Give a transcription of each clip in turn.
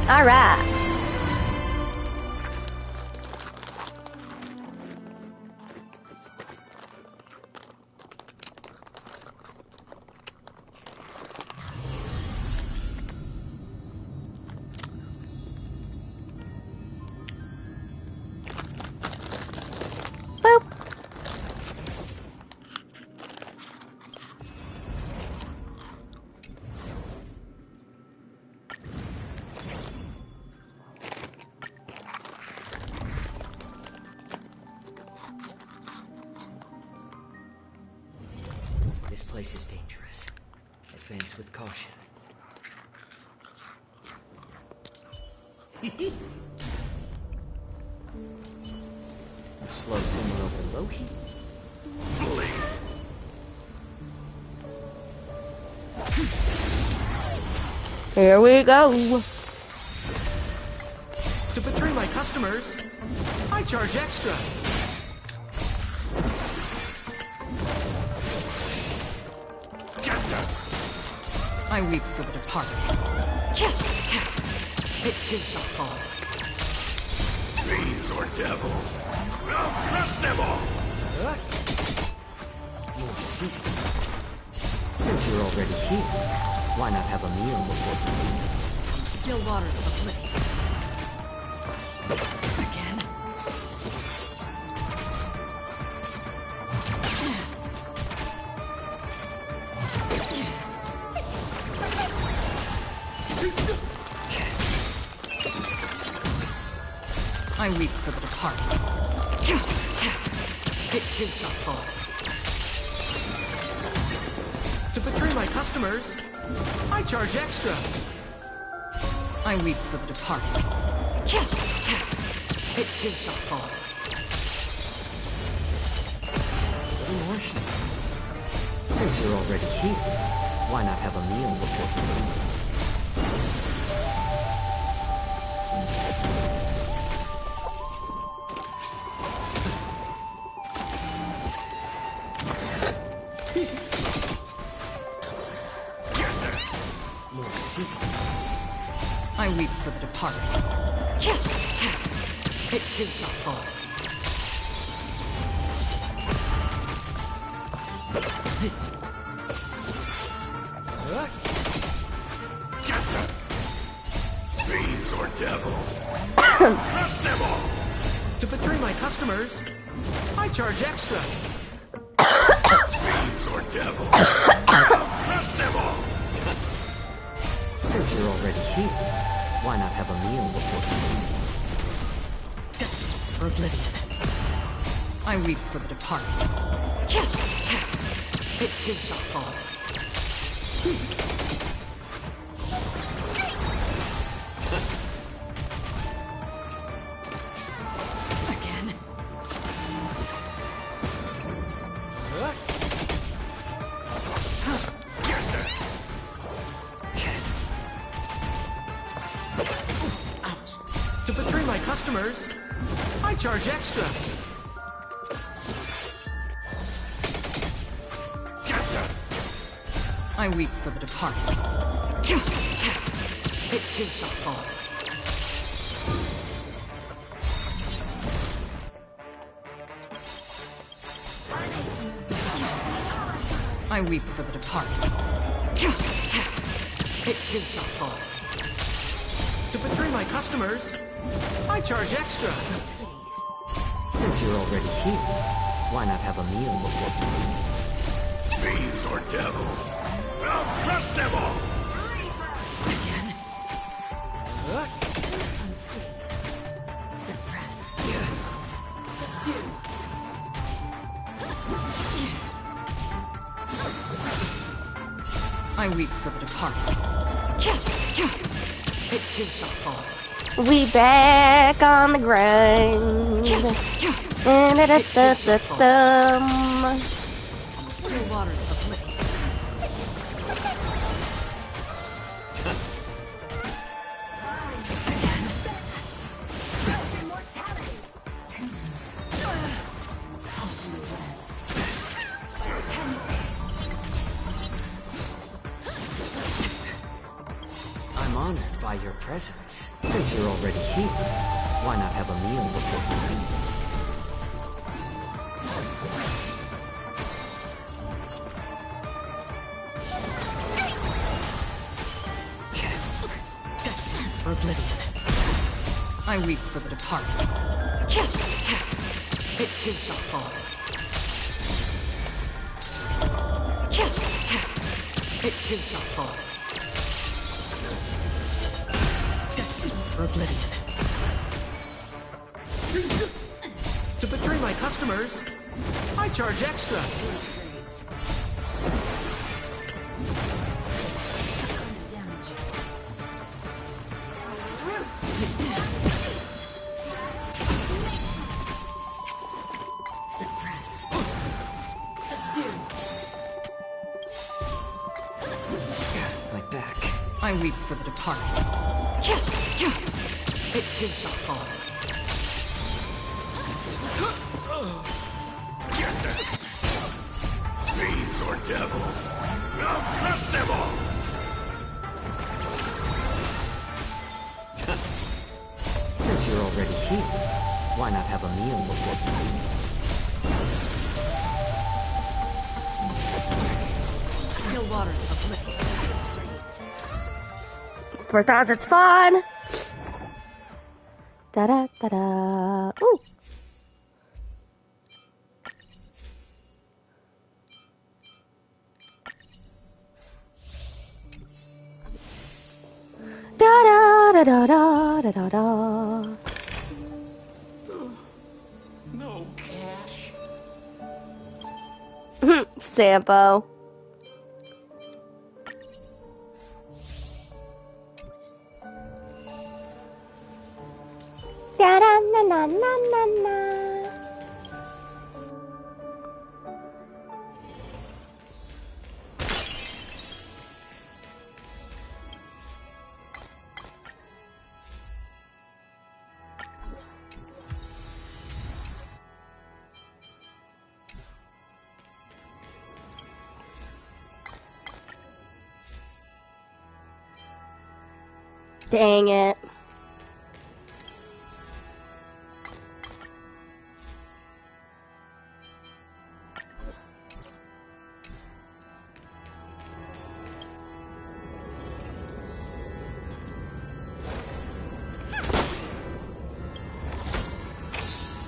All right. Boop. This place is dangerous. Advance with caution. A slow simmer over low heat. Please. Here we go. To betray my customers, I charge extra. Get them. I weep for the departed. It too shall fall. Fiends or devils. I'll crush them all. More seasoning. Since you're already here, why not have a meal before you leave? Still waters of oblivion. Again? I weep for the departed. It too shall fall. To betray my customers, I charge extra. I weep for the departed. It too shall fall. More heat. Since you're already here, why not have a meal before you leave? More seasoning. I weep for the departed. It too shall fall. Get them. Fiends or devils. Crush them all. To betray my customers, I charge extra. Fiends or devils. I'll crush them all. Since you're already here, why not have a meal before you leave? For oblivion. I weep for the departed. It too shall fall. Again? Get them. To betray my customers, I charge extra. Get them. I weep for the departed. It too shall fall. I weep for the departed. It too shall fall. To betray my customers, I charge extra. Since you're already here, why not have a meal before you leave? Fiends or devils. I'll crush them all. Again? I weep for the departed. It too shall fall. We back on the grind. Da-da-da-da-da-dum. Still waters of oblivion. I'm honored by your presence. Since you're already here, why not have a meal before you leave? Destined for oblivion. I weep for the departed. It too shall fall. It too shall fall. Destined for oblivion. To betray my customers, I charge extra. My back. I weep for the departed. It too shall fall. Fiends or devils, I'll crush them all! Since you're already here, why not have a meal before you leave? Still waters of oblivion. For thoughts, it's fun. Da da da da. Ooh. Da da da da da da da da. No cash. Sampo. Da da na na na na na. Dang it.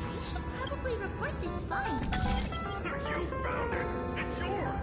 You should probably report this find. You found it! It's yours!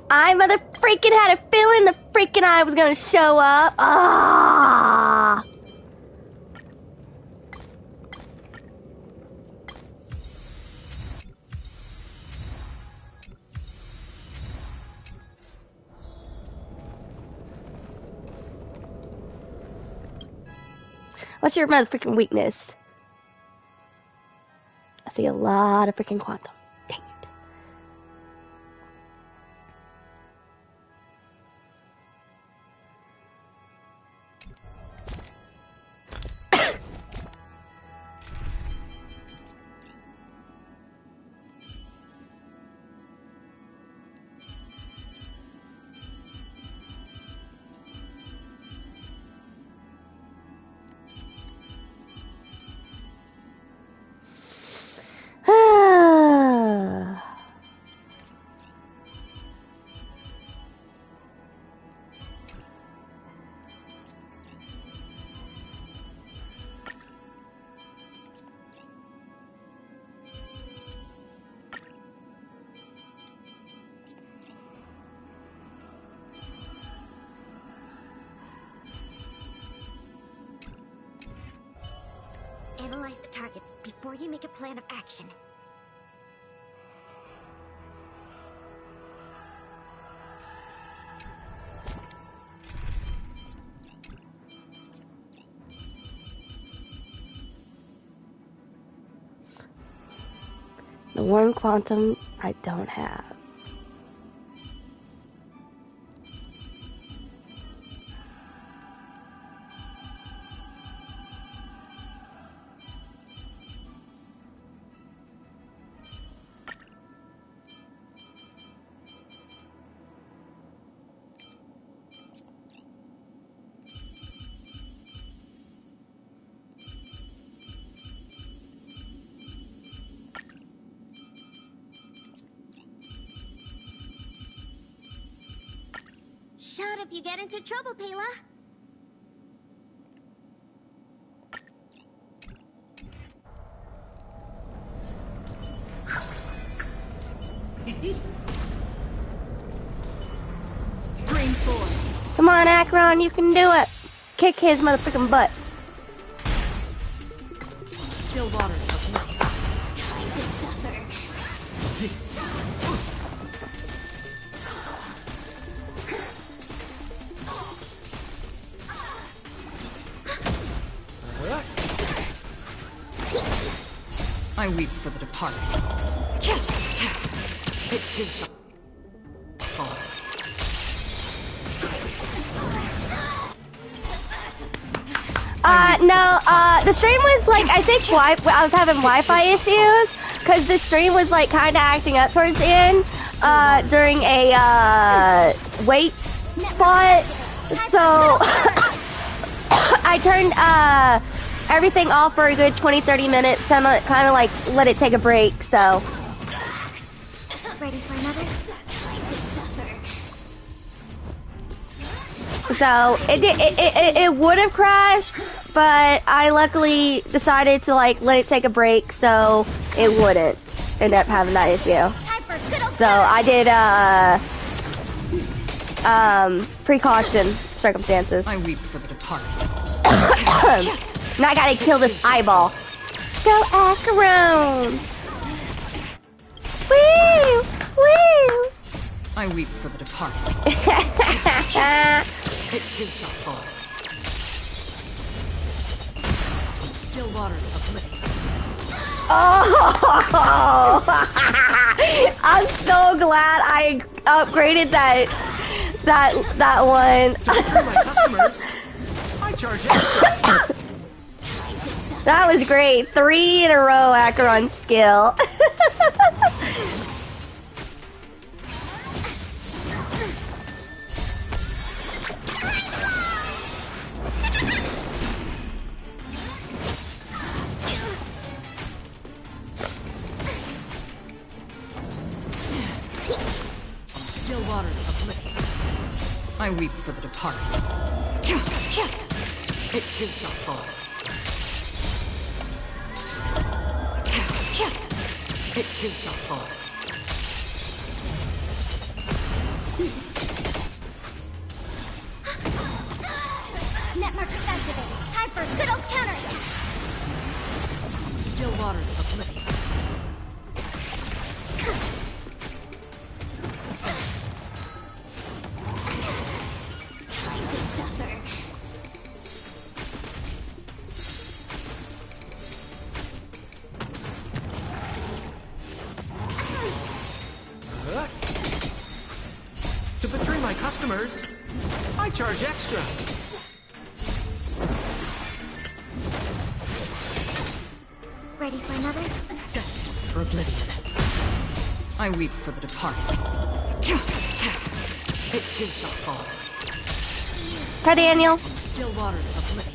I mother freaking had a feeling the freaking eye was gonna show up. Ah! What's your motherfucking weakness? I see a lot of freaking quantum. Dang it. Analyze the targets before you make a plan of action. The one quantum I don't have. Shout if you get into trouble, Pela. Stream 4. Come on, Acheron, you can do it. Kick his motherfucking butt. Still waters of life. Time to suffer. I weep for the departed. It is fall. No, the stream was like, I think I was having Wi-Fi issues, because the stream was like kind of acting up towards the end, during a, wait spot, so, I turned, everything off for a good 20-30 minutes, kind of like let it take a break, so. Ready for another? Time to suffer. So, it would have crashed, but I luckily decided to like let it take a break, so it wouldn't end up having that issue. Time for good old So I did, precaution circumstances. I weep for the departed. Now I gotta kill this eyeball. Go Acheron! Woo! Woo! I weep for the departed. It too shall fall. Still waters of life. Oh! I'm so glad I upgraded that one. For my customers, I charge extra. That was great. 3 in a row, Acheron skill. Still waters of life. I weep for the departed. It too shall fall. It too shall fall. Net markers activated. Time for a good old counter. Still waters of life. Time to suffer. To betray my customers, I charge extra. Ready for another? Destined for oblivion. I weep for the departed. It too shall fall. Hi, Daniel. Still waters of life.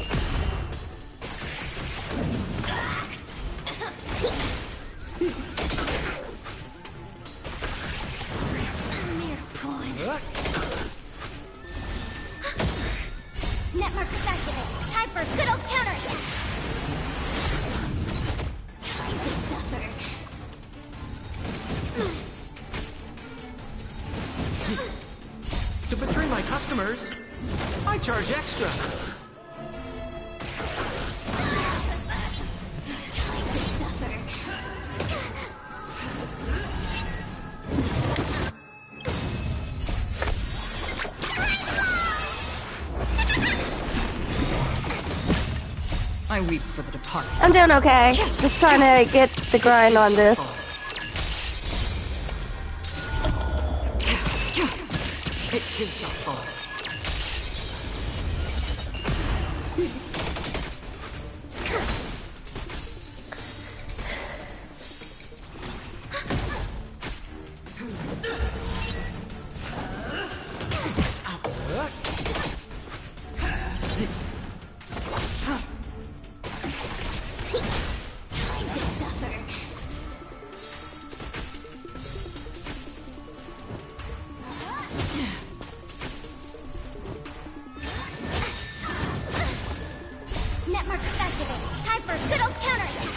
Net markers activated. Time for a good old counter. Time to suffer. To betray my customers, I charge extra. I weep for the departed. I'm doing okay. Just trying to get the grind on this. It too shall fall. Netmark activated. Time for a good old counterattack.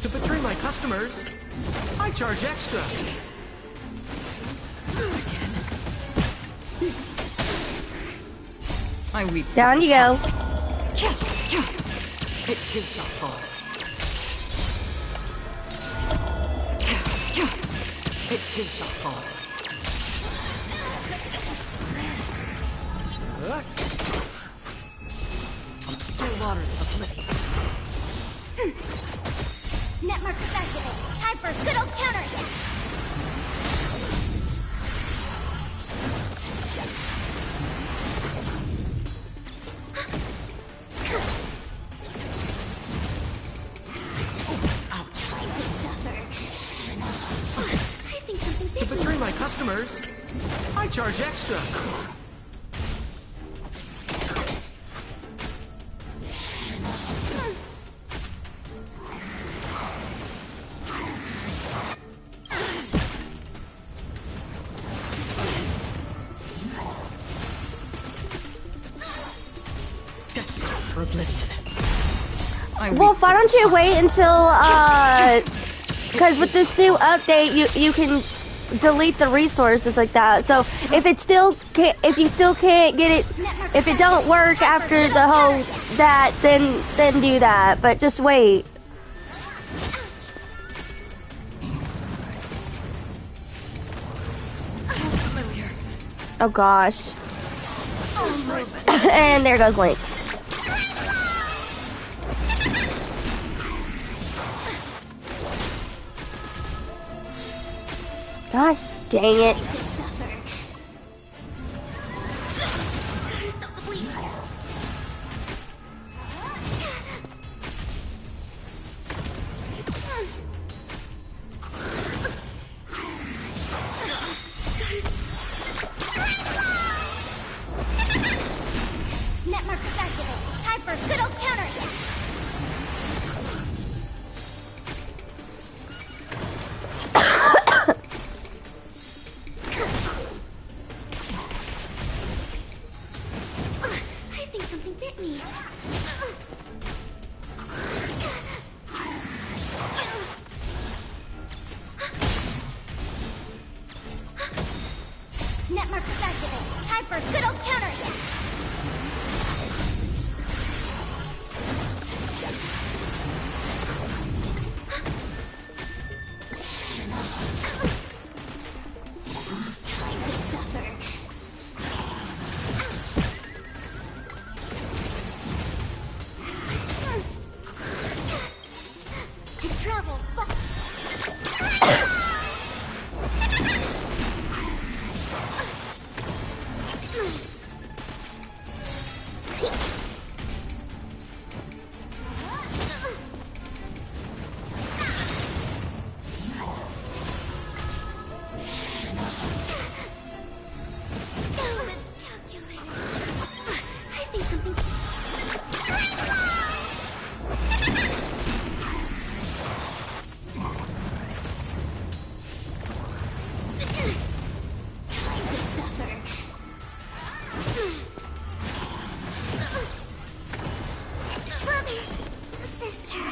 To betray my customers, I charge extra. I weep. Down you go. It too shall fall. It too shall fall. Still waters of oblivion. Netmark activated. Time for a good old counterattack. Time to suffer. I think something To bit me. betray my customers, I charge extra. Destined for oblivion. I Well, weep why don't you wait until, because with this new update, you can delete the resources like that. So if it still can't, if you still can't get it, if it don't work after the whole that, then do that. But just wait. familiar. Oh gosh. And there goes Lynx. Gosh dang it. To suffer. Stop the bleeding. Netmark activated. Time for a good old counterattack. I think something bit me. Netmark activated. Time for a good old counterattack. Time to suffer. To travel far. Miscalculated. I think something. Time to suffer. Brother, sister.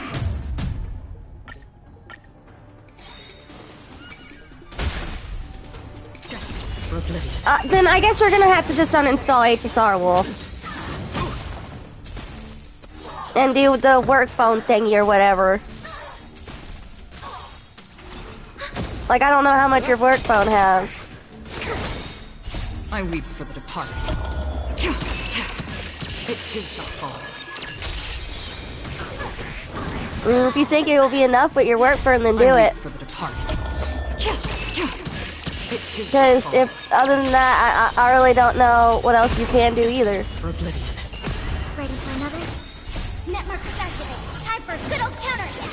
Destined for oblivion. Then I guess we're gonna have to just uninstall HSR Wolf. And do the work phone thingy or whatever. Like, I don't know how much your work phone has. I weep for the departed. It too shall fall. If you think it will be enough with your work phone, then do I it. weep for the departed. It too shall Because fall. if, other than that, I really don't know what else you can do either. For oblivion. Ready for another? Net markers activate. Time for a good old counter attack.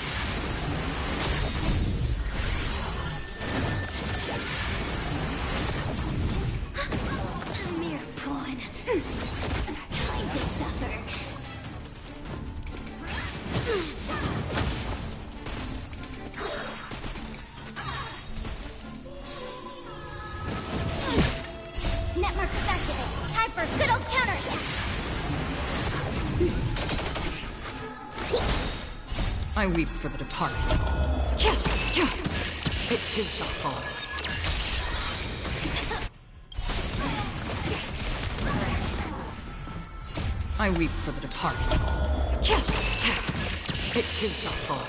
A mere pawn. Time to suffer. Net markers activate. Time for a good old counter attack. I weep for the departed. It too shall fall. I weep for the departed. It too shall fall.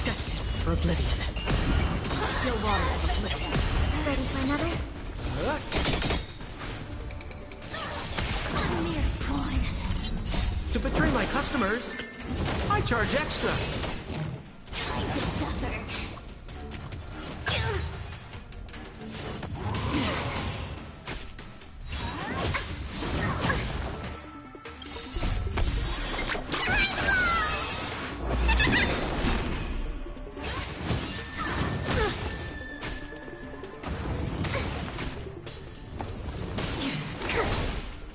Destined for oblivion. Still waters of oblivion. Ready for another? A mere pawn. To betray my customers, I charge extra. Time to suffer.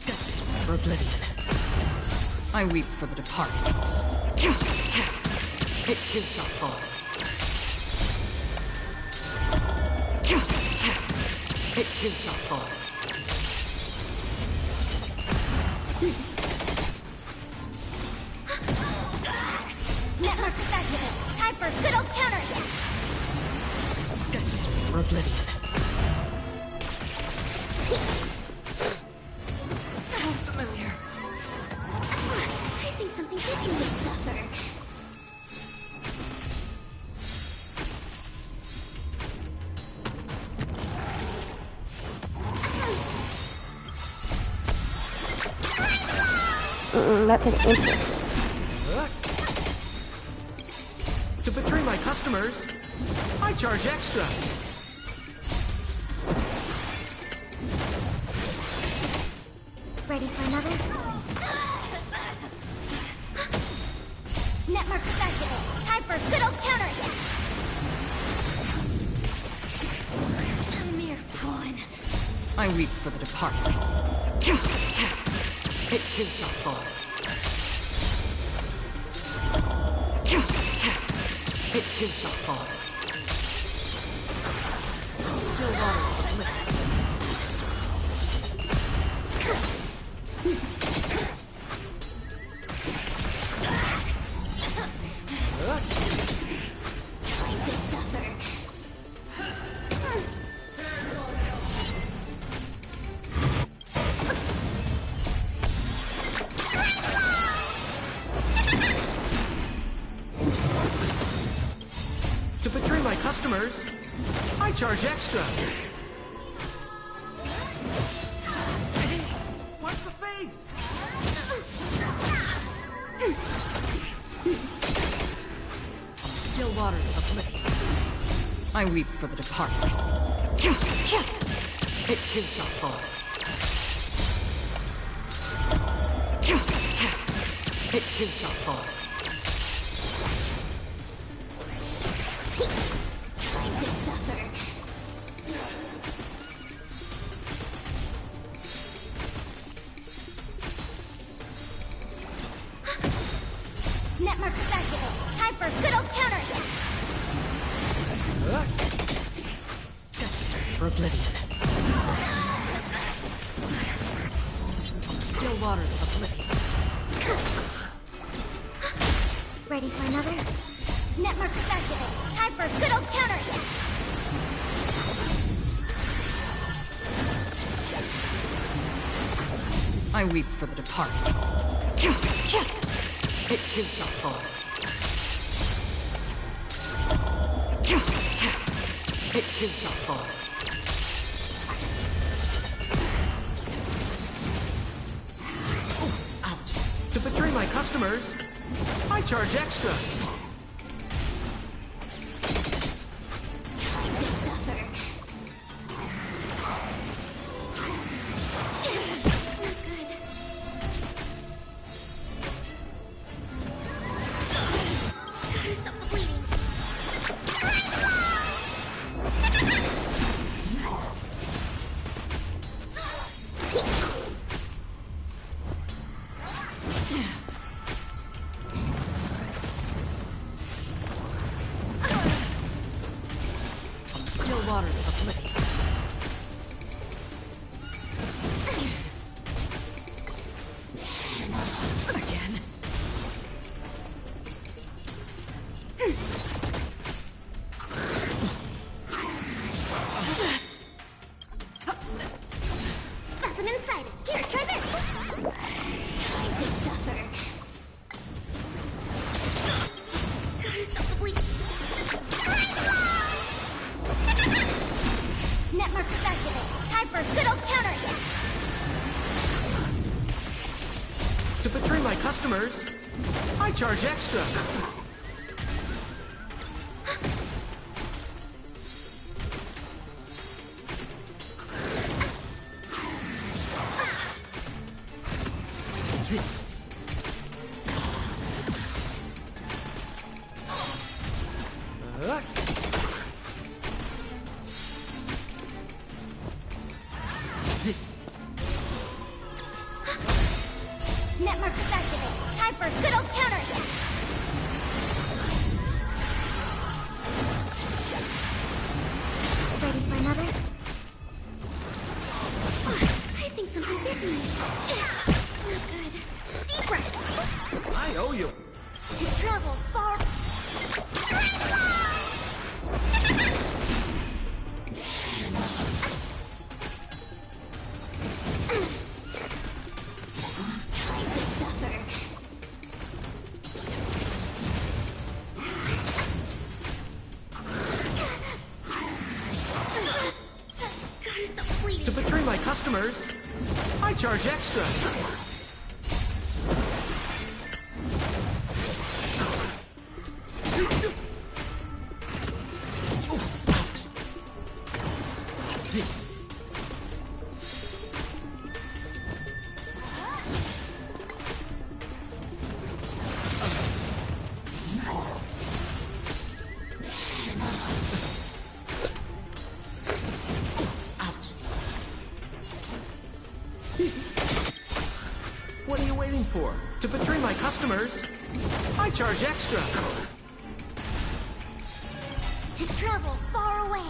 Destined for oblivion. I weep for the departed. It too shall fall. It too shall fall. Net markers activate. Time for a good old counter attack. Destined for oblivion. So familiar. I think something's making me suffer. Not to the instances. To betray my customers, I charge extra. Ready for another? Net markers activate. Time for a good old counter attack. A mere pawn. I weep for the departed. It too shall fall. It too shall fall. Still waters of oblivion. Time to suffer. To betray my customers, I charge extra. Hey, watch the face. Still waters of oblivion. I weep for the departed. It too shall fall. It too shall fall. Time to suffer. Net markers activate. Time for a good old counter attack. Destined for oblivion. Still waters of oblivion. Ready for another? Net markers activate. Time for a good old counter attack. I weep for the departed. It too shall fall. It too shall fall. Ouch! To betray my customers, I charge extra. Time to suffer. Not good. Gotta stop the bleeding. Still water to the flip. Again. Specimen sighted. Here, try this. Time to suffer. Gotta stop the bleeding. Net markers activate. Time for a good old counterattack. To betray my customers, I charge extra. Net markers activate. Time for a good old counterattack. Ready for another? I think something bit me. Not good. Deep breath. I owe you. To travel far. Time to suffer. Gotta stop bleeding. To betray my customers, I charge extra. What are you waiting for? To betray my customers, I charge extra. To travel far away.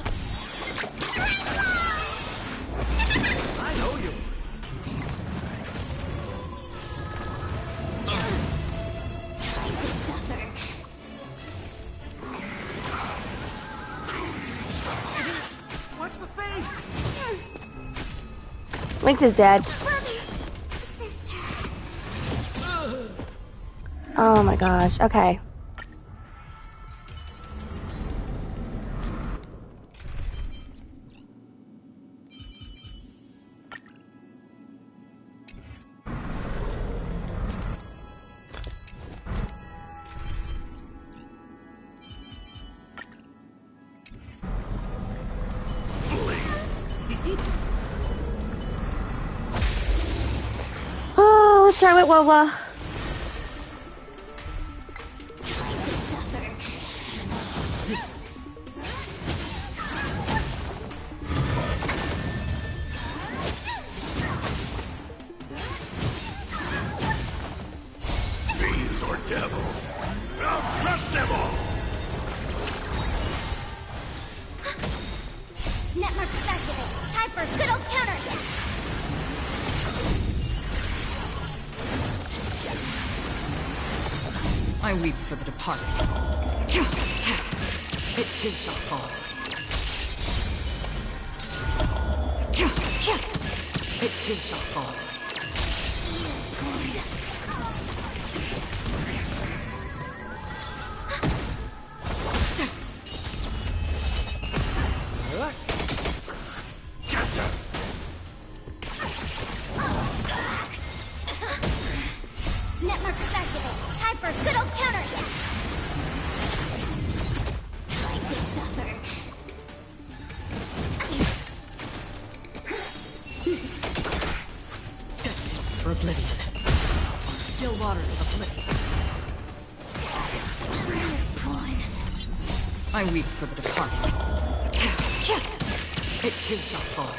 I owe you. Time to suffer. Watch the face. Lynx is dead. Brother, sister. Oh my gosh. Okay. Oh, let's try with Wawa. Time to suffer. Fiends or devils. I'll crush them all! Net markers activate. Time for a good old counterattack. I weep for the departed. It too shall fall. It too shall fall. Destined for oblivion. Still waters of oblivion. I weep for the departed. It too shall fall.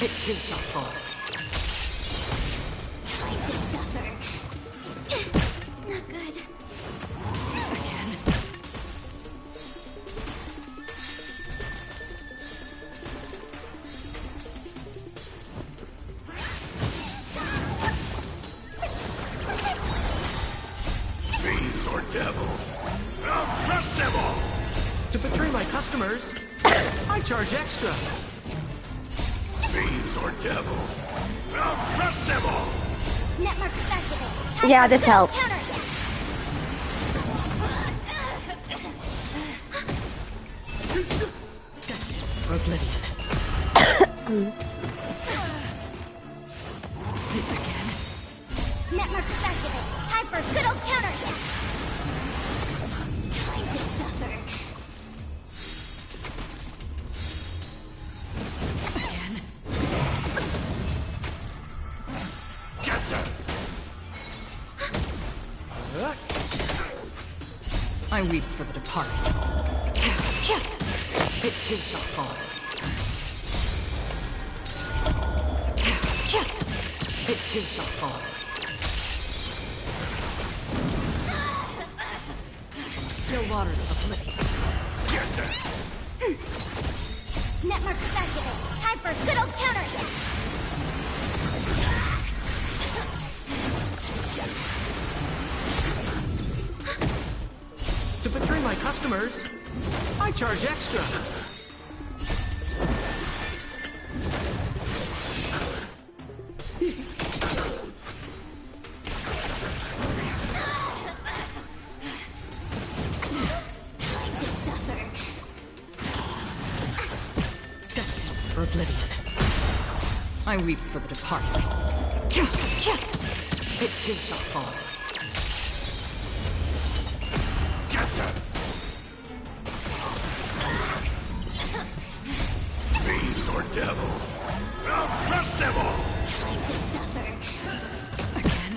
It too shall fall. Time to suffer. Not good. Again. Fiends or devils? I'll crush them all! To betray my customers, I charge extra. Fiends or devils? I'll crush them all! Network activate. Yeah, this helps. Counter. Destined for oblivion. Again. Network activate. Time for good old counter. Time to suffer. Again. Get them! I weep for the departed. It too shall fall. It too shall fall. Still waters of oblivion. Get them! Network activate. Time for good old counter. To betray my customers, I charge extra. Time to suffer. Destined for oblivion. I weep for the departed. It too shall fall. Get them! Fiends or devils? I'll crush them all! Time to suffer. Again.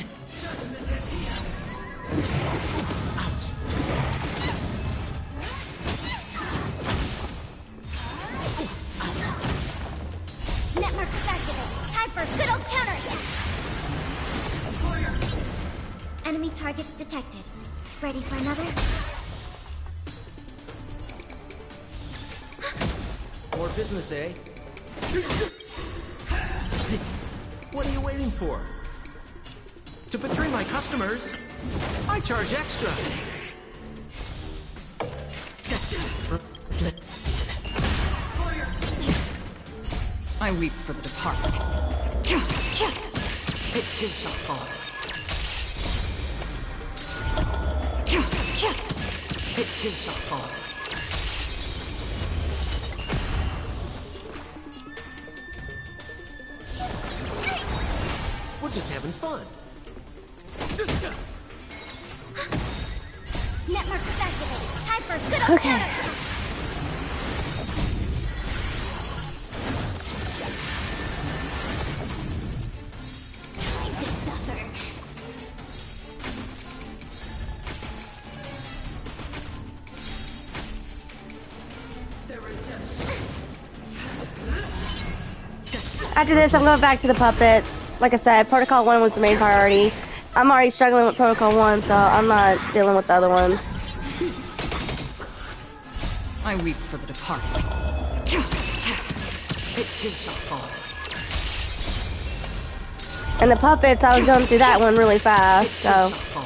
Network activate. Time for good old counter. Enemy targets detected. Ready for another? More business, eh? What are you waiting for? To betray my customers, I charge extra. Destined for oblivion. I weep for the departed. It too shall fall. It too shall fall. We're just having fun. Network activate. Time for good old Okay. counter. Time to suffer. After this, I'm going back to the puppets. Like I said, Protocol 1 was the main priority. I'm already struggling with Protocol 1, so I'm not dealing with the other ones. I weep for the departed. It too shall fall. And the puppets, I was going through that one really fast, so... Shall fall.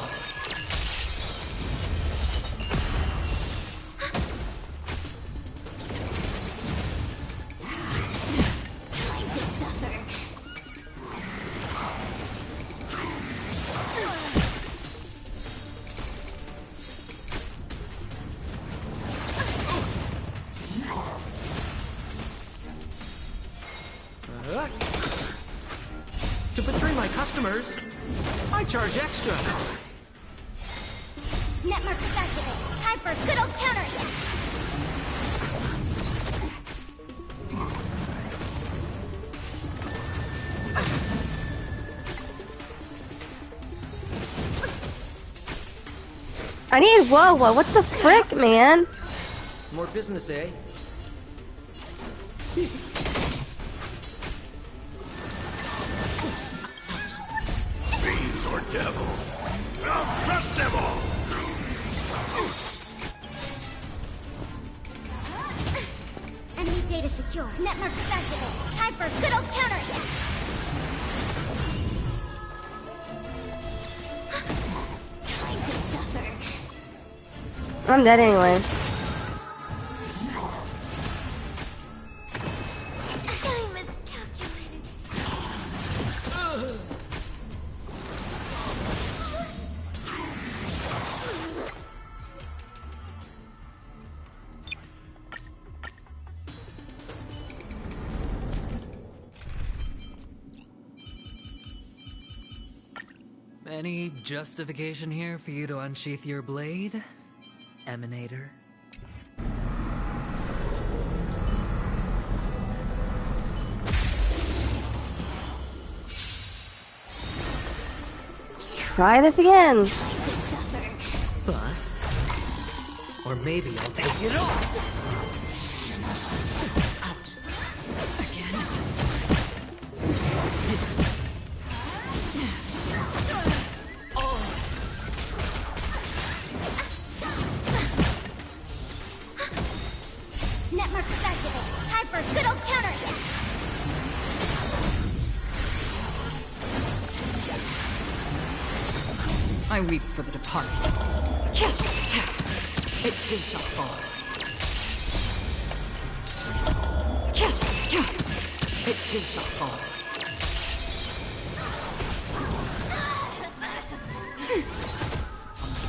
Time to suffer. To betray my customers, I charge extra. Network activate. Time for good old counter. I need whoa. What the frick, man? More business, eh? Fiends or devils. I'll crush them all! Enemy data secure. Network activate. Time for a good old counterattack. Time to suffer. I'm dead anyway. I miscalculated. Any justification here for you to unsheath your blade, Emanator? Let's try this again. Time to suffer. Bust? Or maybe I'll take it off! Ouch. Again? Network activate. Time for a good old counterattack. I weep for the departed. It too shall fall. It too shall fall.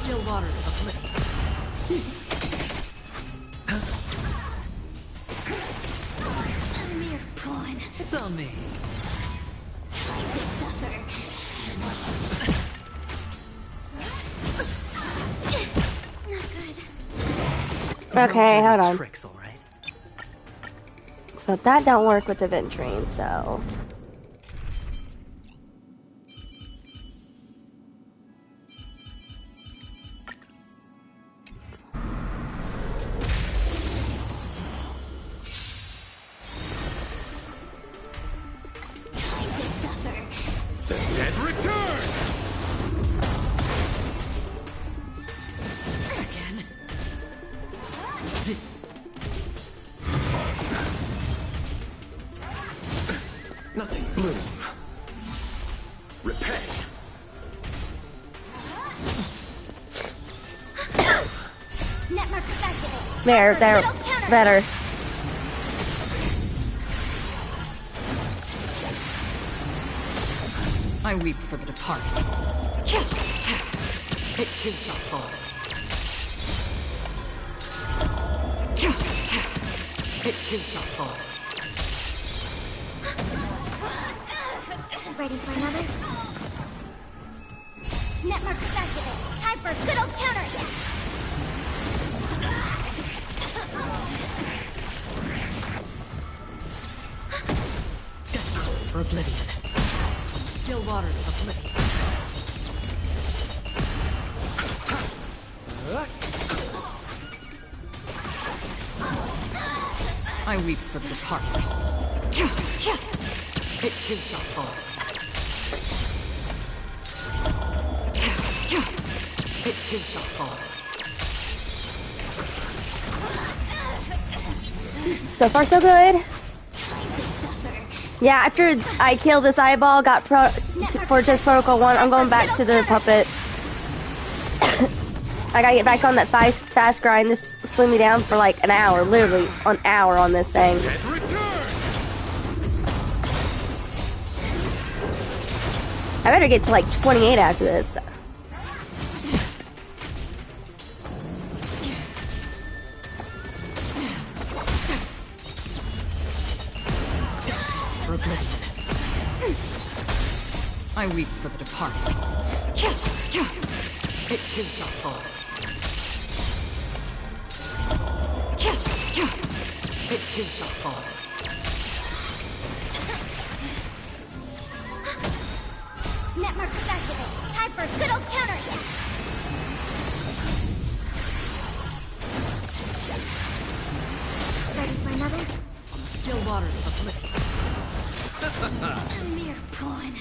Still waters of living. A mere pawn. It's on me. Time to suffer. Not good. Okay, hold on. Tricks, all right. So that don't work with the Ventrine, so... Time to suffer. The dead return! Again. Nothing bloom. Repent. Network activate. There, there, better. I weep for the departed. It too shall fall. It too shall fall. Ready for another? Network activate. Time for a good old counterattack. Destined for oblivion. Still waters of living. I weep for the departed. It too shall fall. It too shall fall. So far, so good. Yeah, after I killed this eyeball, got for just Protocol 1, I'm going back to the puppets. I gotta get back on that fast grind. This slowed me down for like an hour, literally an hour on this thing. Dead return! I better get to like 28 after this. For oblivion. I weep for the departed. It too shall fall. It too shall fall. Network activate. Time for a good old counterattack. Ready for another? Still waters of affliction. A mere pawn.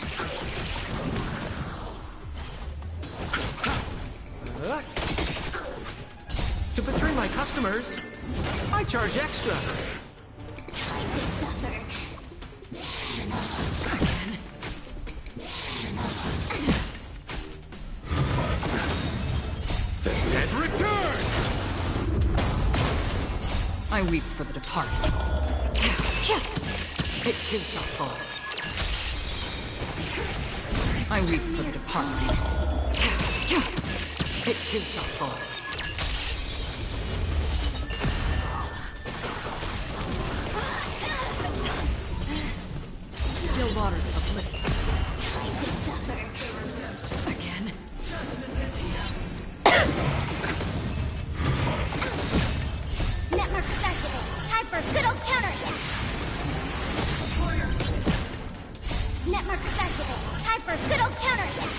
To betray my customers, I charge extra. Time to suffer. The dead return! I weep for the departed. It too shall fall. I weep for the departed. It too shall fall. Still waters of affliction. Time to suffer. Again. Network activate. Time for good old counterattack. Network activate. Time for good old counterattack.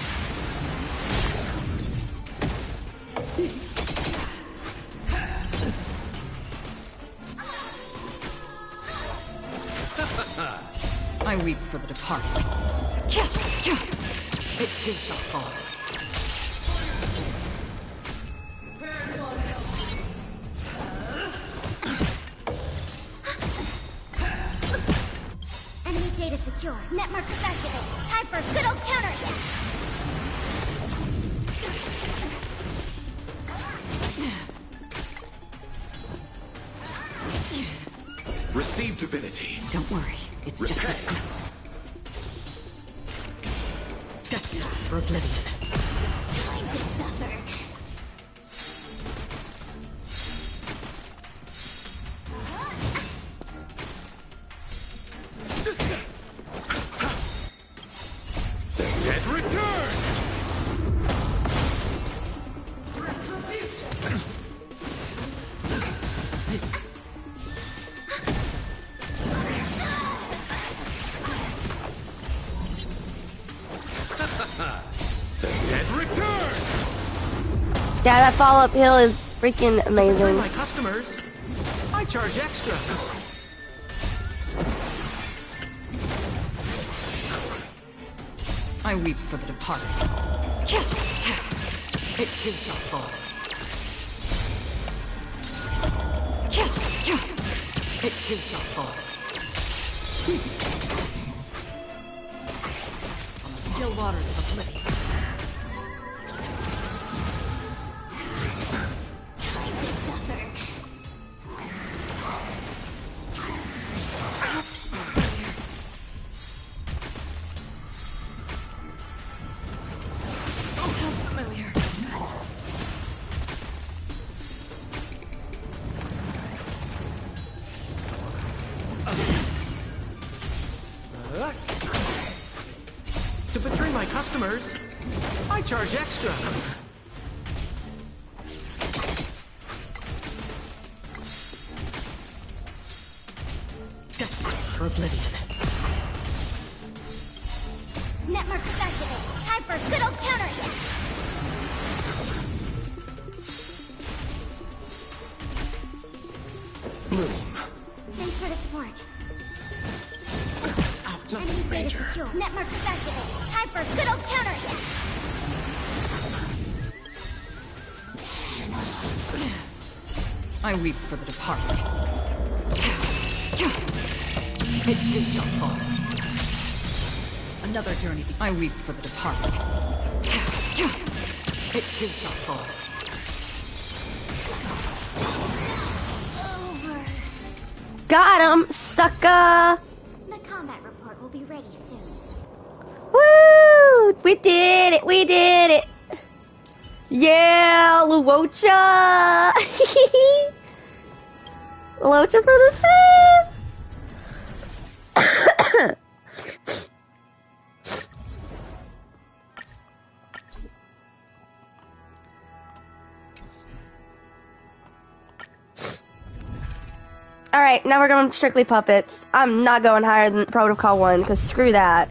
I weep for the departed. It too shall fall. Enemy data secure. Network activate. Time for good old counterattack. Receive divinity. Don't worry, it's just a Repay. smell. Destined for oblivion. Time to suffer. The dead return! The dead return! Yeah, that follow-up hill is freaking To betray amazing. my customers, I charge extra. I weep for the departed. It too shall fall. It too shall fall. Still waters of affliction. Time to suffer. Oh, how familiar. To betray my customers, I charge extra. Destined for oblivion. Network activate. Time for good old counterattack. Thanks for the support. Enemy data secure. Network activate. Time for good old counterattack. I weep for the departed. It too shall fall. Another journey. I weep for the departed. It too shall fall. Over. Got him, sucker! The combat report will be ready soon. Woo! We did it! We did it! Yeah, Luocha! Luocha for the save! Alright, now we're going strictly puppets. I'm not going higher than Protocol 1, because screw that.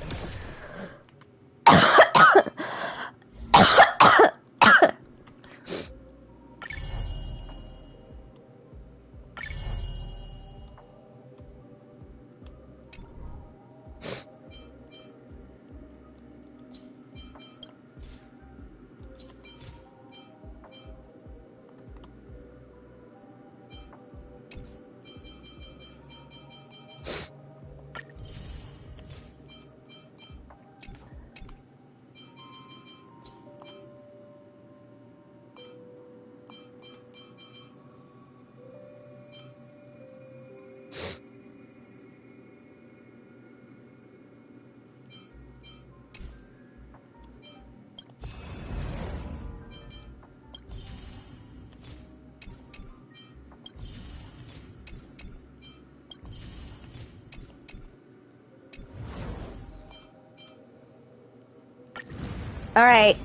Alright.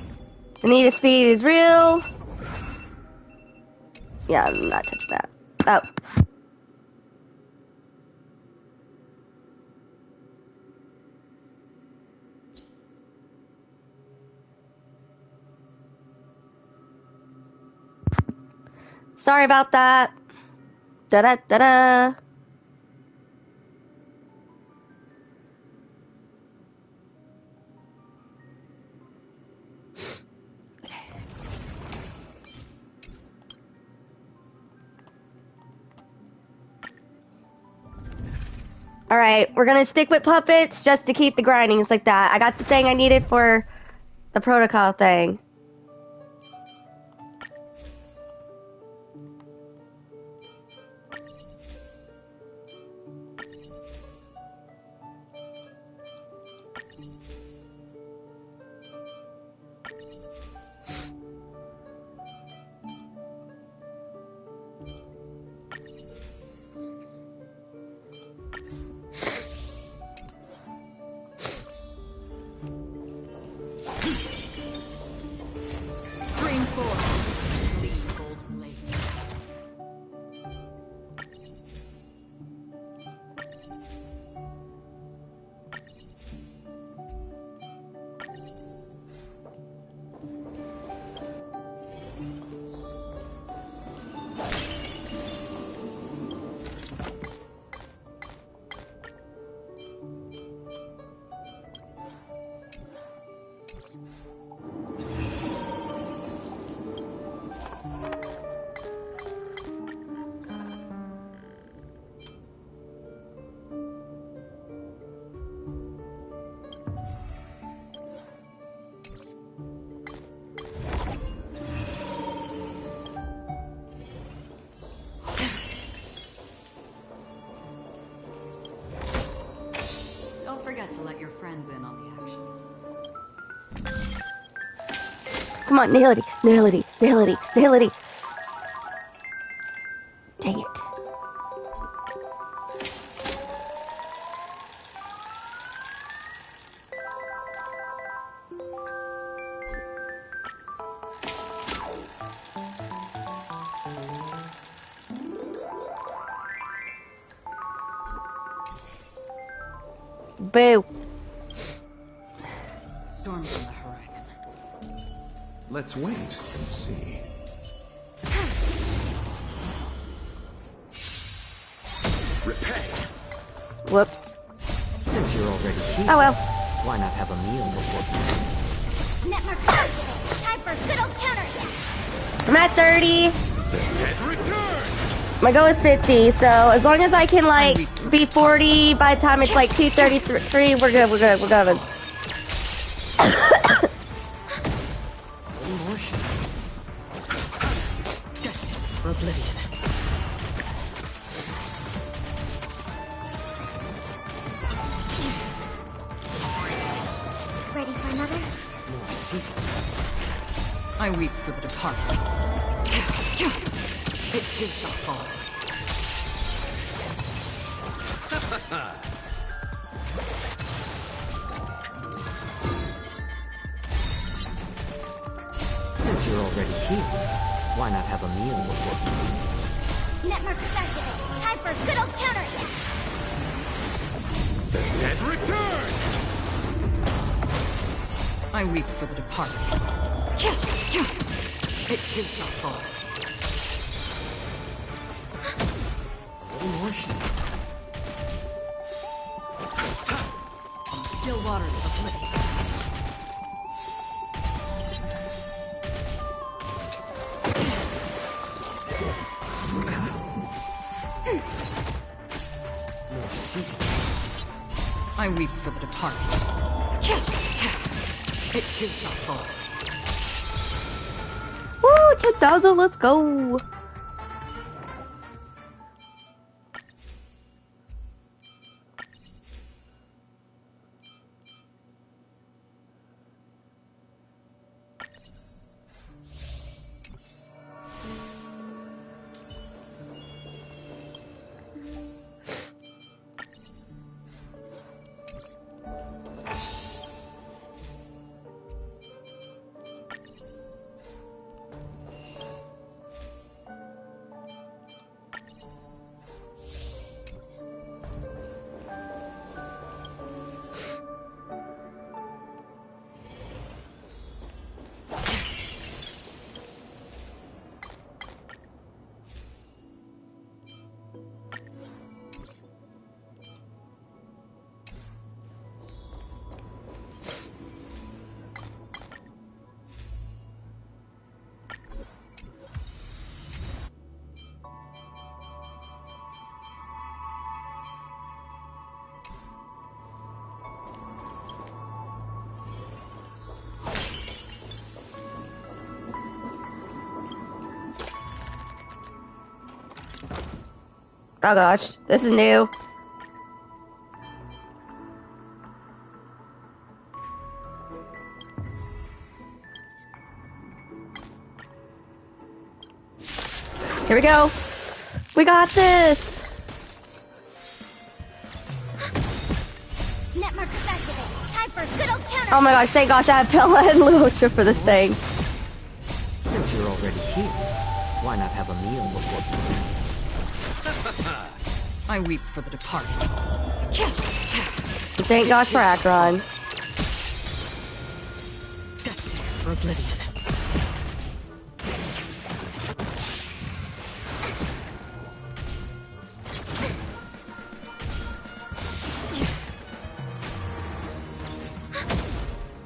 The need of speed is real. Yeah, I'm not touching that. Oh. Sorry about that. Da-da-da-da. Alright, we're gonna stick with puppets just to keep the grindings like that. I got the thing I needed for the protocol thing. Stream 4. Leave Golden Lake. Don't forget to let your friends in on the action. Come on, Nihility, Nihility, Nihility, Nihility. Dang it. Boo. Storm's on the horizon. Let's wait and see. Repay. Whoops. Since you're already here, Oh well. why not have a meal before you? Network activated. Time for good old counterattack. I'm at 30. Dead return. My goal is 50, so as long as I can, like, be 40 by the time it's, like, 2:33, we're good, we're good, we're good. Destined for oblivion. Ready for another? More seasoning. I weep for the departed. It too shall fall. Since you're already here, why not have a meal before you leave? Network activated. Time for good old counterattack. The dead return. I weep for the departed. It too shall fall. Still waters of oblivion. More seasoning. I weep for the departed. It too shall fall. Woo, 10,000, let's go. Oh gosh, this is new. Here we go. We got this. Netmarkers activate. Time for a good old counter. Oh my gosh, thank gosh I have Pella and Lucha for this thing. Since you're already here, why not have a meal before you leave? I weep for the departed. Thank gosh for Akron. Destined for oblivion.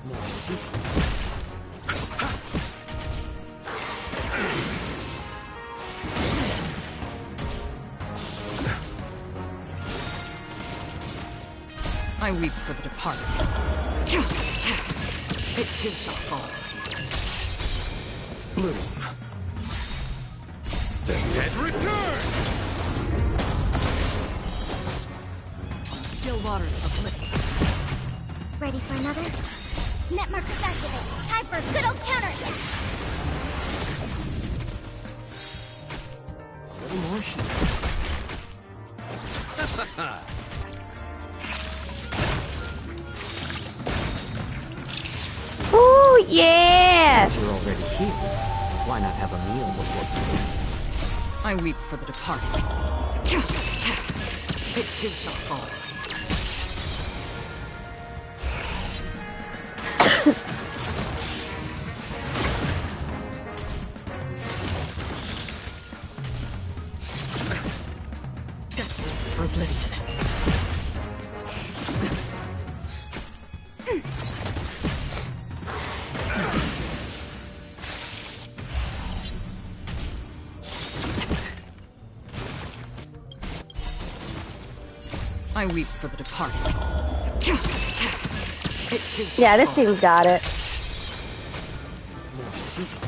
More season. I weep for the departed. It too shall fall. Bloom. The dead return! Still waters of oblivion. Ready for another? Netmarkers activate. Time for a good old counterattack. A little more shit. Ooh, yeah! Since you're already here, why not have a meal before you leave? I weep for the departed. It too shall fall. Destined for oblivion. I weep for the departed. It too shall Yeah, this fall. team's got it. More season.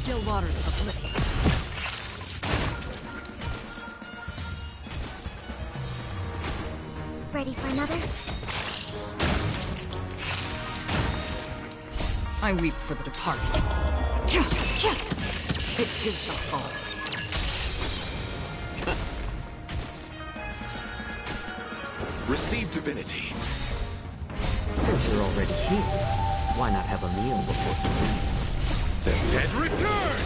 Still waters of oblivion. Ready for another? I weep for the departed. It too shall fall. Receive divinity. Since you're already here, why not have a meal before you leave? The dead return!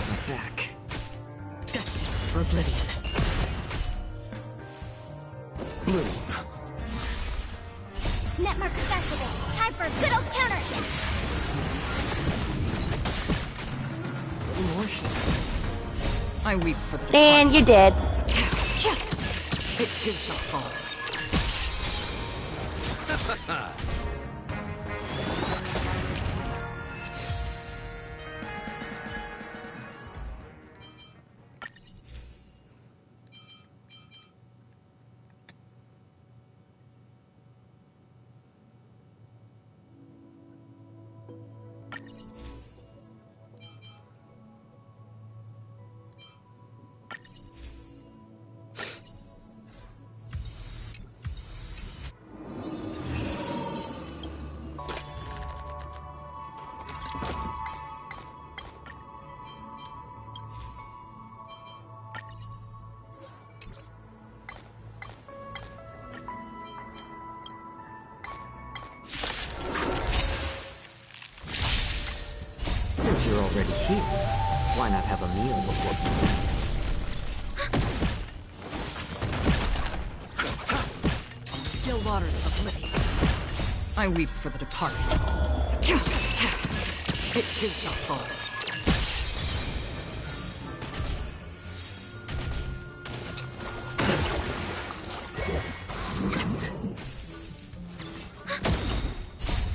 I'm back. Destined for oblivion. Bloom. Netmarkers activate. Time for a good old counterattack. A little more shit. I weep for the And you did. It too shall fall. Since you're already here, why not have a meal before you leave? Still waters of oblivion. I weep for the departed. It too shall fall.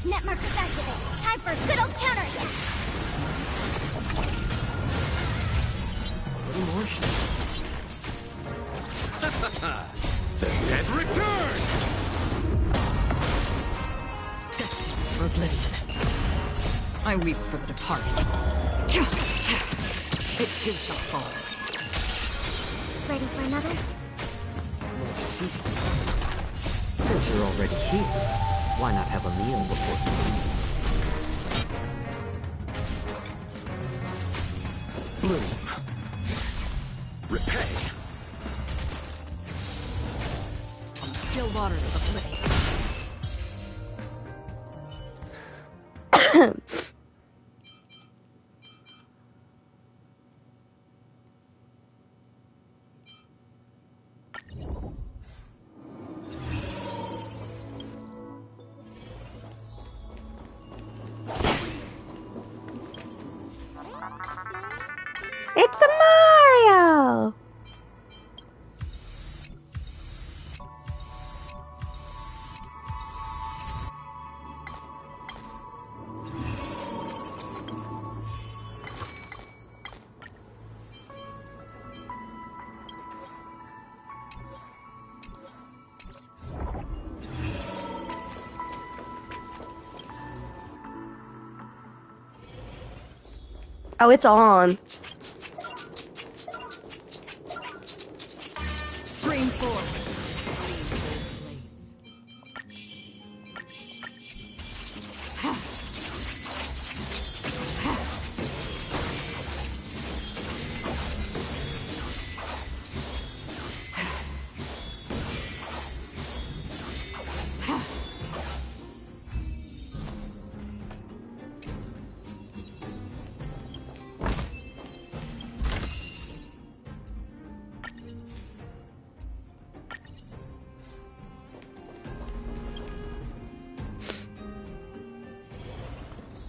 Netmarkers activate. Time for a good old counterattack. A little more shit. The dead return! Destined for oblivion. I weep for the departed. It too shall fall. Ready for another? More seasoning. Since you're already here, why not have a meal before you leave? Bloom. Repay. Still waters of oblivion. It's a Mario! Oh, it's on. Stream 4. Blades.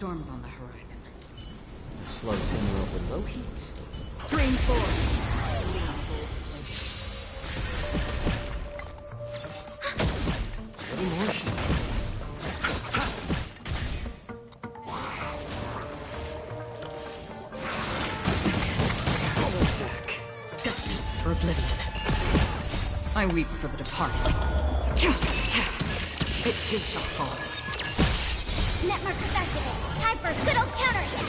Storms on the horizon. A slow simmer over low heat. Stream 4. Ready more heat. Double back. Destined for oblivion. I weep for the departed. It too shall fall. Net markers activate. Time for a good old counterattack.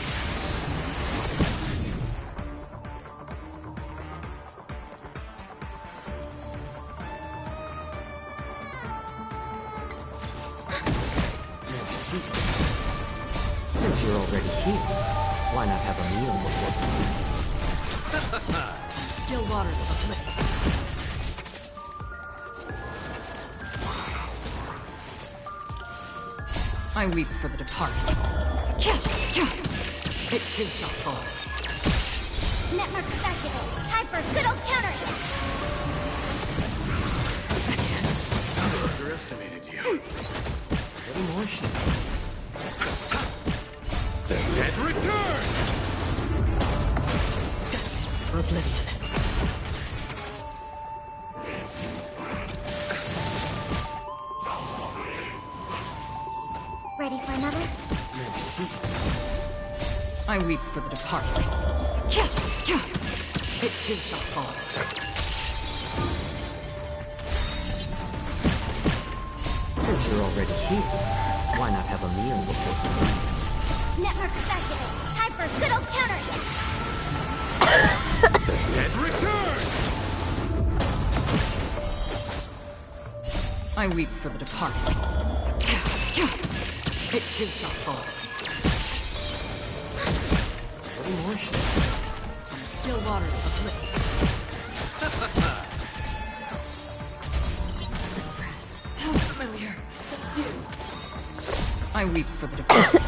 More seasoning. Since you're already here, why not have a meal before you leave? Still waters of oblivion. I weep for the departed. It too shall fall. Net markers activate. Time for a good old counterattack. Underestimated you. Ready more heat. The dead return! Destined for oblivion. Ready for another? More seasoning. I weep for the departed. It too shall fall. Since you're already here, why not have a meal before you leave? Net markers activate. Time for a good old counterattack. The dead return! I weep for the departed. It too shall fall. Ready more heat. Still waters of oblivion. How familiar. Subdue. I weep for the departed.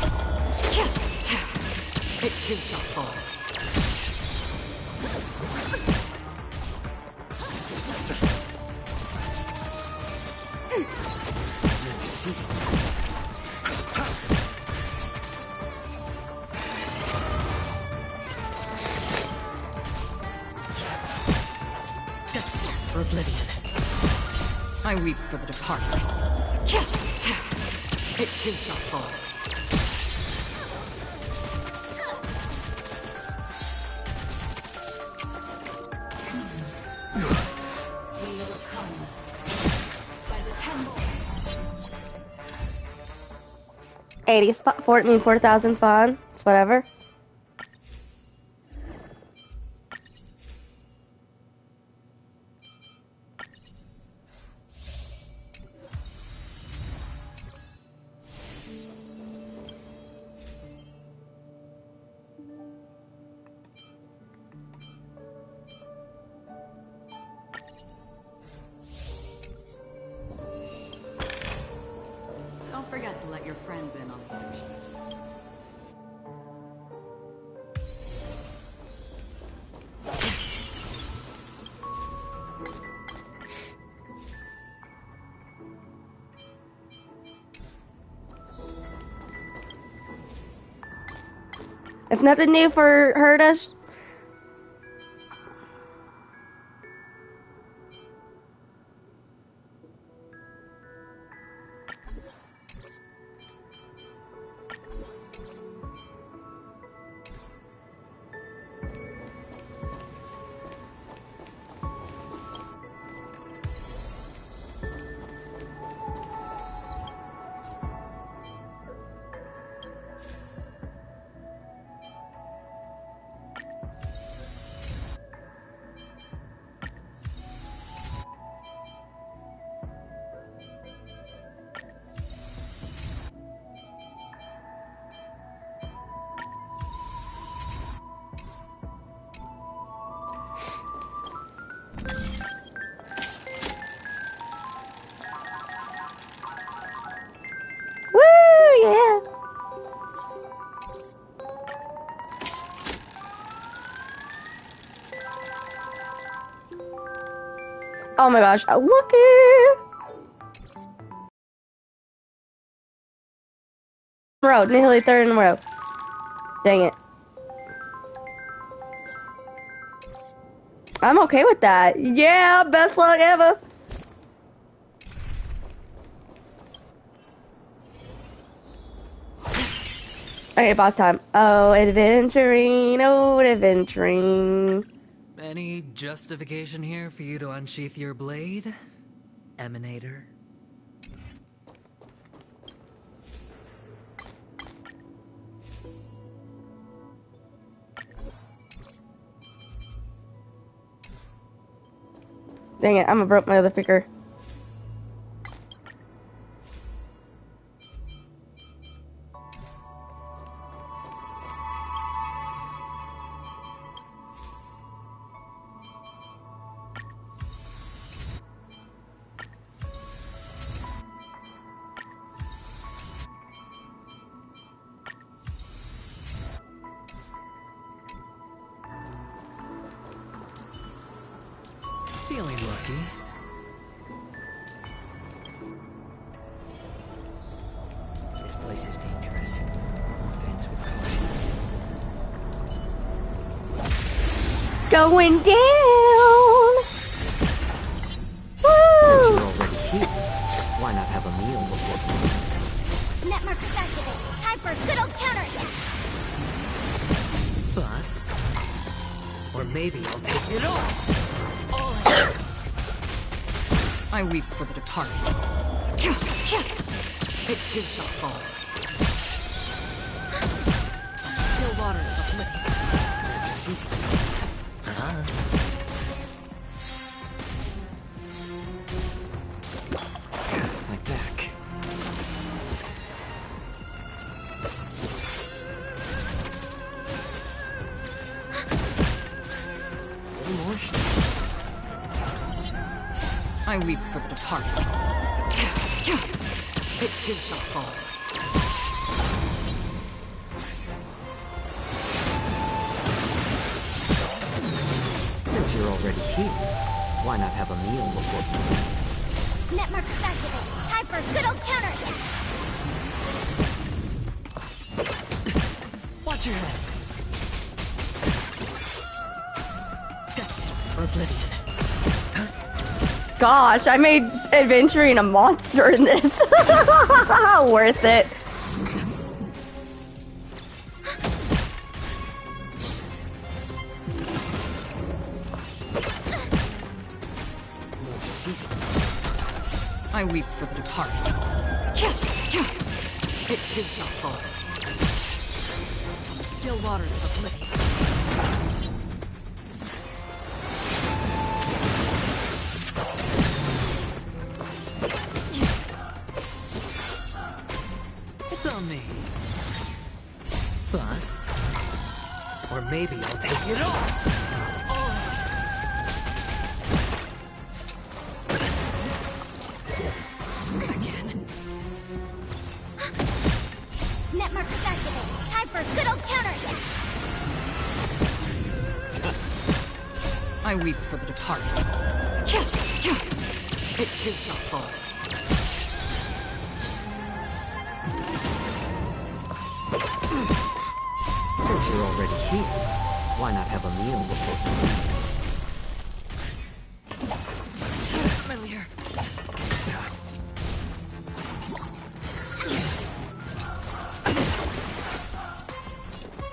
It too shall fall. More seasoning. Destined for oblivion. I weep for the departed. It too shall fall. 80 spot, 4,000 spawn. It's whatever. Don't forget to let your friends in on the action. It's nothing new for her to... Woo, yeah. Oh my gosh, looky! Row, nearly third in a row. Dang it. I'm okay with that. Yeah, best luck ever. Okay, boss time. Oh, adventuring, oh, adventuring. Any justification here for you to unsheath your blade, Emanator? Dang it, I'm gonna broke my other finger. Feeling lucky. This place is dangerous. Advance with caution. Going down! Since you're Woo! already here, why not have a meal before you... Net markers activate. Time for a good old counterattack. Bust. Or maybe I'll take it all. I weep for the departed. It too shall fall. Still waters uplifted. Cease them. My back. Emotion. I weep for the departed. It too shall fall. Since you're already here, why not have a meal before you... Net markers activate. Time for a good old counterattack. Watch your head. Destined for oblivion. Gosh, I made adventuring a monster in this. Worth it. I weep for the departed. It too shall fall. Still waters of oblivion. It's on me. Bust. Or maybe I'll take it all. Net markers activated. Time for a good old counterattack. I weep for the departed. It too shall fall. Since you're already here, why not have a meal before you leave? Familiar.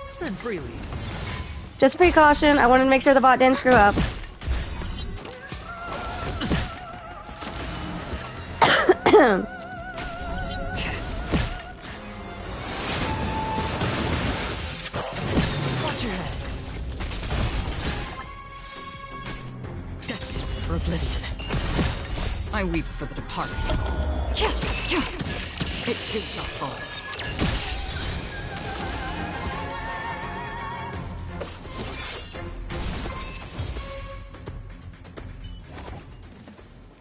Spend freely. Just precaution. I wanted to make sure the bot didn't screw up. Watch your head. Destined for oblivion. I weep for the departed. It too shall fall.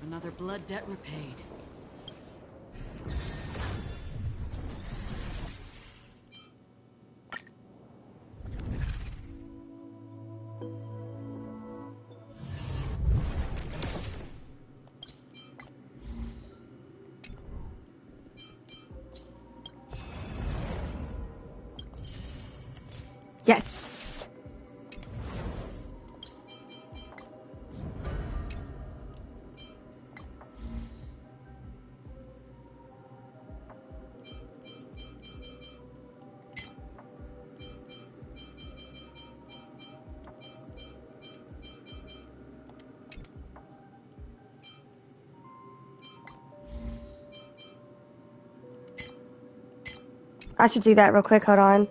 Another blood debt repaid. Yes. I should do that real quick. Hold on.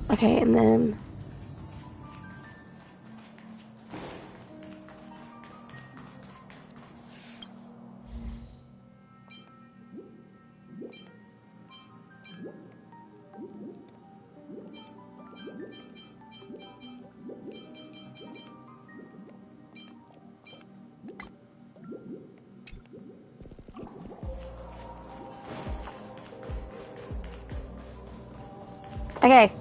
Okay, and then... Okay.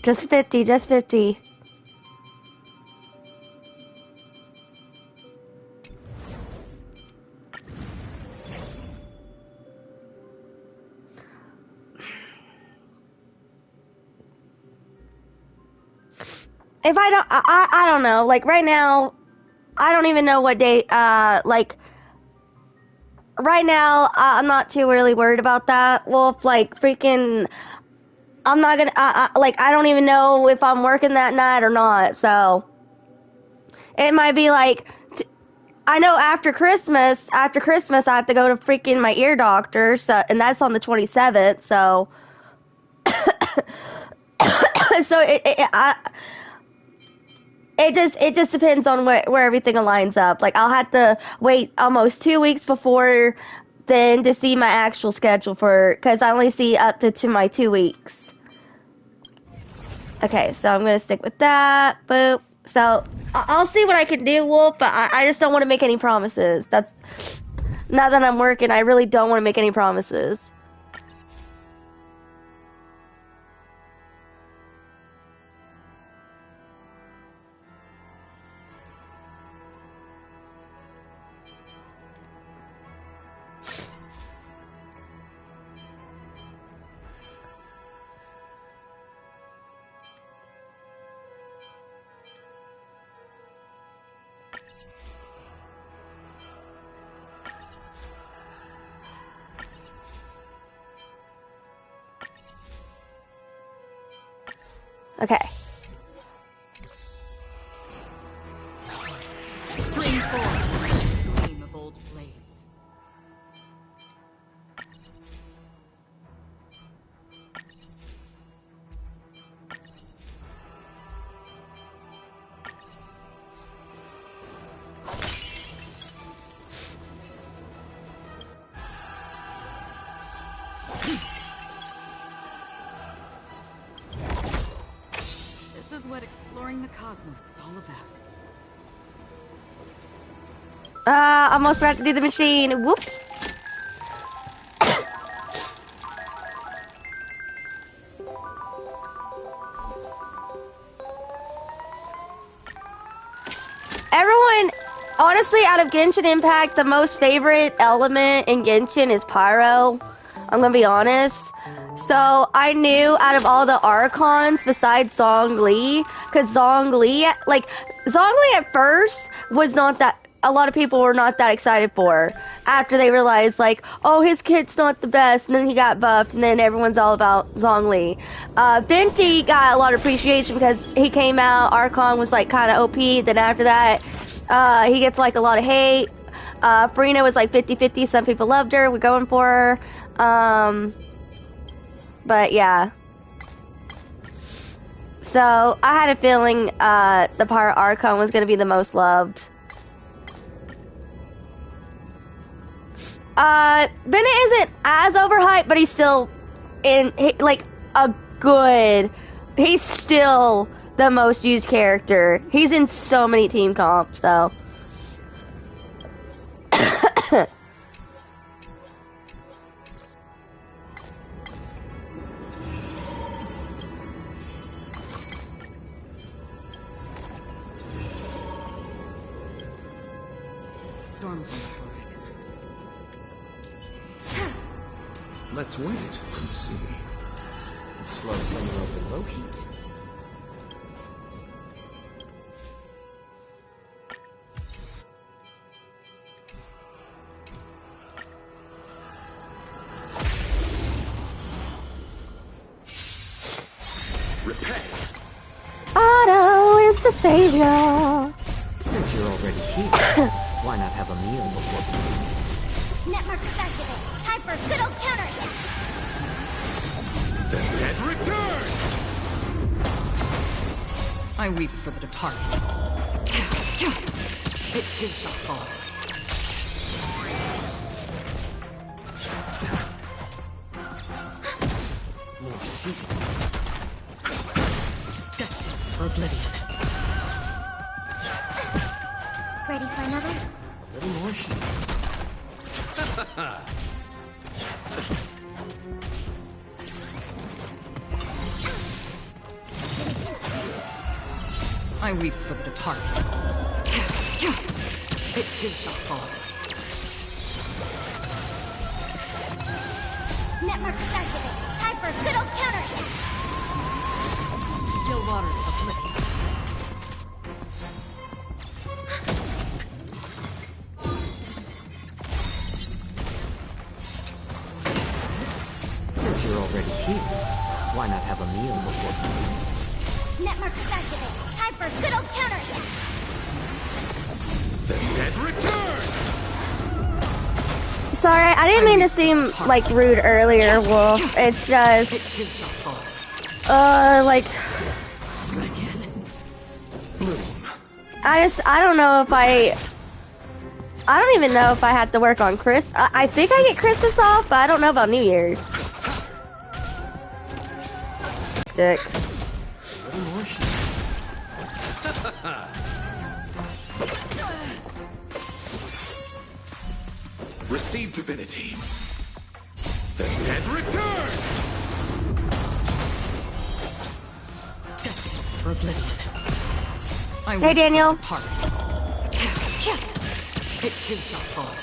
Just 50, just 50. If I don't know. Like right now, I don't even know what day. Like right now, I'm not too really worried about that. Wolf, like freaking, I'm not gonna. Like I don't even know if I'm working that night or not. So it might be like. I know after Christmas, I have to go to freaking my ear doctor. So and that's on the 27th. So so it just depends on where everything aligns up. Like I'll have to wait almost 2 weeks before then to see my actual schedule because I only see up to my 2 weeks. Okay, so I'm gonna stick with that. Boop. So I'll see what I can do, Wolf. But I just don't want to make any promises. That's now that I'm working, I really don't want to make any promises. Okay. Bring forth the gleam of old blades. This is what exploring the cosmos is all about. Almost forgot to do the machine. Whoop. Everyone, honestly, out of Genshin Impact, the most favorite element in Genshin is Pyro. I'm gonna be honest. So I knew out of all the Archons besides Zhongli, because Zhongli at first was not that. A lot of people were not that excited for after they realized like, oh, his kit's not the best, and then he got buffed, and then everyone's all about Zhongli. Venti got a lot of appreciation because he came out. Archon was like kind of OP. Then after that, he gets like a lot of hate. Farina was like 50-50. Some people loved her. We're going for her. But yeah. So I had a feeling the Pirate Archon was going to be the most loved. Bennett isn't as overhyped, but he's still he's still the most used character. He's in so many team comps, though. Storm's on the horizon. Let's wait and see. Slow summer over low heat. savior. Since you're already here, why not have a meal before we leave? Net markers activate. Time for a good old counter hit. The dead return! I weep for the departed. It too shall fall. More season. Destined for oblivion. Ready for another? A little more heat. I weep for the departed. It too shall fall. Net markers activate. Time for a good old counter hit. Still waters of oblivion. Since you're already here, why not have a meal before we leave? Net markers activate. Time for a good old counter hit. The dead return! Sorry, I didn't mean to seem like rude earlier, Wolf. It's It just, too shall fall. like, I don't know if I don't even know if I had to work on I think I get Christmas off, but I don't know about New Year's. Dick. A little more heat. Receive divinity. The dead return! Destined for oblivion. I Hey, weep for Daniel. the departed. It too shall fall.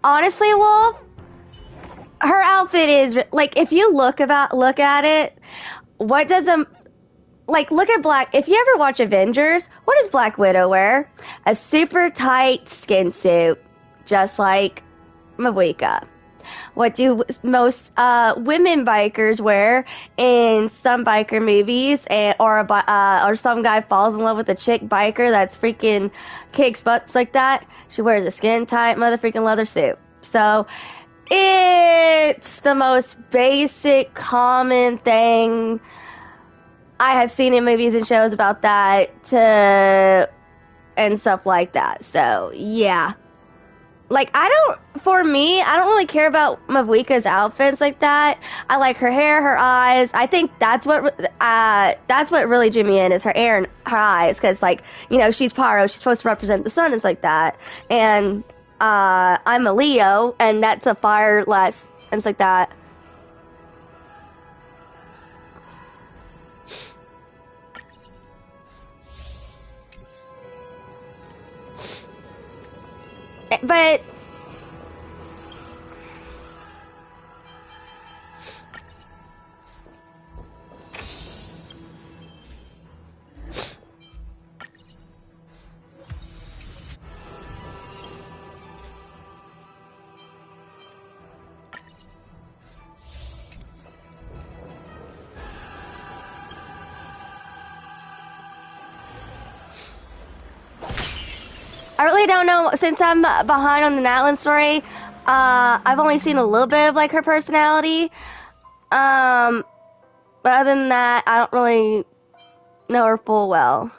Honestly, Wolf, her outfit is like if you look at it, what does look at Black. If you ever watch Avengers, what does Black Widow wear? A super tight skin suit, just like Mavuika. What do most women bikers wear in some biker movies, or some guy falls in love with a chick biker that's freaking kicks butts like that? She wears a skin tight mother freaking leather suit. So it's the most basic, common thing I have seen in movies and shows about that and stuff like that. So yeah. Like, I don't really care about Mavuika's outfits like that. I like her hair, her eyes. I think that's what really drew me in is her hair and her eyes. Cause like, you know, she's Pyro. She's supposed to represent the sun and like that. And, I'm a Leo and that's a fire less and it's like that. But I really don't know, since I'm behind on the Natlan story, I've only seen a little bit of, like, her personality, but other than that, I don't really know her full well.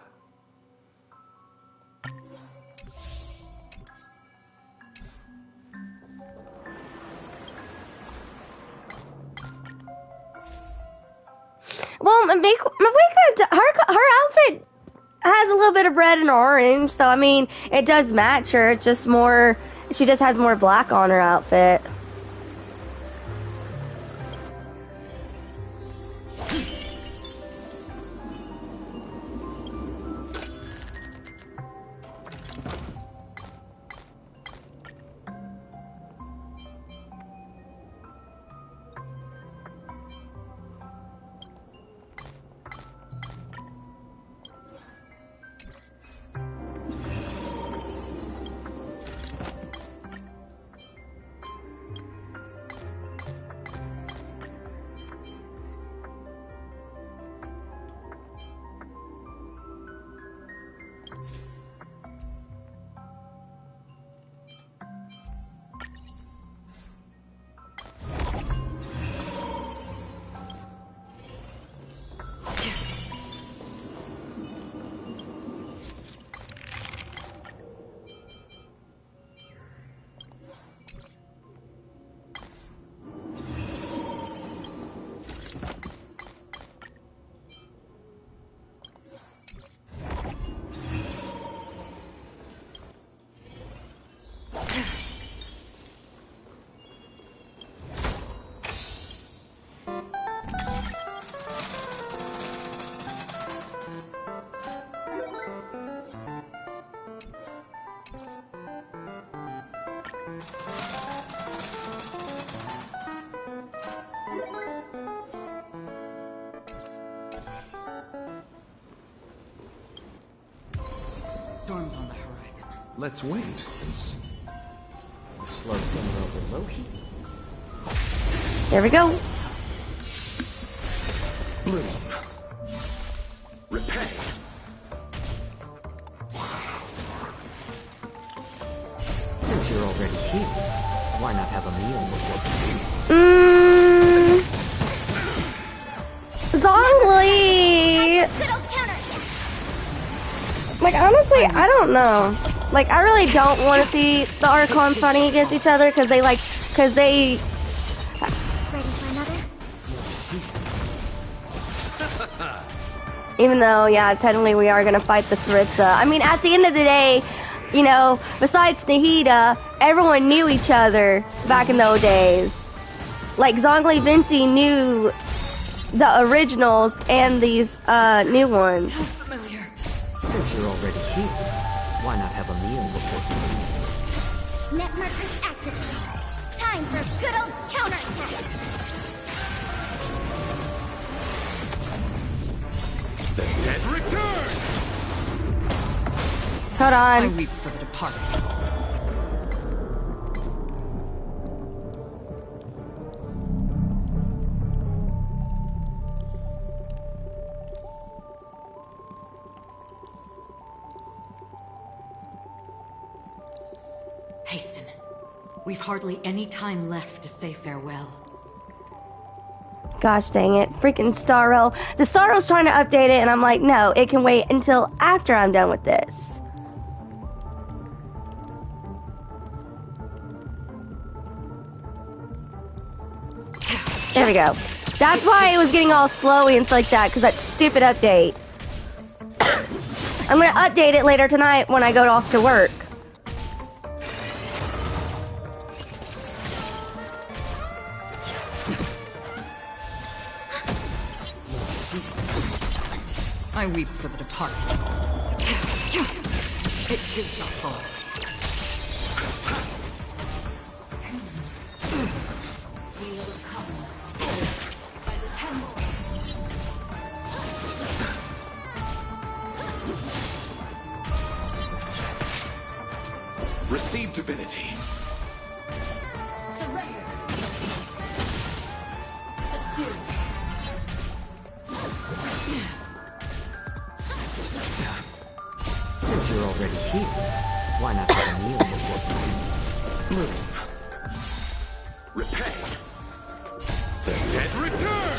Well, Mavuika, her outfit has a little bit of red and orange, so I mean, it does match her. It's just more, she just has more black on her outfit. Let's wait and see. A slow simmer over low heat. There we go. Bloom. Repay. Since you're already here, why not have a meal before? Zongli! Good old counter. Like, honestly, I don't know. Like, I really don't want to see the Archons fighting against each other because they, Ready for another? even though, yeah, technically we are going to fight the Saritsa. I mean, at the end of the day, you know, besides Nahida, everyone knew each other back in those days. Like, Zongli Venti knew the originals and these new ones. Since you're already here, why not have a meal before? Net markers activated. Time for a good old counterattack. The dead return! Hold I on. weep for the departed. Hasten. We've hardly any time left to say farewell. Gosh dang it. Freaking Starro. The Starro's trying to update it, and I'm like, no, it can wait until after I'm done with this. There we go. That's why it was getting all slowy and stuff like that, because that stupid update. I'm gonna update it later tonight when I go off to work. I weep for the departed. It too shall fall. We will come by the temple. Receive divinity. Surrender. Subdue. Since you're already here, why not have a meal before? Bloom. Repay. The dead return!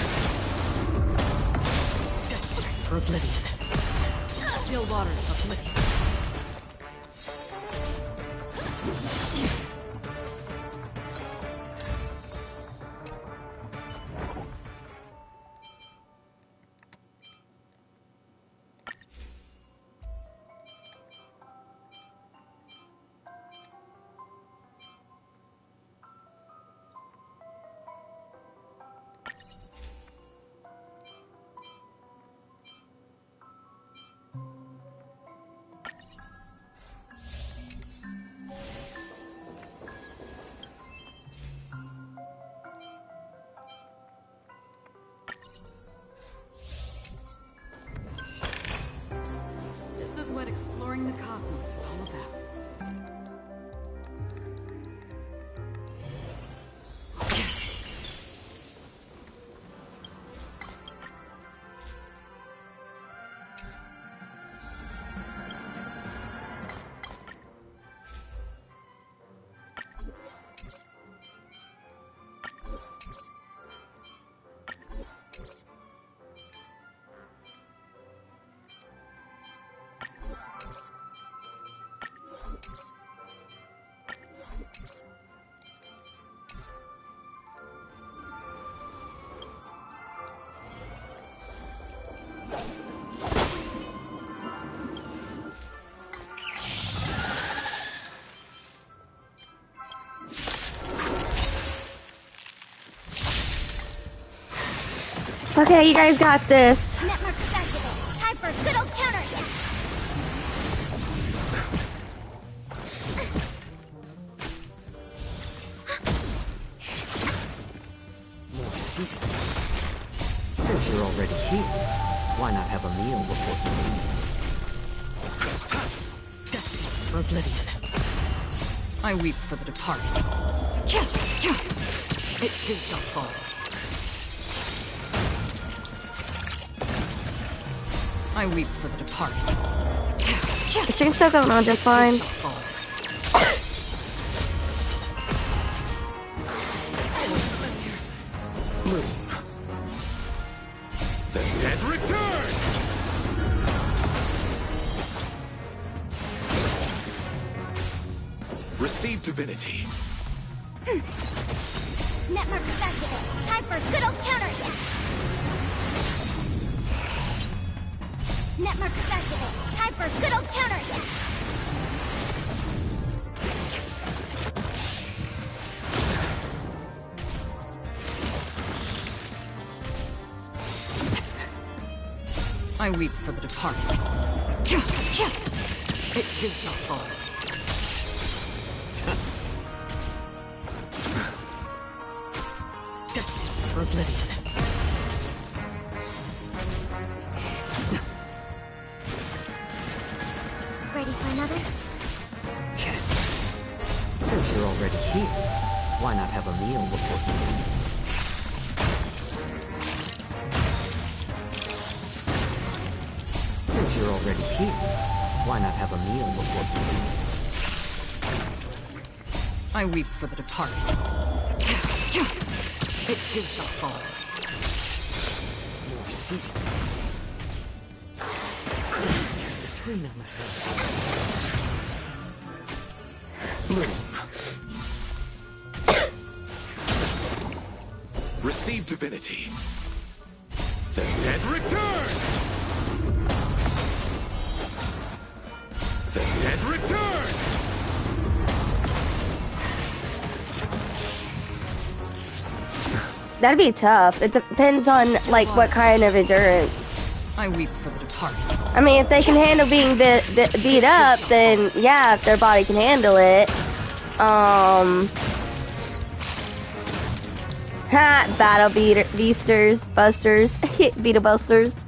Desperate for oblivion. Still waters of oblivion. This is what exploring the cosmos is all about. Okay, you guys got this. Net markers activated. Time for a good old counterattack. More season. Since you're already here, why not have a meal before? Destiny. for oblivion. I weep for the departed. It too shall fall. I weep for the departed. The stream's still going on just fine. The dead return! Receive divinity. Network is activated. Time for a good old counterattack. Network is activated. Time for a good old counterattack. I weep for the departed. It too shall fall. Destined for oblivion. Ready for another? Since you're already here, why not have a meal before you leave? Since you're already here, why not have a meal before you leave? I weep for the departed. It too shall fall. More seasoning. It's just a dream of myself. Receive divinity. The dead return! The dead return! That'd be tough. It depends on like what kind of endurance. I weep for the departed. I mean, if they can handle being beat up, then yeah, if their body can handle it. Battle busters, beetle busters.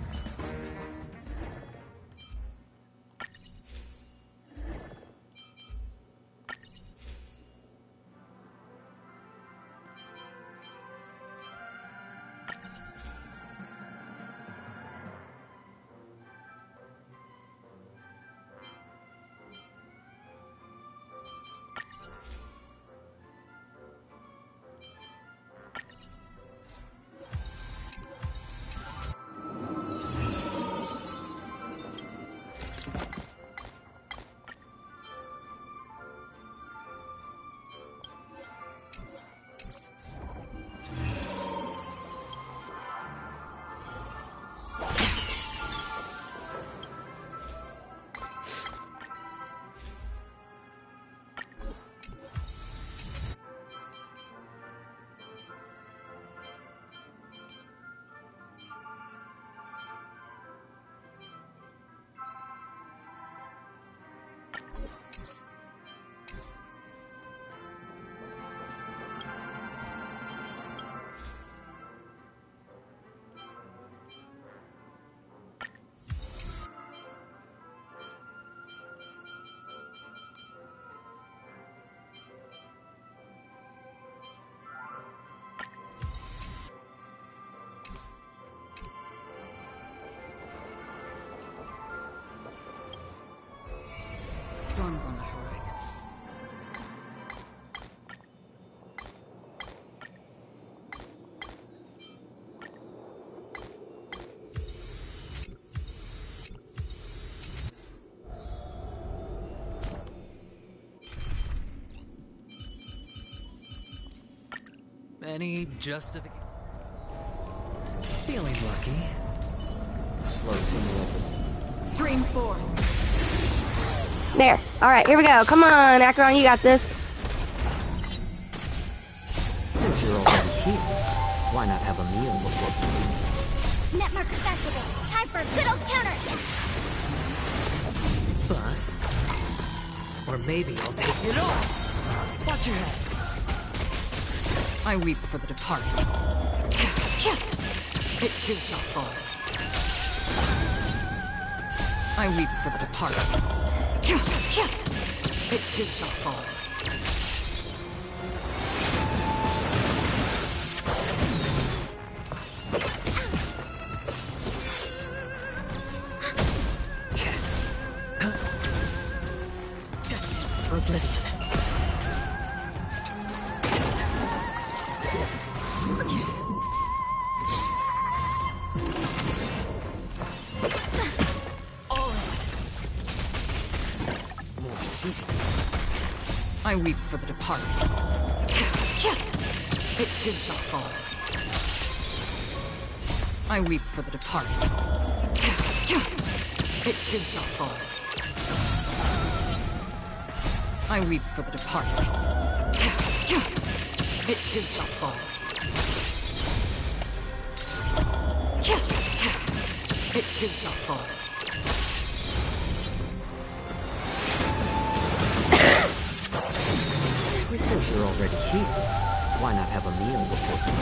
Storms on the horizon. Any justification? Feeling lucky. Slow simulator. Stream forth. There. All right, here we go. Come on, Acheron, you got this. Since you're already here, why not have a meal before you leave? Network is activated. Time for a good old counterattack. Bust. Or maybe I'll take it off. Watch your head. I weep for the departed. It too shall fall. I weep for the departed. It too shall fall. Destined for oblivion. More seasons. I weep for the departed. It too shall fall. I weep for the departed. It too shall fall. I weep for the departed. It too shall fall. It too shall fall. Since you're already here, why not have a meal before you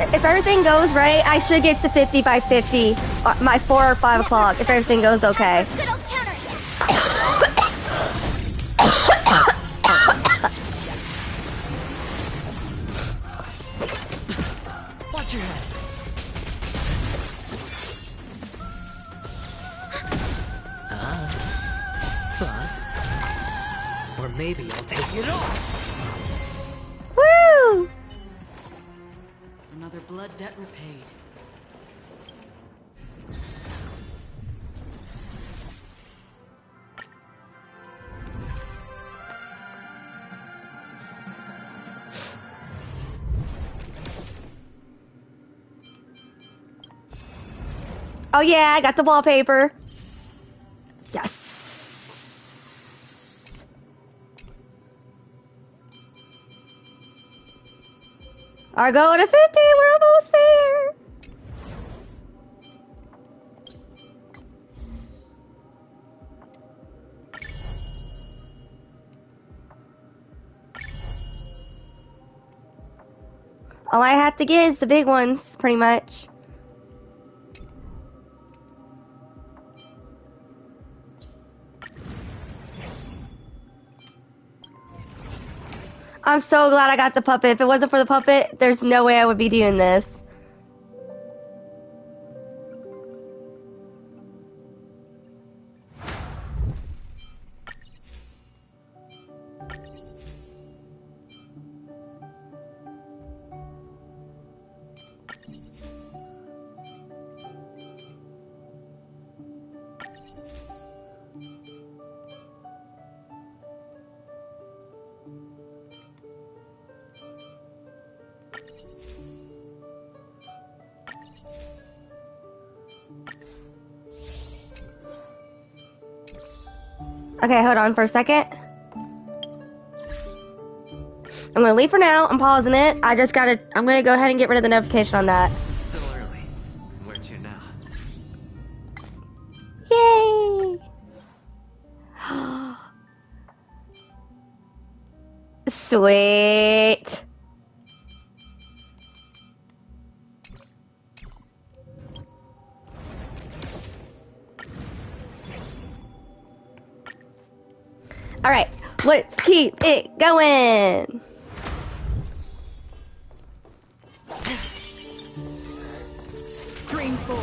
leave? If everything goes right, I should get to 50 by 50, my 4 or 5 o'clock, if everything goes okay. Good old counter. Watch your head. Bust. Or maybe I'll take it off. Woo! Another blood debt repaid. Oh yeah, I got the wallpaper. Yes. Are going to 50, we're almost there. All I have to get is the big ones, pretty much. I'm so glad I got the puppet. If it wasn't for the puppet, there's no way I would be doing this. Okay, hold on for a second. I'm gonna leave for now. I'm pausing it. I'm gonna go ahead and get rid of the notification on that. It's still early. Where to now? Yay! Sweet. All right, let's keep it going. Stream 4.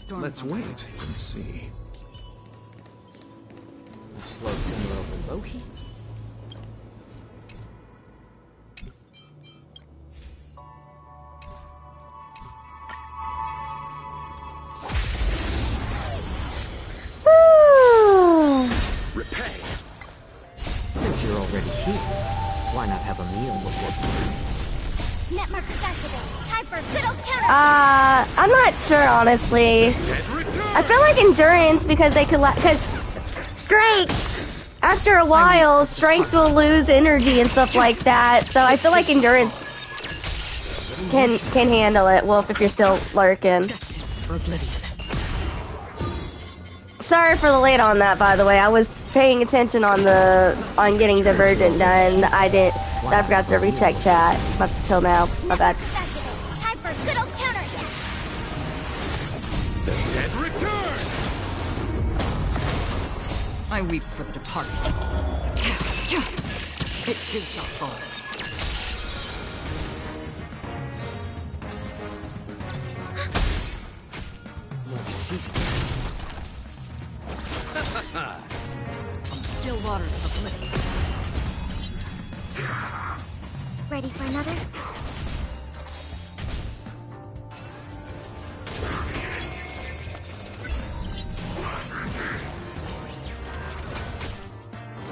storm. Let's wait and see. A slow simmer over low heat? Repay. Since you're already here, why not have a meal before dinner? Netmark activated. Time for a good old counter. I'm not sure, honestly. I feel like endurance because they could, because strength, after a while, strength will lose energy and stuff like that. So I feel like endurance can handle it. Wolf, if you're still lurking. Destined for oblivion. Sorry for the late on that, by the way. I was paying attention on getting Divergent done. I forgot to recheck chat up till now. My bad. Activated. Time for a good old counter. The dead return. I weep for the departed. It too shall fall. No ceasing. Still waters of oblivion. Ready for another?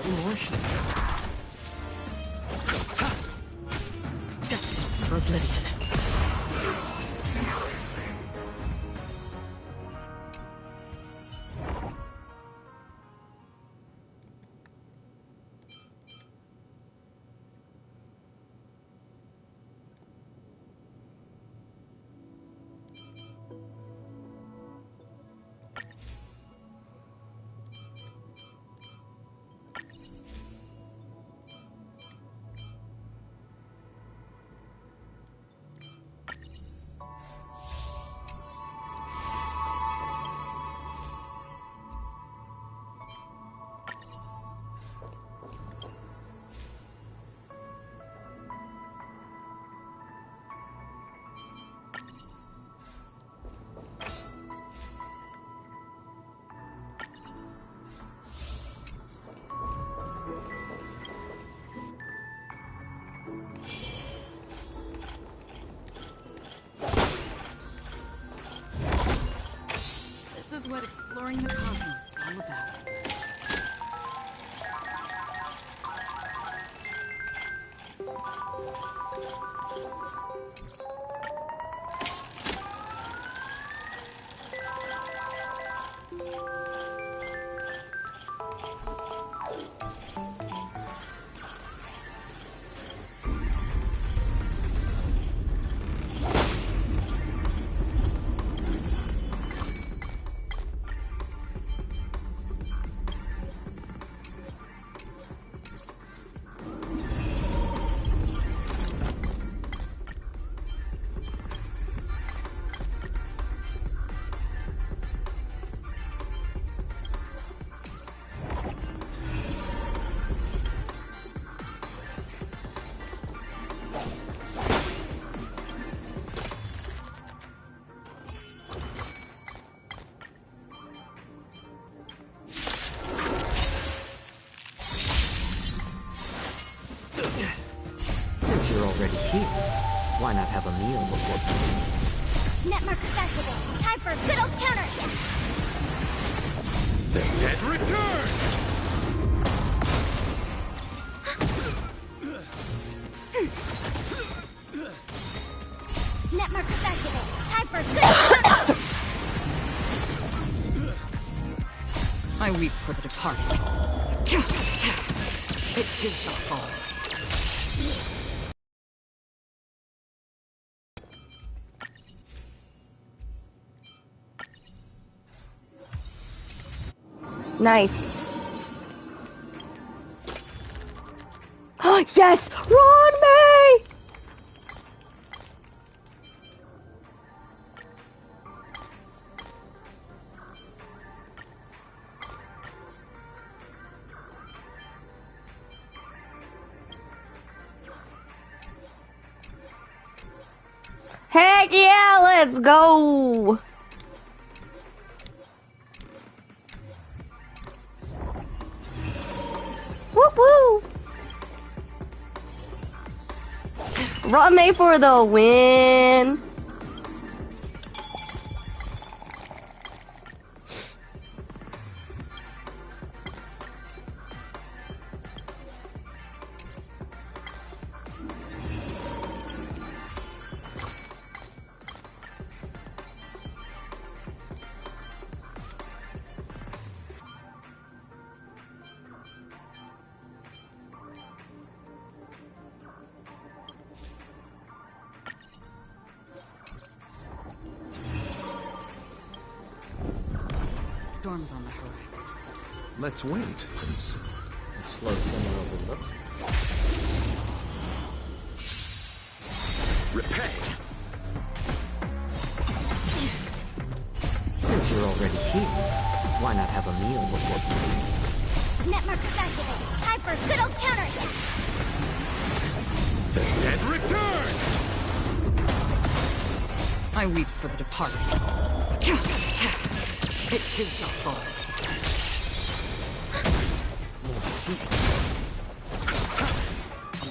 Emotion. Destined for oblivion. This is what exploring the cosmos is all about. Since you're already here, why not have a meal before dinner? Netmark activated. Time for a good old counter. The dead return. Netmark activated. Time for a good old counter. I weep for the departed. It too shall fall. Nice. Yes! Run me! Heck yeah, let's go! Run me for the win. Storm's on the horizon. Let's wait and see. The slow simmer overlook. Repay. Since you're already here, why not have a meal before you leave? Network is activated. Time for a good old counterattack. The dead return! I weep for the departed. It too shall fall. No season.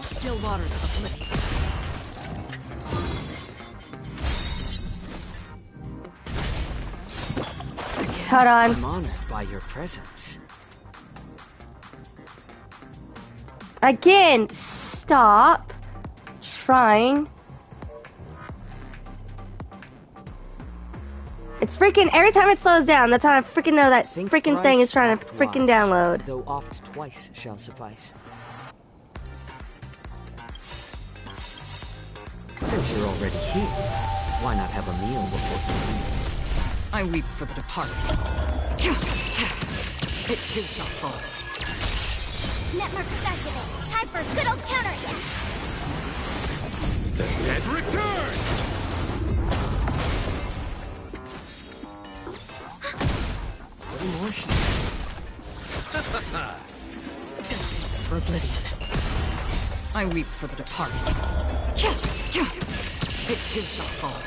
Still waters uplifted. Hold on. I'm honored by your presence. Again, stop trying. It's freaking, every time it slows down, that's how I freaking know that Think freaking thing is thrice, trying to act freaking wise, download. Though oft twice shall suffice. Since you're already here, why not have a meal before you leave? I weep for the departed. It too shall fall. Network is activated. Time for a good old counterattack. The dead return! Emotion. For oblivion. I weep for the departed. It too shall fall.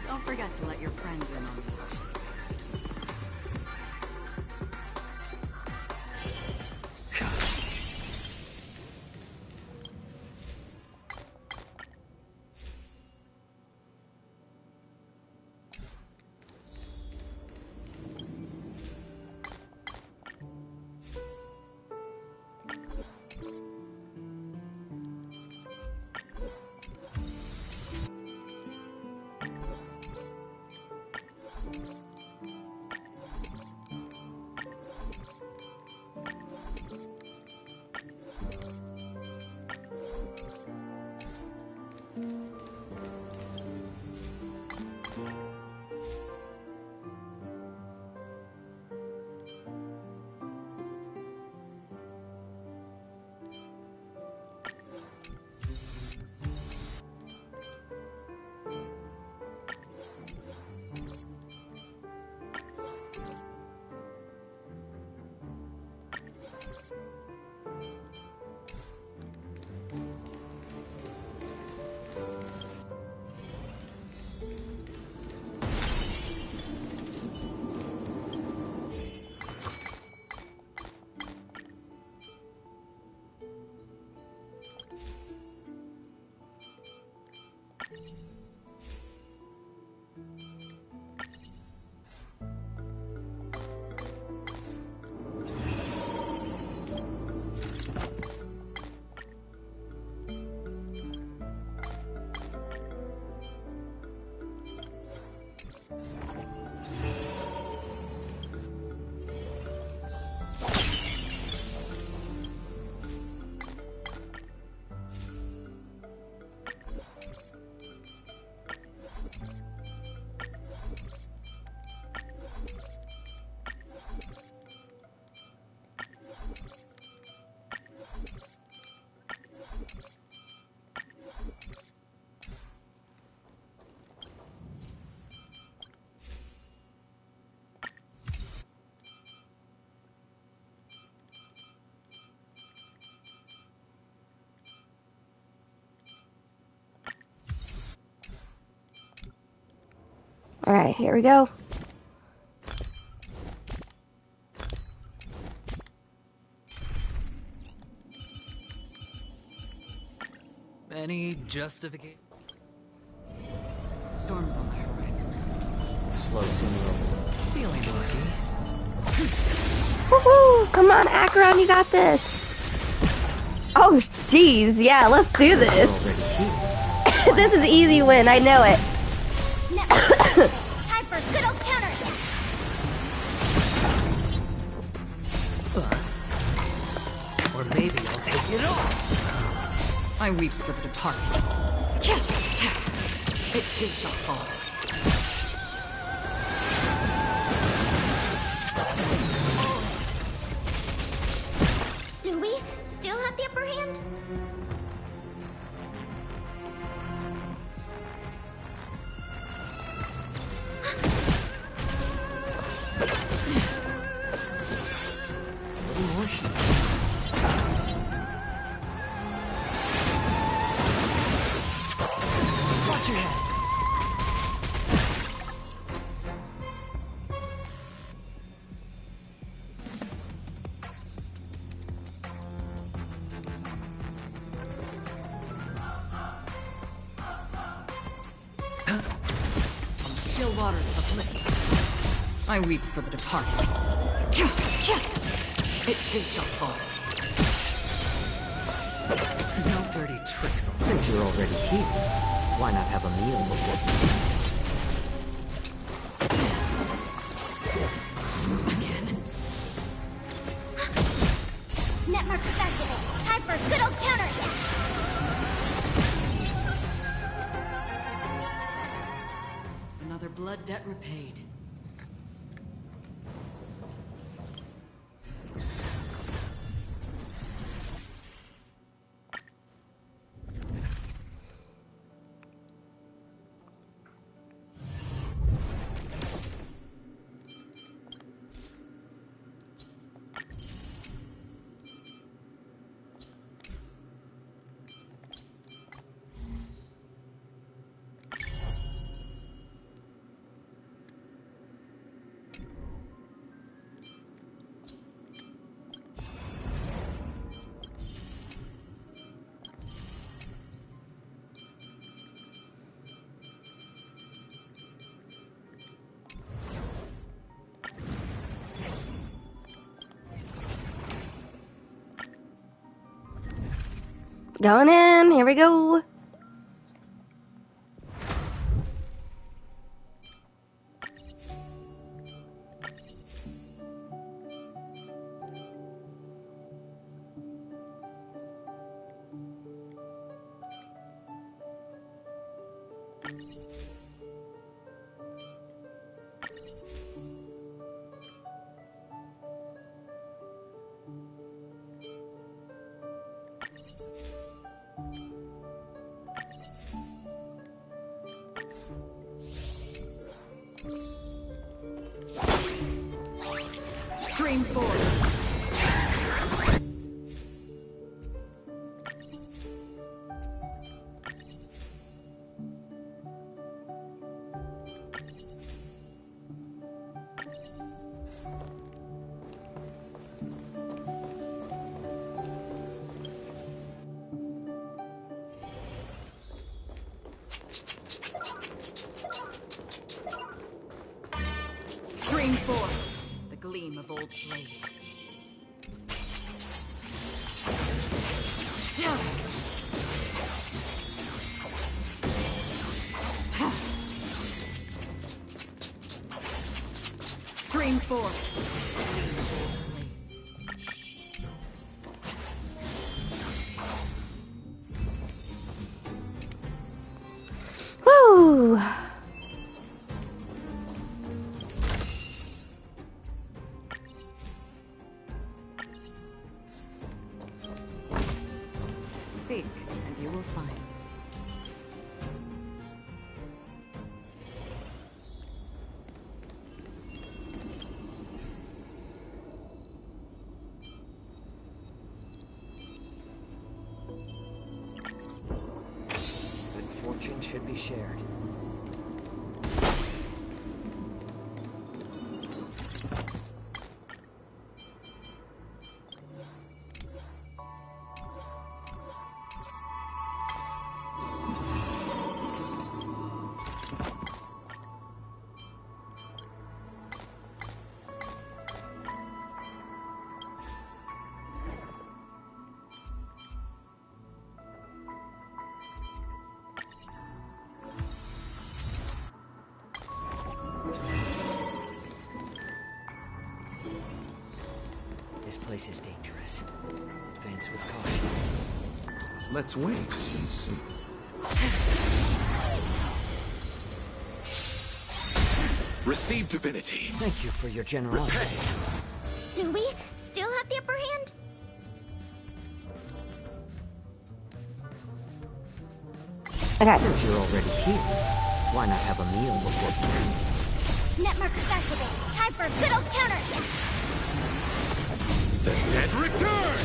Don't forget to let your friends in on the action. Alright, here we go. Any justification? Storm's on the horizon. Slow summer overload. Feeling lucky. Woohoo! Come on, Acheron, you got this. Oh, jeez, yeah, let's do Since this. you're already here, This is easy win, I know it. Time for good old counterattack. Bust. Or maybe I'll take it off. I weep for the departed. It too shall fall. Do we still have the upper hand? Watch your head. Still waters uplifted. I weep for the departed. It too shall fall. No dirty tricks on since you're already here, why not have a meal before? Net markers activate. Time for good old counterattack. Another blood debt repaid. Going in, here we go. Stream forward. Stream forward. The gleam of old blades. Stream forward. The gleam of old blades. Woo! Seek, and you will find. Good fortune should be shared. This place is dangerous. Advance with caution. Let's wait and see. Receive divinity. Thank you for your generosity. Do we still have the upper hand? Okay. Since you're already here, why not have a meal before you leave? Net markers activate. Time for a good old counter. The dead return!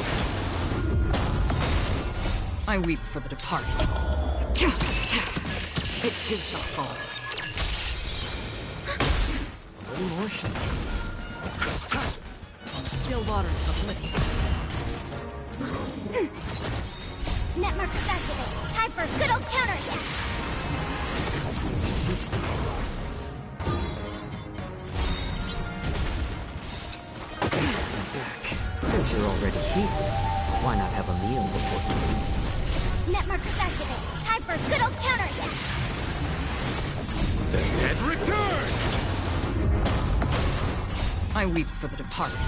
I weep for the departed. It too shall fall. A little more heat. Still waters of living. Net markers activate. Time for a good old counter attack. System. Back. Since you're already here, why not have a meal before you leave? Net markers activate. Time for a good old counter attack. The dead return! I weep for the departed.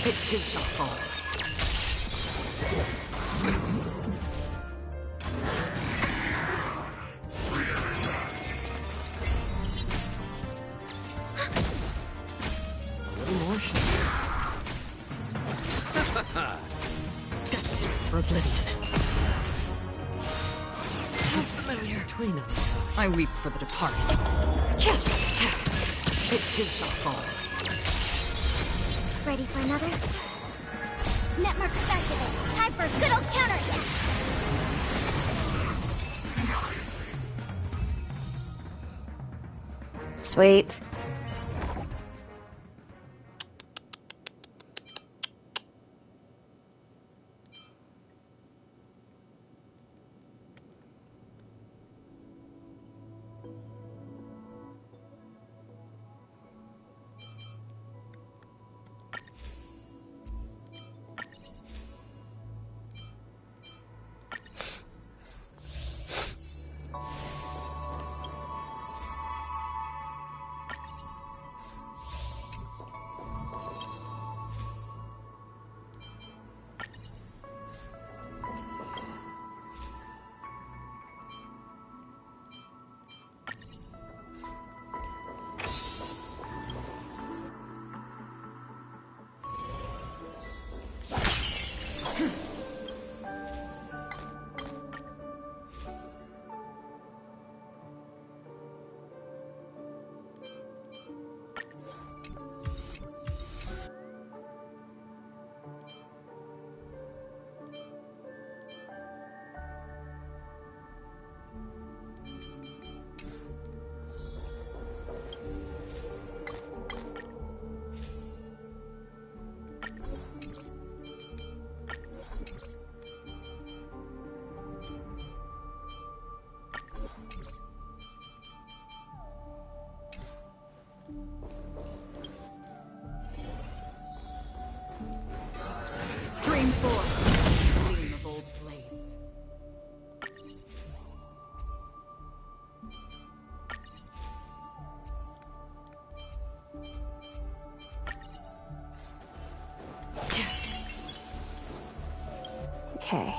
It too shall fall. A little more heat. Destined for oblivion. Just a twin on the side. I weep for the departed. It too shall fall. Ready for another? Net markers activate. Time for a good old counter attack. Sweet. Stream forth. Gleam of old blades. Okay.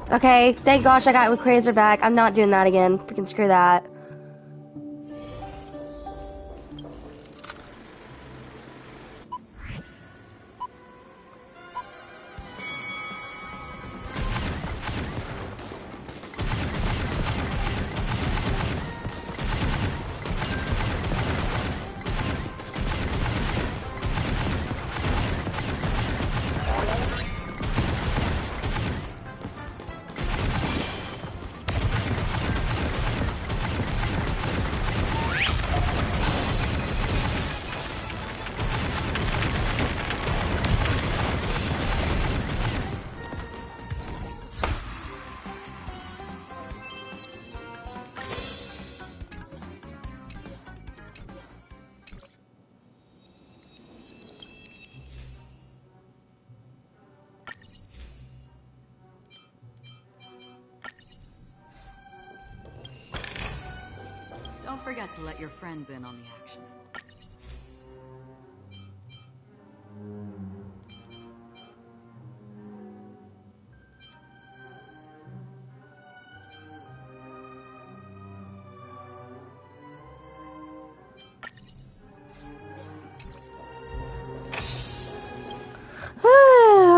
Okay, thank gosh I got with Crazer back. I'm not doing that again. Freaking screw that. forget to let your friends in on the action.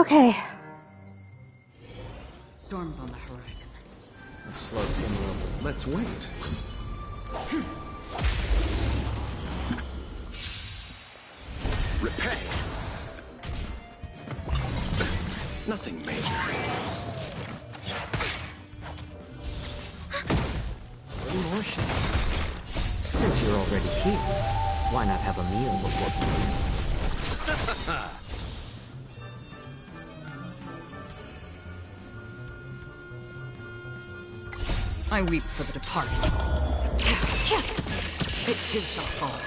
Okay. Storm's on the horizon. A slow simmer over. Let's wait. Repay. Nothing major. Any more shit? Since you're already here, why not have a meal before you leave? I weep for the departed. It too shall fall.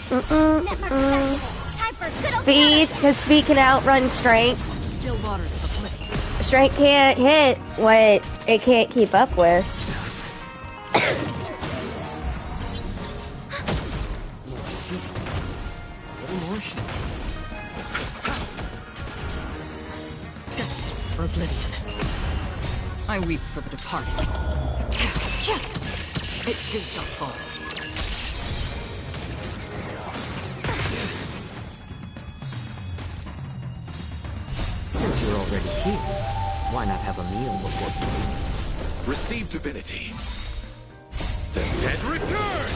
Time for good old Speed, because speed can outrun strength. Still waters of oblivion. Strength can't hit what it can't keep up with. More seasoning. A little more shit. Destined for oblivion. I weep for the departed. It too shall fall. Since you're already here, why not have a meal before you leave? Receive divinity. The dead return!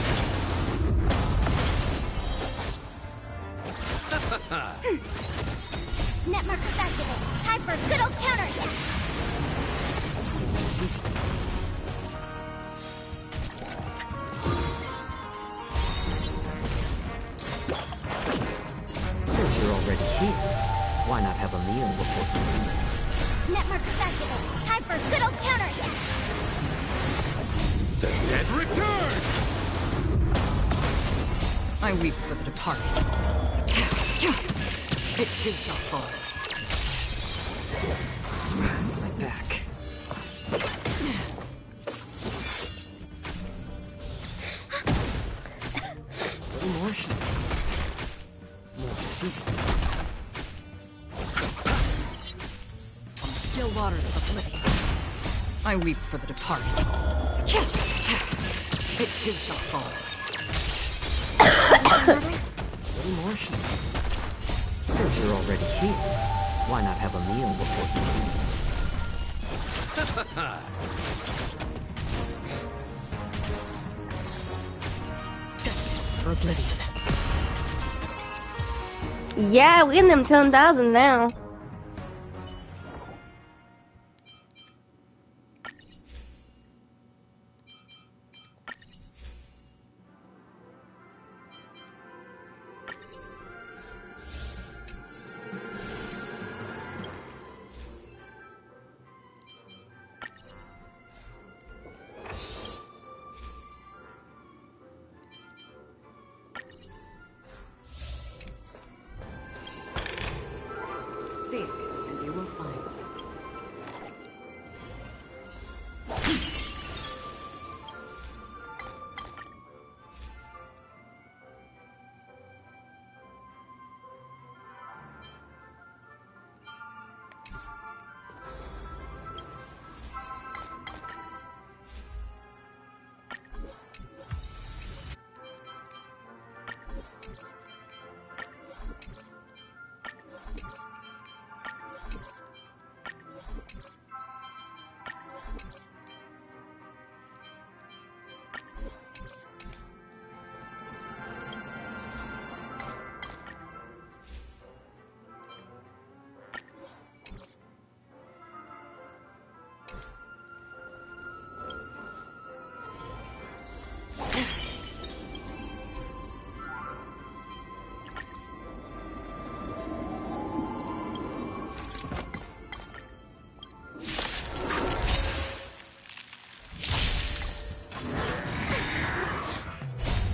net markers activated. Time for good old counterattack. More seasoning. Since you're already here, why not have a meal before you leave? Net markers activated. Time for good old counterattack. The dead return! I weep for the departed. It too shall fall. My back. A little more shit. More seasoning. Still waters of oblivion. I weep for the departed. It too shall fall. A little more shit. Since you're already here, why not have a meal before you leave? Destined for oblivion. Yeah, we in them 10,000 now. Seek, and you will find.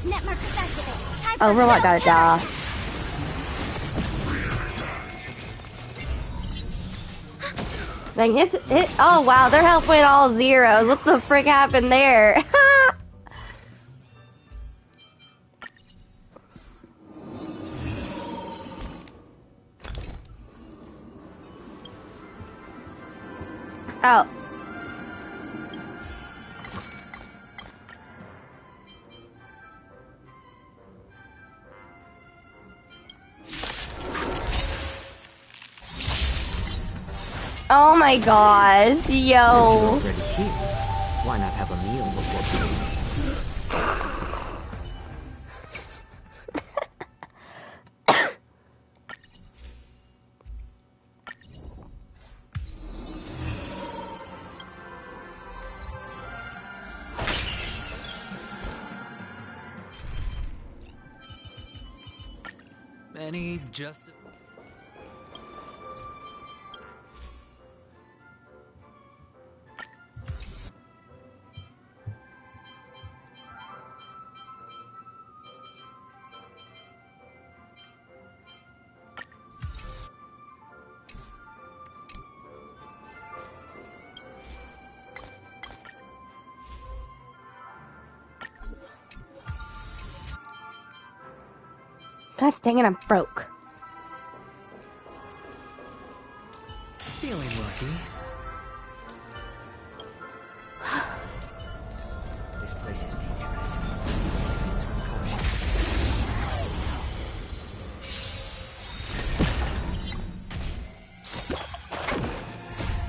Net markers activated. Time Oh, for robot good gotta old die. Like oh wow, their health went all zeros. What the frick happened there? Oh. Oh my gosh, Since you're yo. already here, why not have a meal before Any just... Gosh dang it, I'm broke. Feeling lucky. this place is dangerous. It's precaution.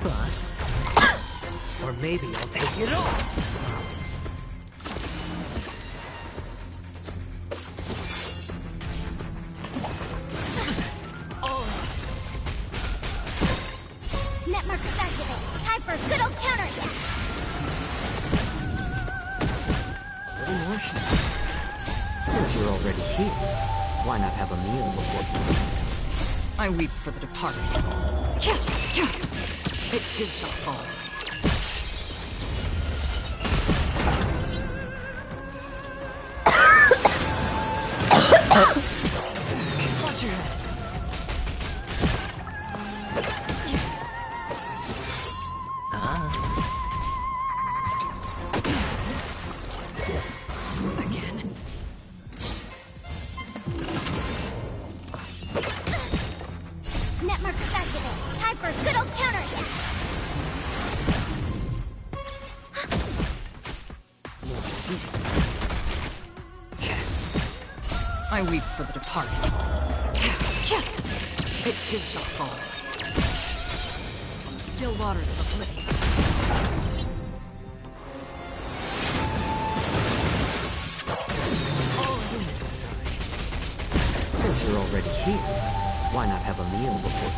Bust. Or maybe I'll take it all. Net markers activate. Time for a good old counterattack. Little more shit. Since you're already here, why not have a meal before I weep for the departed. It too shall fall. Watch your head. Again. Net markers activate. Time for a good old counterattack. more seasoning? I weep for the departed. It too shall fall. Still waters of oblivion. Since you're already here, why not have a meal before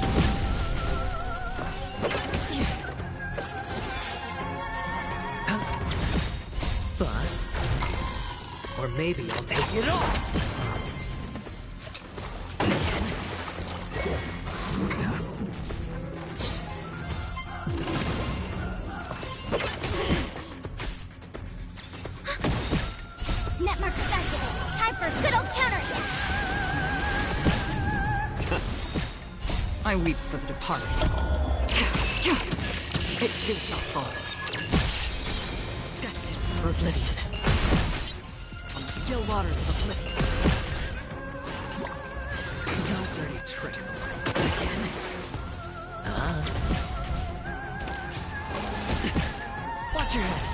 Bust. Or maybe I'll take it all. Net markers activate. Time for a good old counterattack. I weep for the departed. It too shall fall. Destined for oblivion. Still waters of oblivion. No dirty tricks. Again. Watch your head.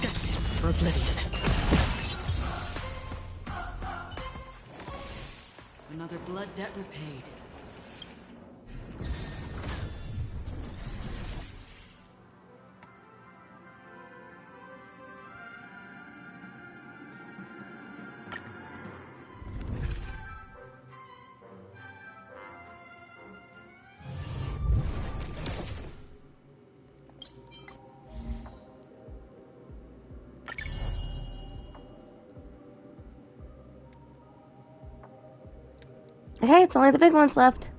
Destined for oblivion. Another blood debt repaid. Okay, it's only the big ones left.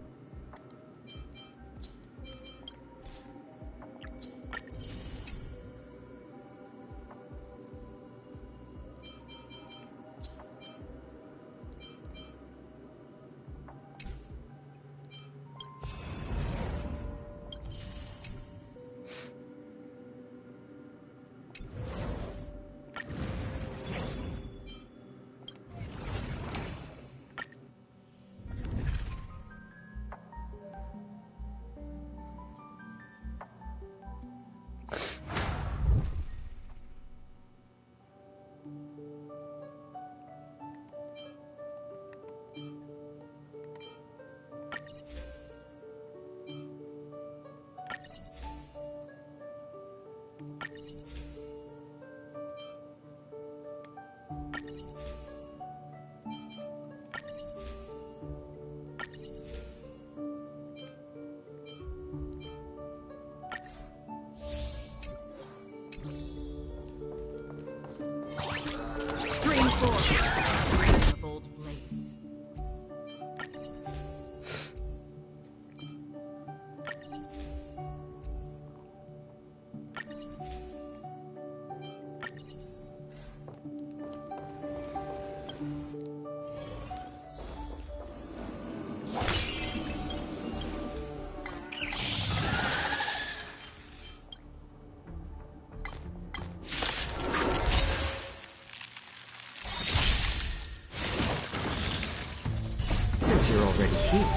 here,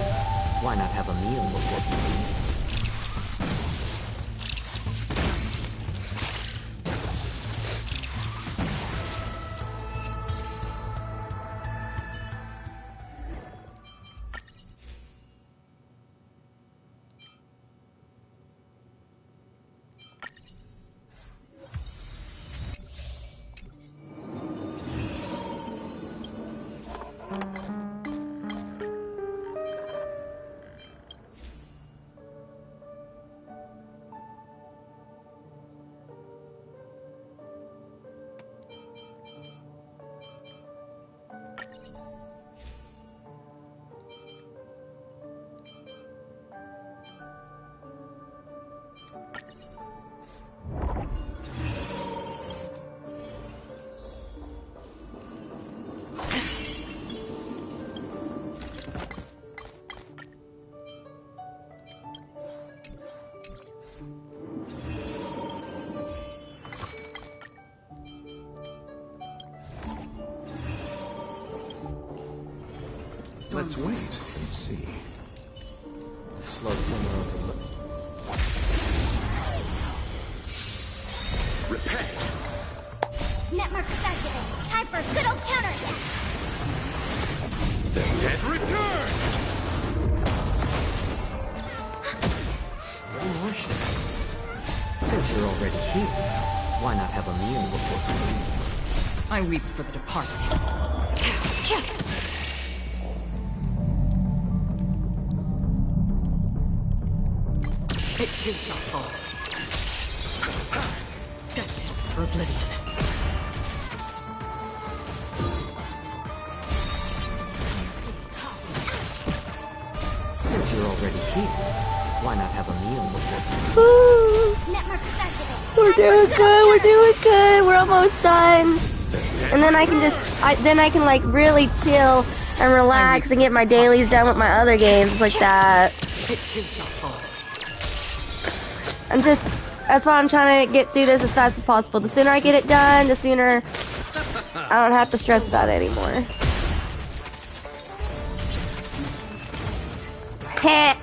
why not have a meal before you leave? Let's wait and see. The slow simmer of the Repay. Network activated. Time for a good old counterattack. The dead return. Since you're already here, why not have a meal before you leave? I weep for the departed. It too shall fall. Destined for oblivion. Since you're already here, why not have a meal before you leave? Network activated. We're doing good. We're doing good. We're almost done. And then I can then I can like really chill and relax and get my dailies done with my other games like that. It too shall fall. That's why I'm trying to get through this as fast as possible. The sooner I get it done, the sooner I don't have to stress about it anymore. Heh.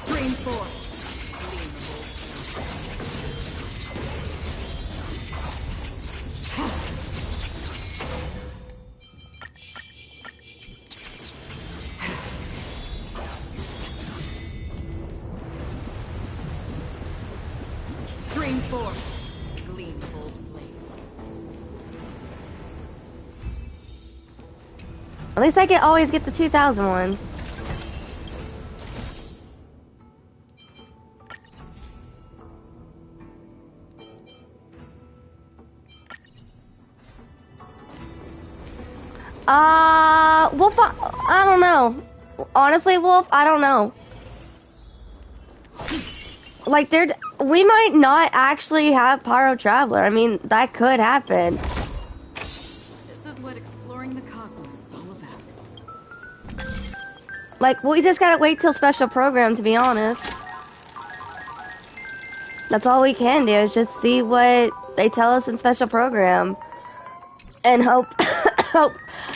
Stream 4. Stream 4. Gleamful blades. At least I can always get the 2000 one. Wolf, I don't know. Honestly, Wolf, I don't know. Like, we might not actually have Pyro Traveler. I mean, that could happen. This is what exploring the cosmos is all about. Like, we just gotta wait till special program, to be honest. That's all we can do, is just see what they tell us in special program. and hope hope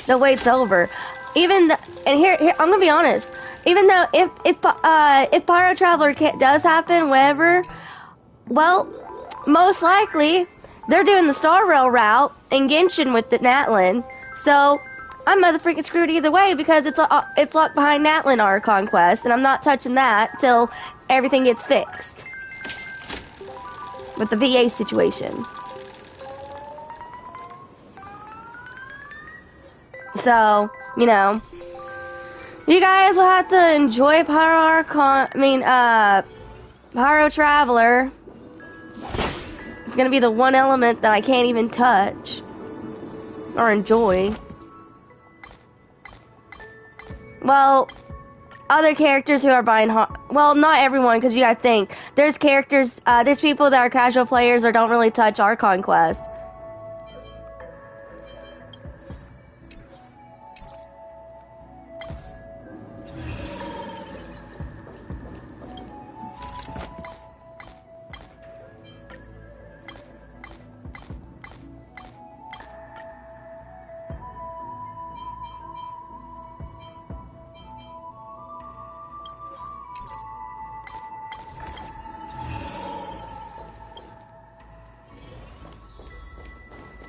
the wait's over. And here I'm gonna be honest. Even though if Pyro Traveler does happen, wherever, well, most likely they're doing the Star Rail route in Genshin with the Natlin. So I'm motherfucking screwed either way because it's locked behind Natlin our conquest, and I'm not touching that till everything gets fixed with the VA situation. So, you know, you guys will have to enjoy Pyro Traveler. It's gonna be the one element that I can't even touch or enjoy. Well, other characters who are buying, well, not everyone, because you gotta think. There's characters, there's people that are casual players or don't really touch our conquest.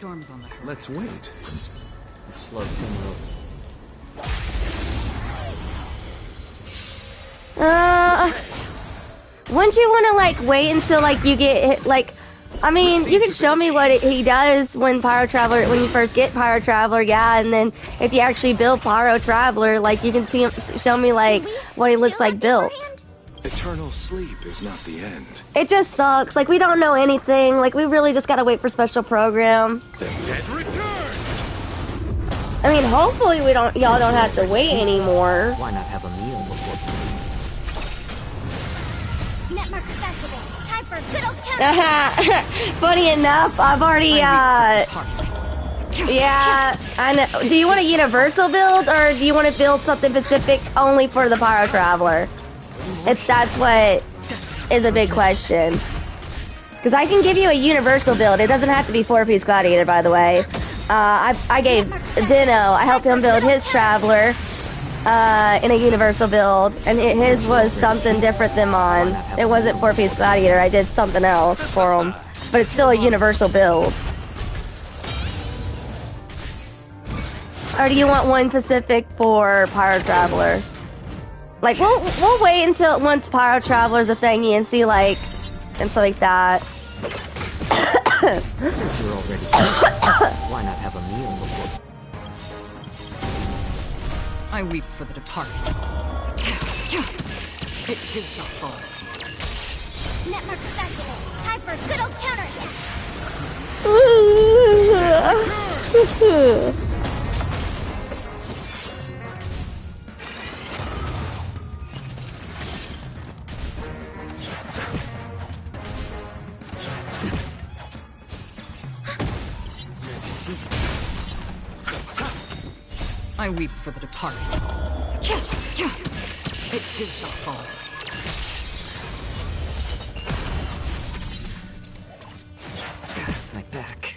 Storm's on the horizon. Let's wait. The slow simmer over. Wouldn't you want to, like, wait until, like, you get hit, like, I mean, you can show me what he does when you first get Pyro Traveler, yeah, and then if you actually build Pyro Traveler, like, you can show me, like, what he looks like built. Eternal sleep is not the end. It just sucks, like, we don't know anything, like, we really just gotta wait for special program. The dead return! I mean, hopefully y'all don't have to wait anymore. Why not have a meal before? Netmarker festival. Time for a good old counter. Funny enough, I've already, yeah, I know. Do you want a universal build, or do you want to build something specific only for the Pyro Traveler? That's what is a big question. Because I can give you a universal build. It doesn't have to be 4-piece Gladiator, by the way. I gave Dino, I helped him build his Traveler in a universal build, and his was something different than mine. It wasn't 4-piece Gladiator. I did something else for him, but it's still a universal build. Or do you want one specific for Pyro Traveler? Like, we'll wait until once Pyro Traveler's a thingy and see, like, and stuff like that. Since you're already here, why not have a meal before? I weep for the departed. It too shall fall. Netmarker festival. Time for a good old counterattack. I weep for the departed. It too shall fall. My back.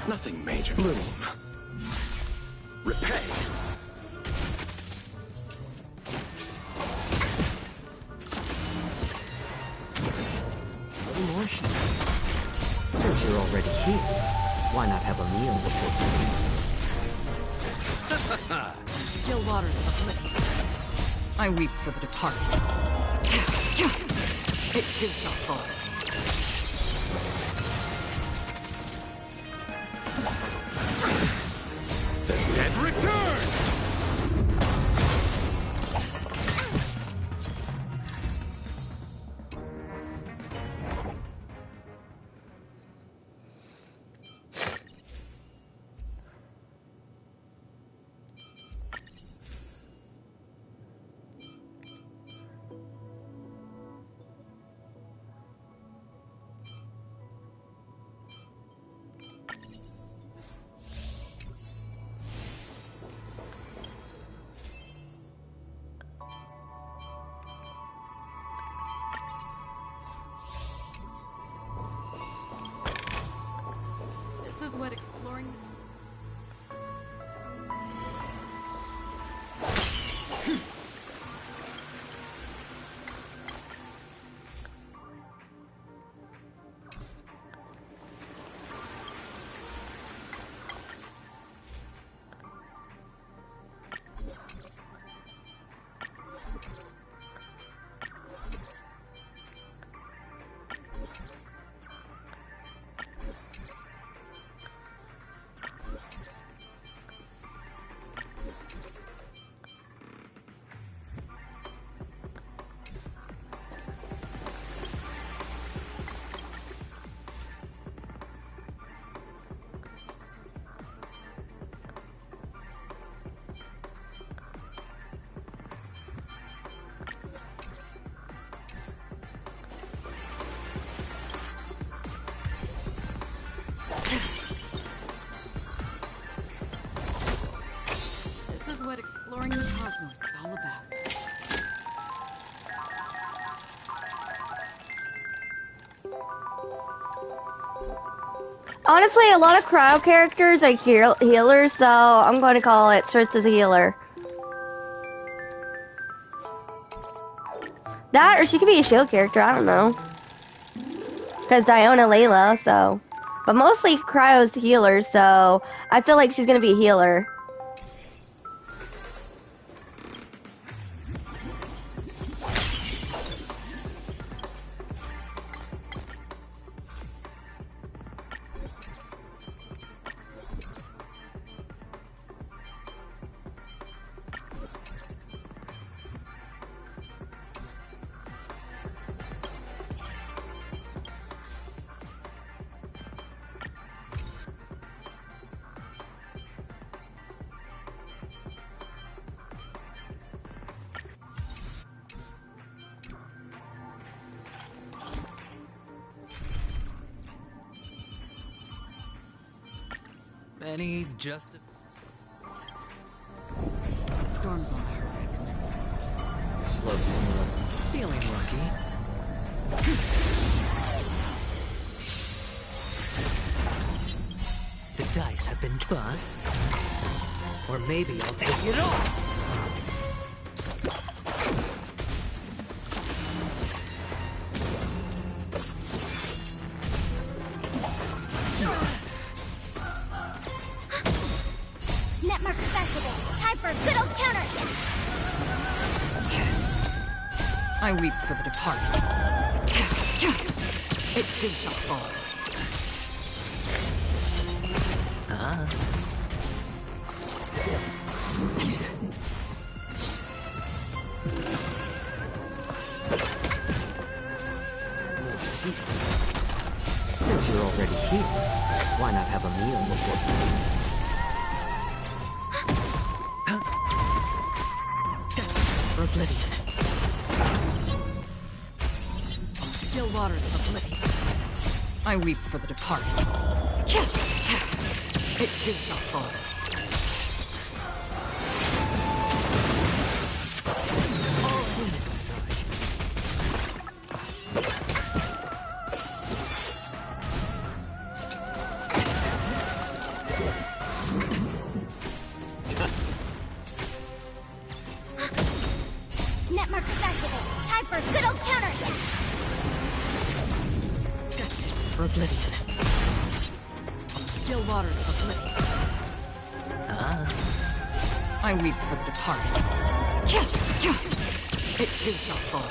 Nothing major. Bloom. Repay. Any more heat? Since you're already here, why not have a meal before? Still waters of oblivion. I weep for the departed. It too shall fall. The dead return! what exploring... This is what exploring the cosmos is all about. Honestly, a lot of cryo characters are healers, so I'm going to call it Certs as a healer. That, or she could be a shield character, I don't know. Because Diona Layla, so. But mostly cryo's healers, so I feel like she's going to be a healer. Any just Storms on the horizon. Slow simmer. feeling lucky? The dice have been bust. Or maybe I'll take it all. Netmark activated. Time for a good old counter. I weep for the departed. It too shall fall. Since you're already here, why not have a meal before Destined for oblivion. Still waters of oblivion. I weep for the departed. It too shall fall. Netmark activated. Time for a good old counter. Destined for oblivion. Still waters of oblivion. I weep for the departed. It too shall fall.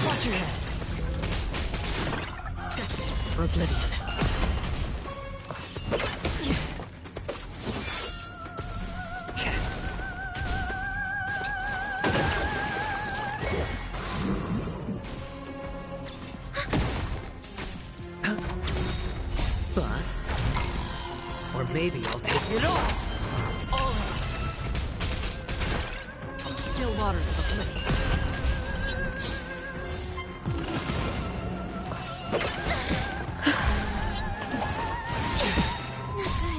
Watch your head. Destined for oblivion. Bust. Or maybe I'll take it all. Still waters of oblivion.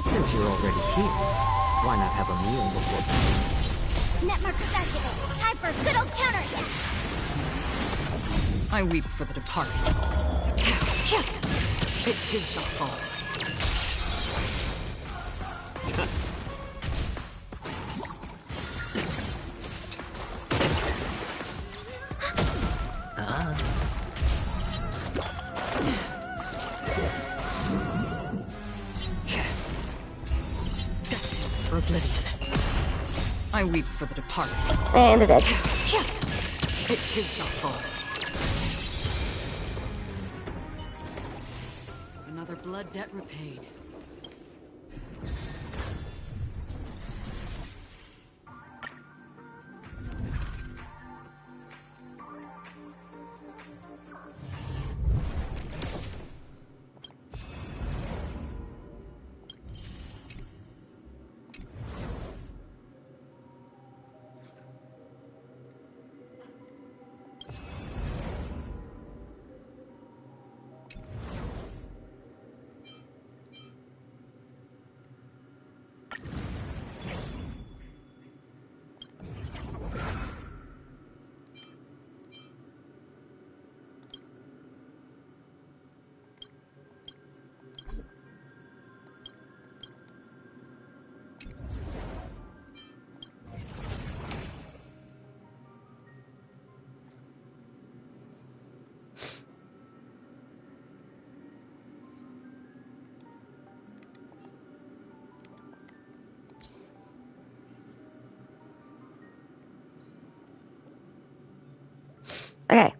Since you're already here, why not have a meal before Netmark activated. Time for a good old counter. I weep for the departed. It too shall fall. Destined for oblivion. I weep for the departed. And they're dead. It too shall fall. Another blood debt repaid. Okay.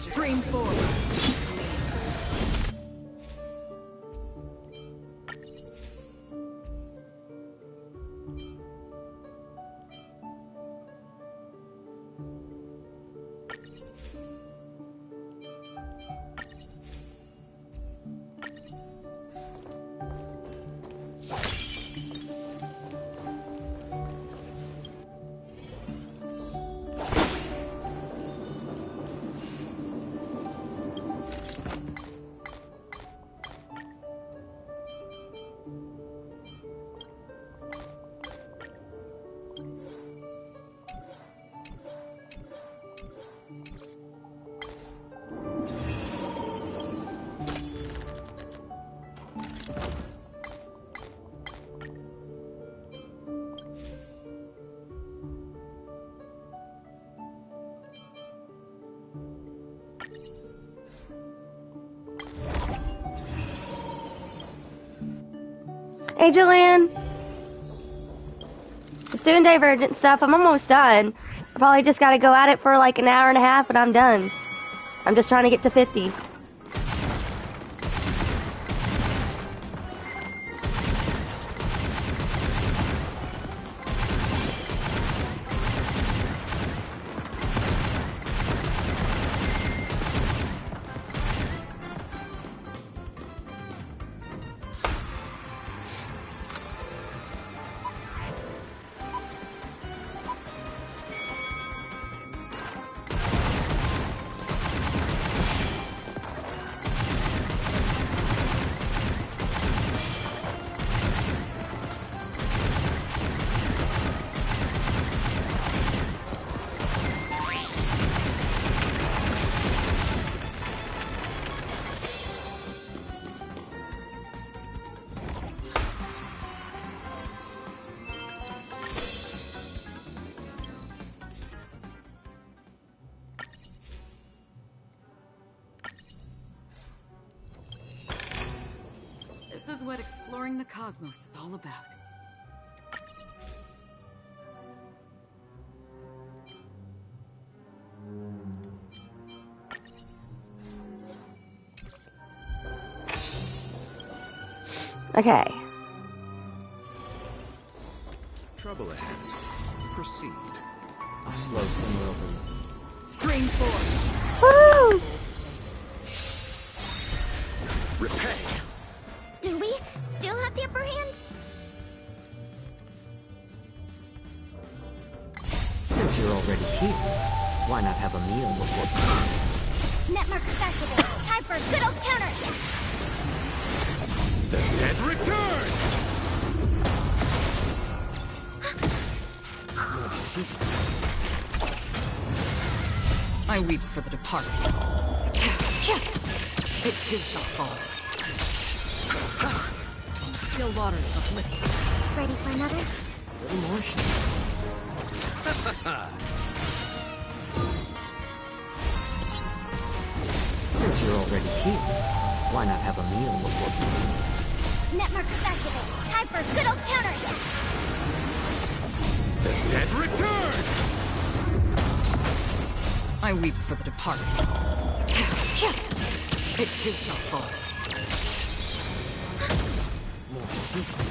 Stream forward. Hey, Julian. Just doing Divergent stuff. I'm almost done. I probably just gotta go at it for like an hour and a half and I'm done. I'm just trying to get to 50. This is what exploring the cosmos is all about. Okay. Trouble ahead. Proceed. A slow simmer over. Stream 4. Woo! Repay. Do we still have the upper hand? Since you're already here, why not have a meal before? Net markers activated. Time for a good old counter. The dead return! Your sister. I weep for the departed. It too shall fall. Still waters uplifted. Ready for another? Little more shit. Since you're already here, why not have a meal before? Net markers activated. Time for a good old counter. The dead return! I weep for the departed. It too shall fall. More sister.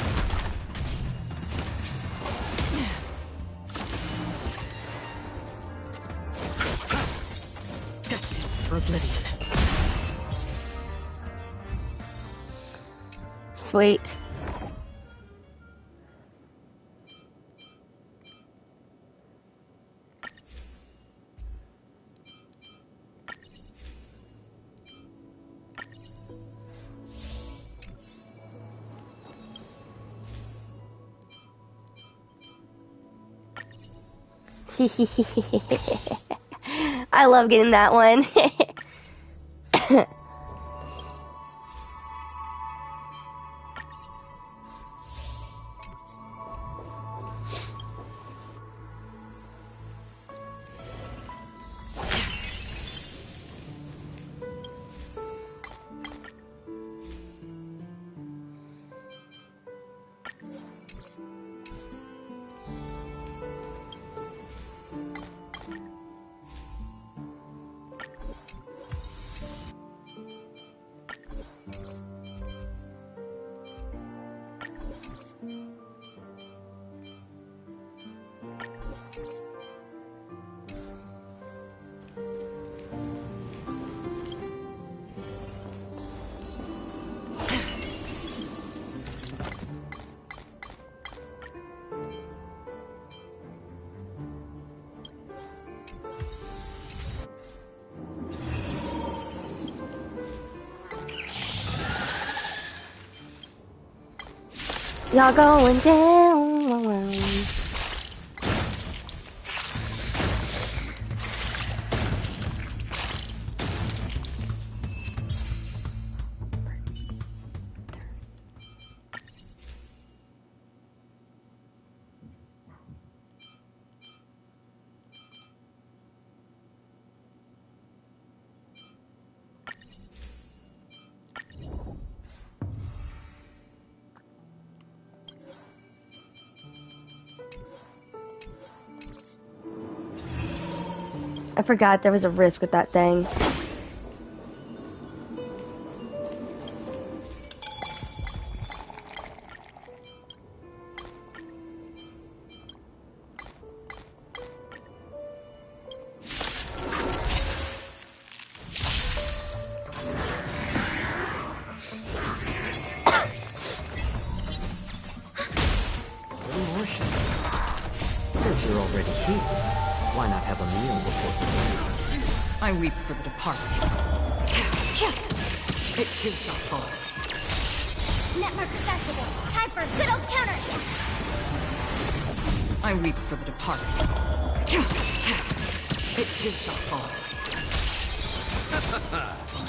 Destined for oblivion. Sweet. I love getting that one. Y'all going down. I forgot there was a risk with that thing. Little more shit. Since you're already here, why not have a meal before? I weep for the departed. It too shall fall. Net markers activated. Time for a good old counter. I weep for the departed. It too shall fall.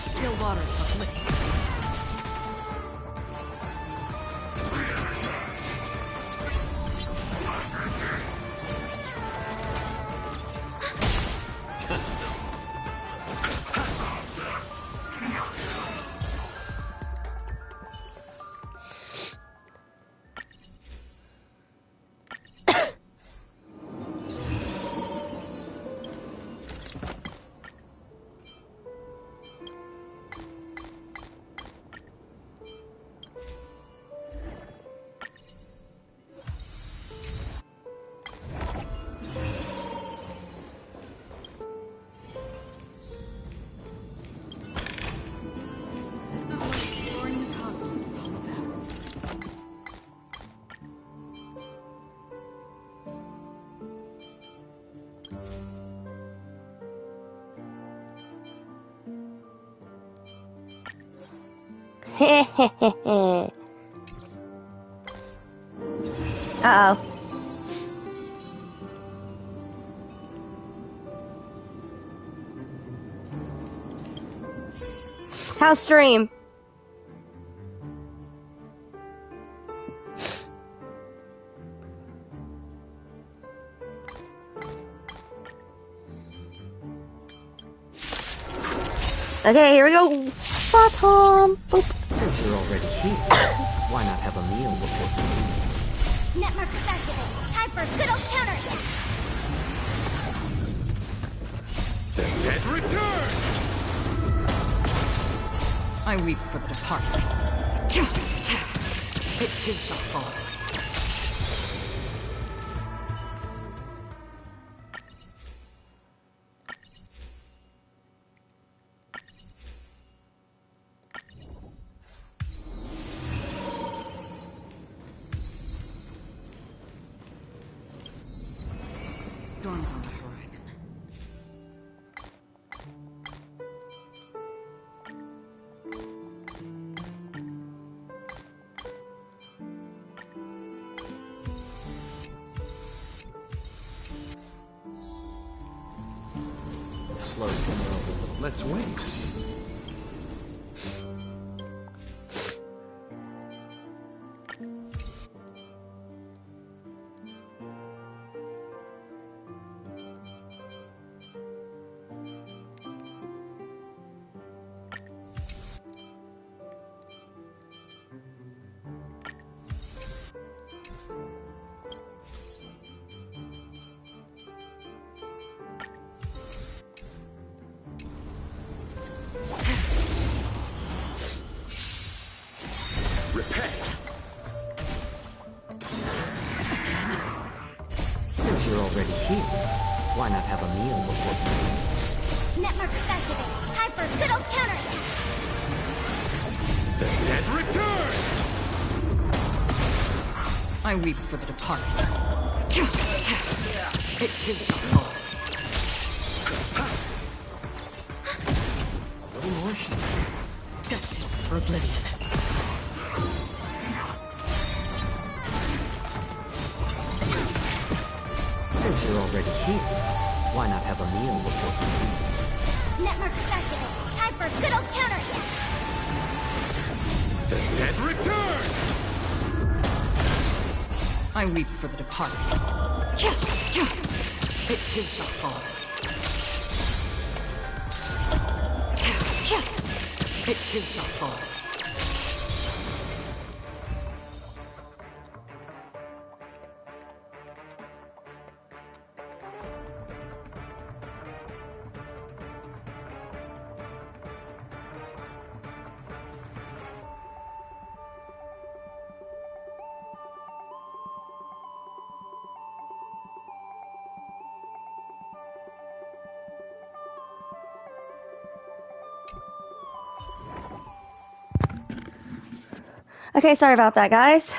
Still waters uplifted. Uh-oh. How's stream? Okay, here we go. Bottom. Boop. Since you're already here, why not have a meal before you leave? Net markers activate. Time for a good old counterattack. The dead return! I weep for the departed. It too shall fall. Storms on the horizon. Slow simmer over the... Let's wait. Since you're already here, why not have a meal before you leave? Net markers activate. Time for a good old counterattack. The dead return! I weep for the departed. It too shall fall. A little more sheets. Destined for oblivion. Since you're already here, why not have a meal before you leave? Net markers activate. Time for a good old counterattack. The dead return! I weep for the departed. It too shall fall. It too shall fall. Okay, sorry about that, guys.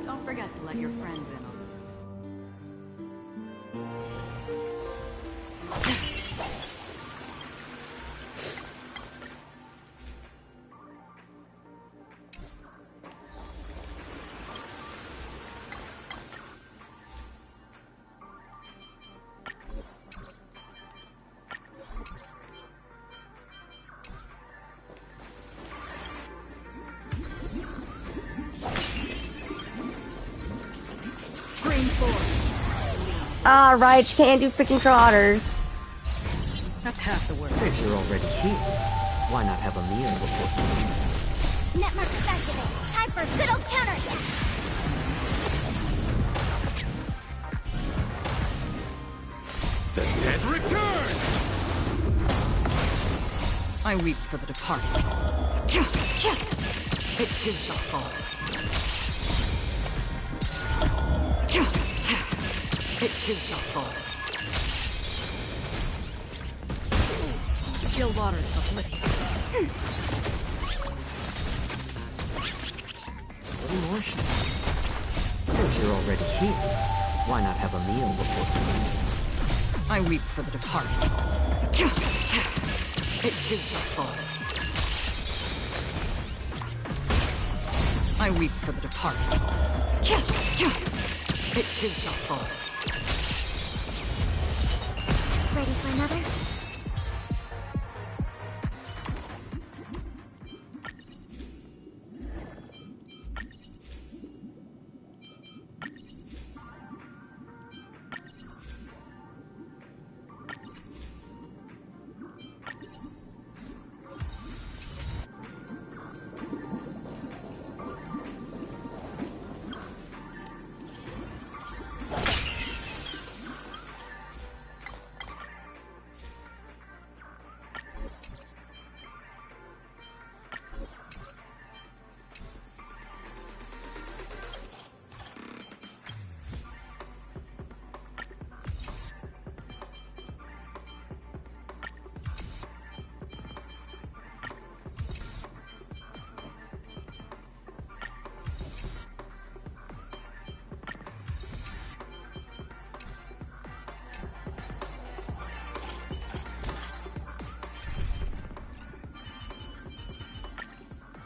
Don't forget to let your friends in on it. Ah, right, you can't do freaking trotters. That's half the work. Since you're already here, why not have a meal before you leave? Net markers activate. Time for a good old counterattack. The dead return! I weep for the departed. It too shall fall. It too shall fall. Still waters of Libya. Little more shit. Since you're already here, why not have a meal before you leave? I weep for the departed. It too shall fall. I weep for the departed. It too shall fall. Ready for another?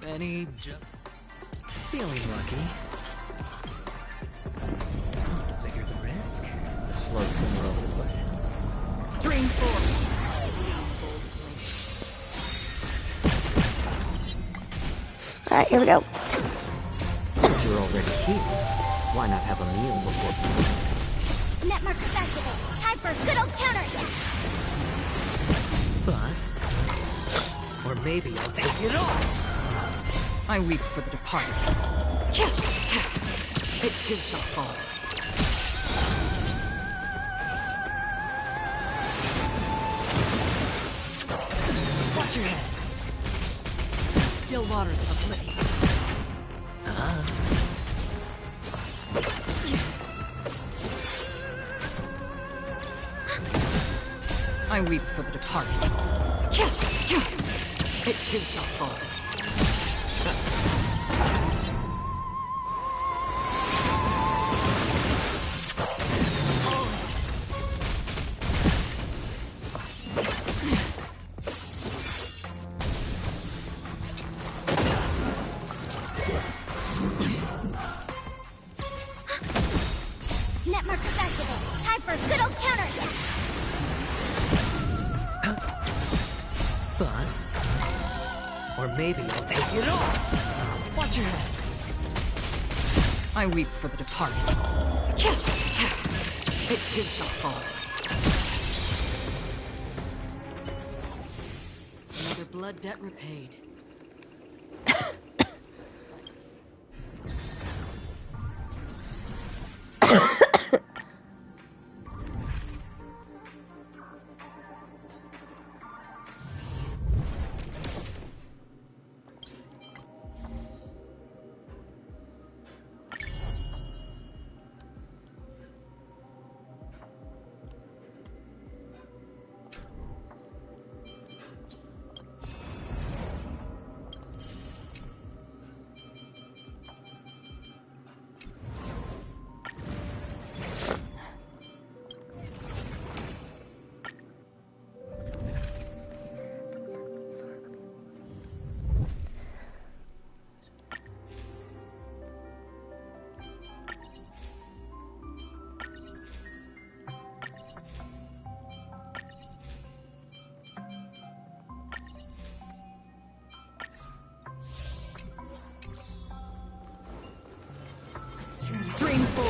Benny just feeling lucky. The bigger the risk, The slow simmer of the blade. Stream 4. Alright, here we go. Since you're already here, why not have a meal before you leave? Net markers activate. Time for a good old counterattack. bust. Or maybe I'll take it off. I weep for the departed. It too shall fall. Watch your head. Still waters of oblivion. I weep for the departed. It too shall fall. Net markers activate. Time for a good old counterattack. Bust. Or maybe I'll take it off. Watch your head. I weep for the departed. It too shall fall. Another blood debt repaid. Stream 4.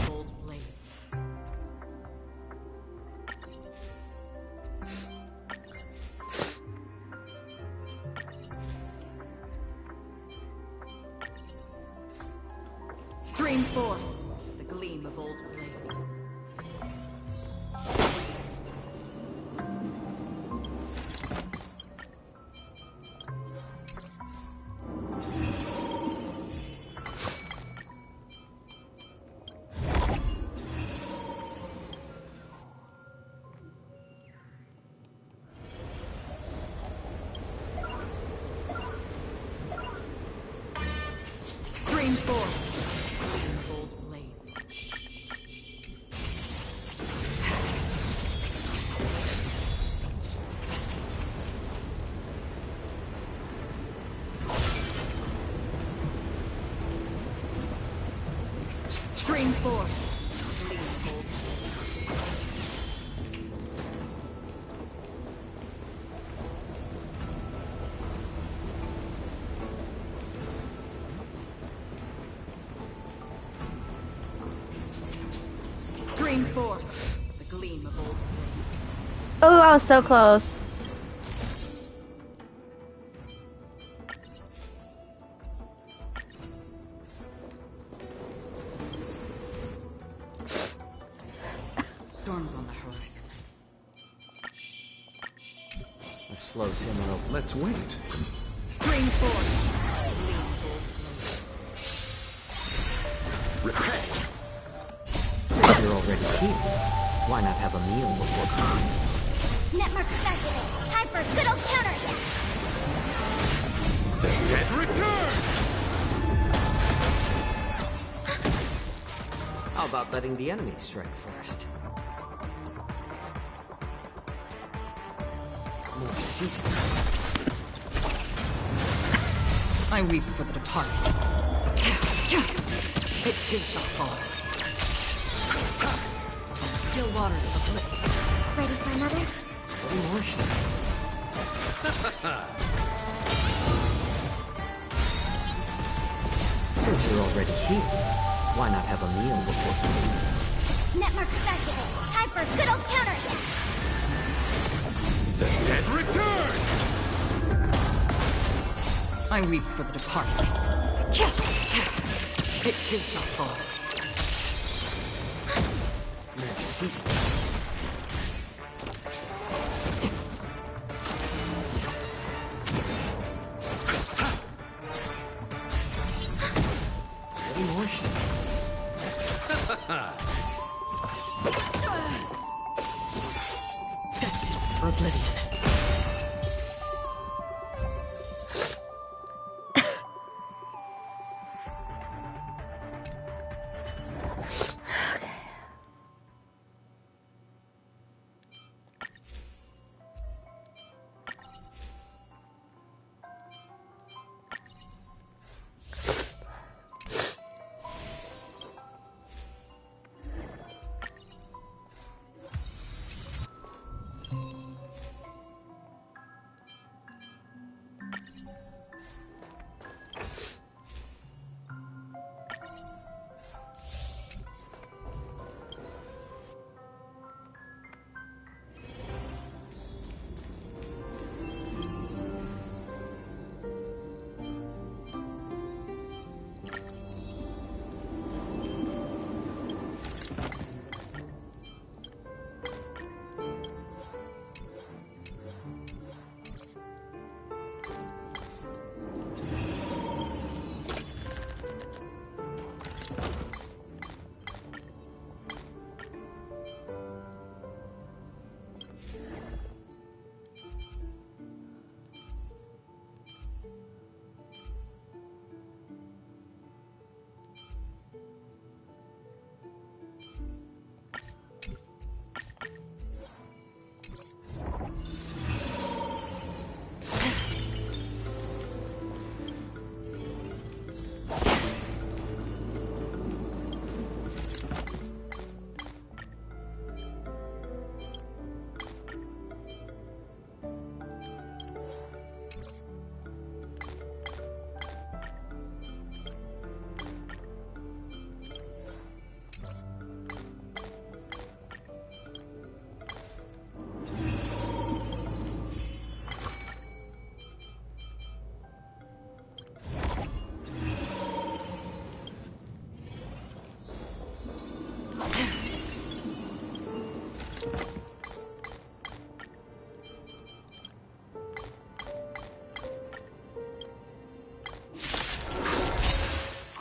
Gold blades. Stream 4. The gleam of old blades. Stream forth. Gold blades. Stream forth. Stream forth. The gleam of old. Oh, I was so close. Storms on the horizon. A slow simmer of Let's wait. Stream forth. Repay. Since you're already here, why not have a meal before cooking? Net markers activate. Time for a good old counterattack. The dead return! How about letting the enemy strike first? More seasoning. I weep for the departed. It too shall fall. Still waters uplift. Ready for another? Emotion. Since you're already here, why not have a meal before cooking? Net markers activate. Time for a good old counterattack. The dead return! I weep for the departed. It too shall fall. More seasoning. Emotion. Destined for oblivion.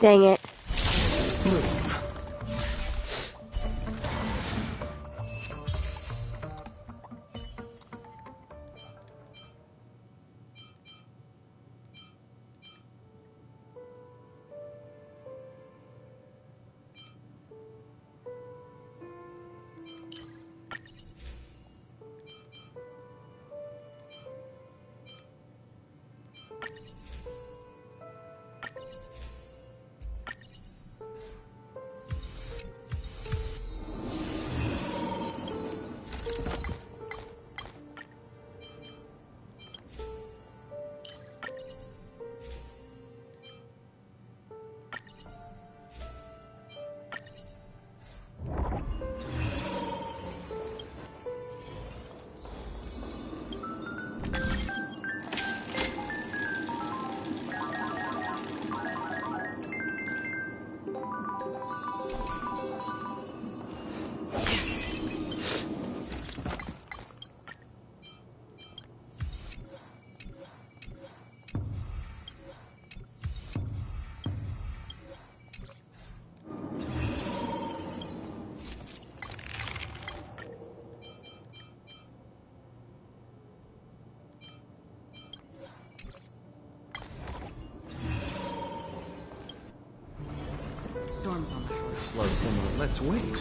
Dang it. Storm's on the horizon. Slow simmer. Let's wait.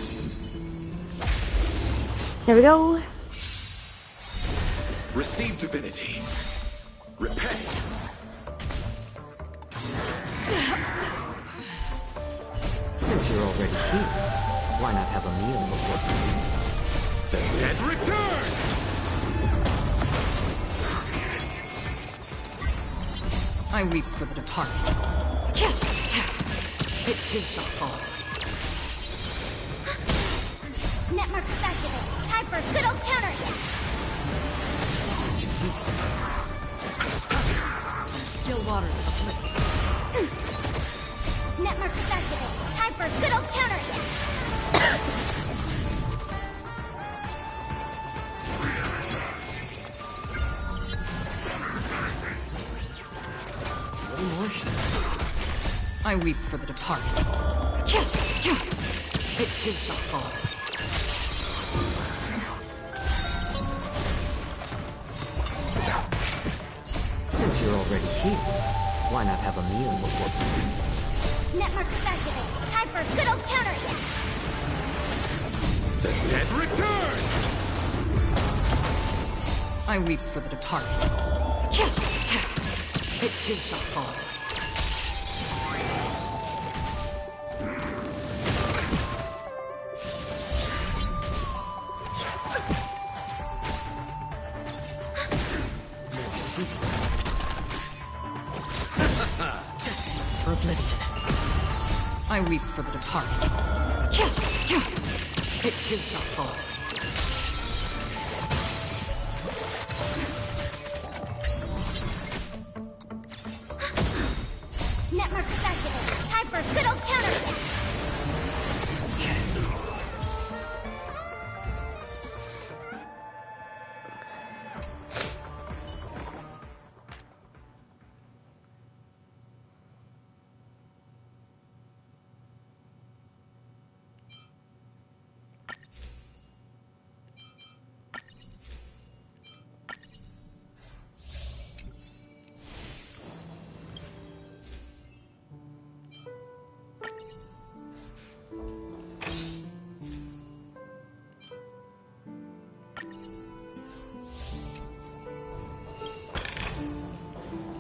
Here we go. Receive divinity. Repay. Since you're already here, why not have a meal before you eat? The dead return! I weep for the departed. It is a fall. Netmark is activated. Time for a good old counterattack. Cease them. Still waters uplifted. Netmark is activated. Time for a good old counterattack. I weep for the departed. It is a fall. Since you're already here, why not have a meal before you eat? Netmark is activated. Time for a good old counterattack. The dead return! I weep for the departed. It is a fall. Cease them. For oblivion. I weep for the departed. It is a fall. Netmark is activated. Time for a good old counterattack.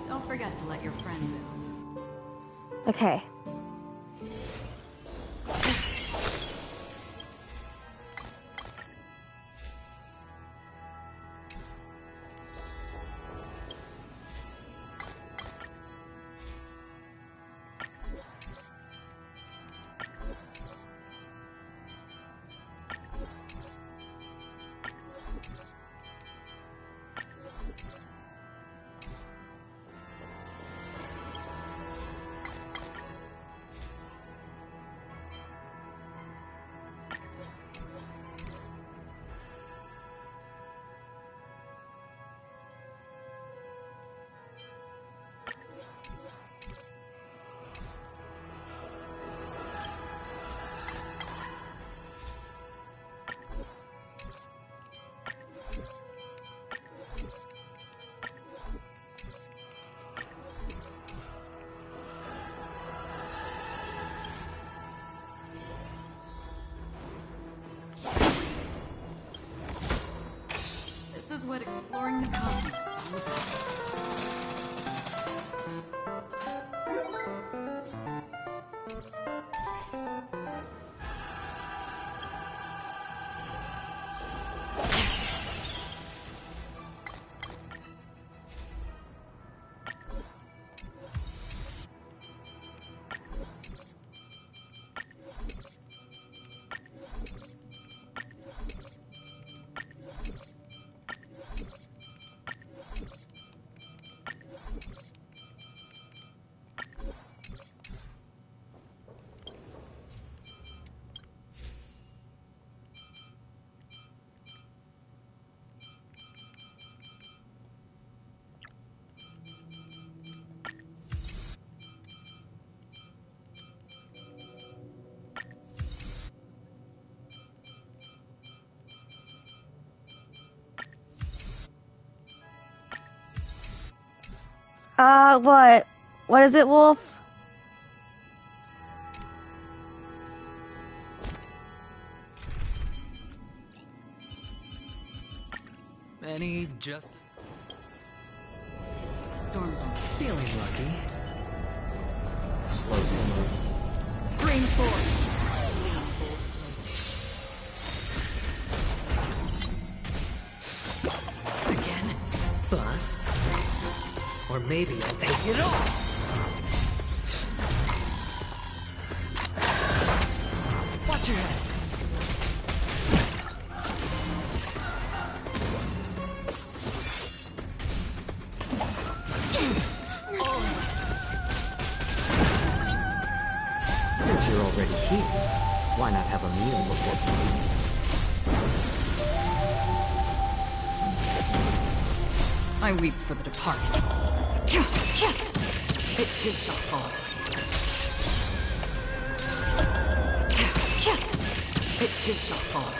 Don't forget to let your friends in. Okay. This is what exploring the cosmos is all about. What? What is it, Wolf? Any just Storms on. feeling lucky? Slow simmer. Stream forward. Again? Bust? Or maybe I'll take it all! Watch your head. Since you're already here, why not have a meal before you leave? I weep for the departed. It too shall fall. It too shall fall.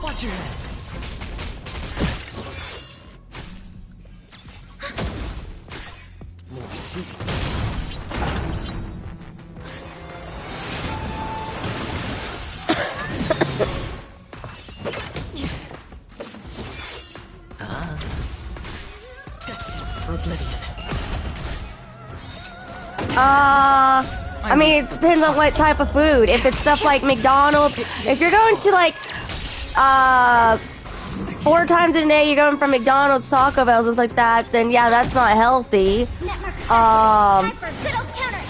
Watch your head. More season. Destined for oblivion. I mean, it depends on what type of food. If it's stuff like McDonald's, if you're going to like, 4 times a day, you're going from McDonald's, Taco Bell's, and stuff like that, then yeah, that's not healthy. Time for a good old counter.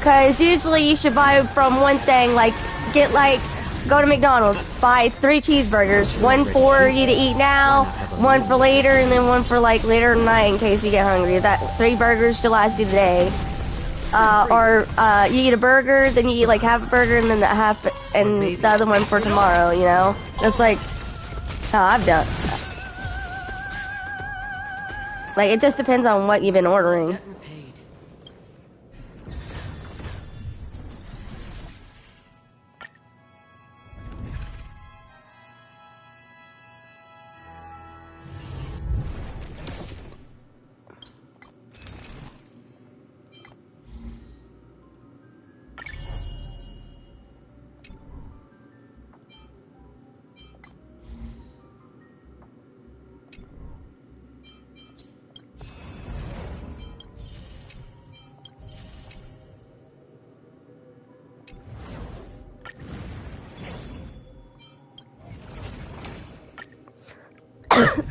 Cause usually you should buy from one thing, like, go to McDonald's, buy 3 cheeseburgers, 1 for you to eat now, 1 for later, and then 1 for like later tonight in case you get hungry. That 3 burgers should last you today. Or you eat a burger, then you eat like half a burger, and then the other one for tomorrow. You know, that's like how I've done. Like it just depends on what you've been ordering. Debt repaid.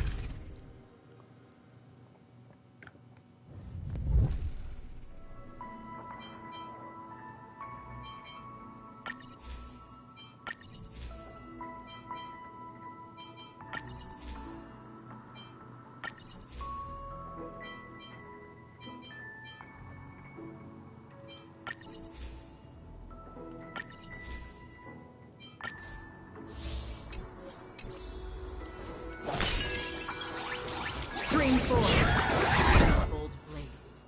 Stream forward. Gold blades.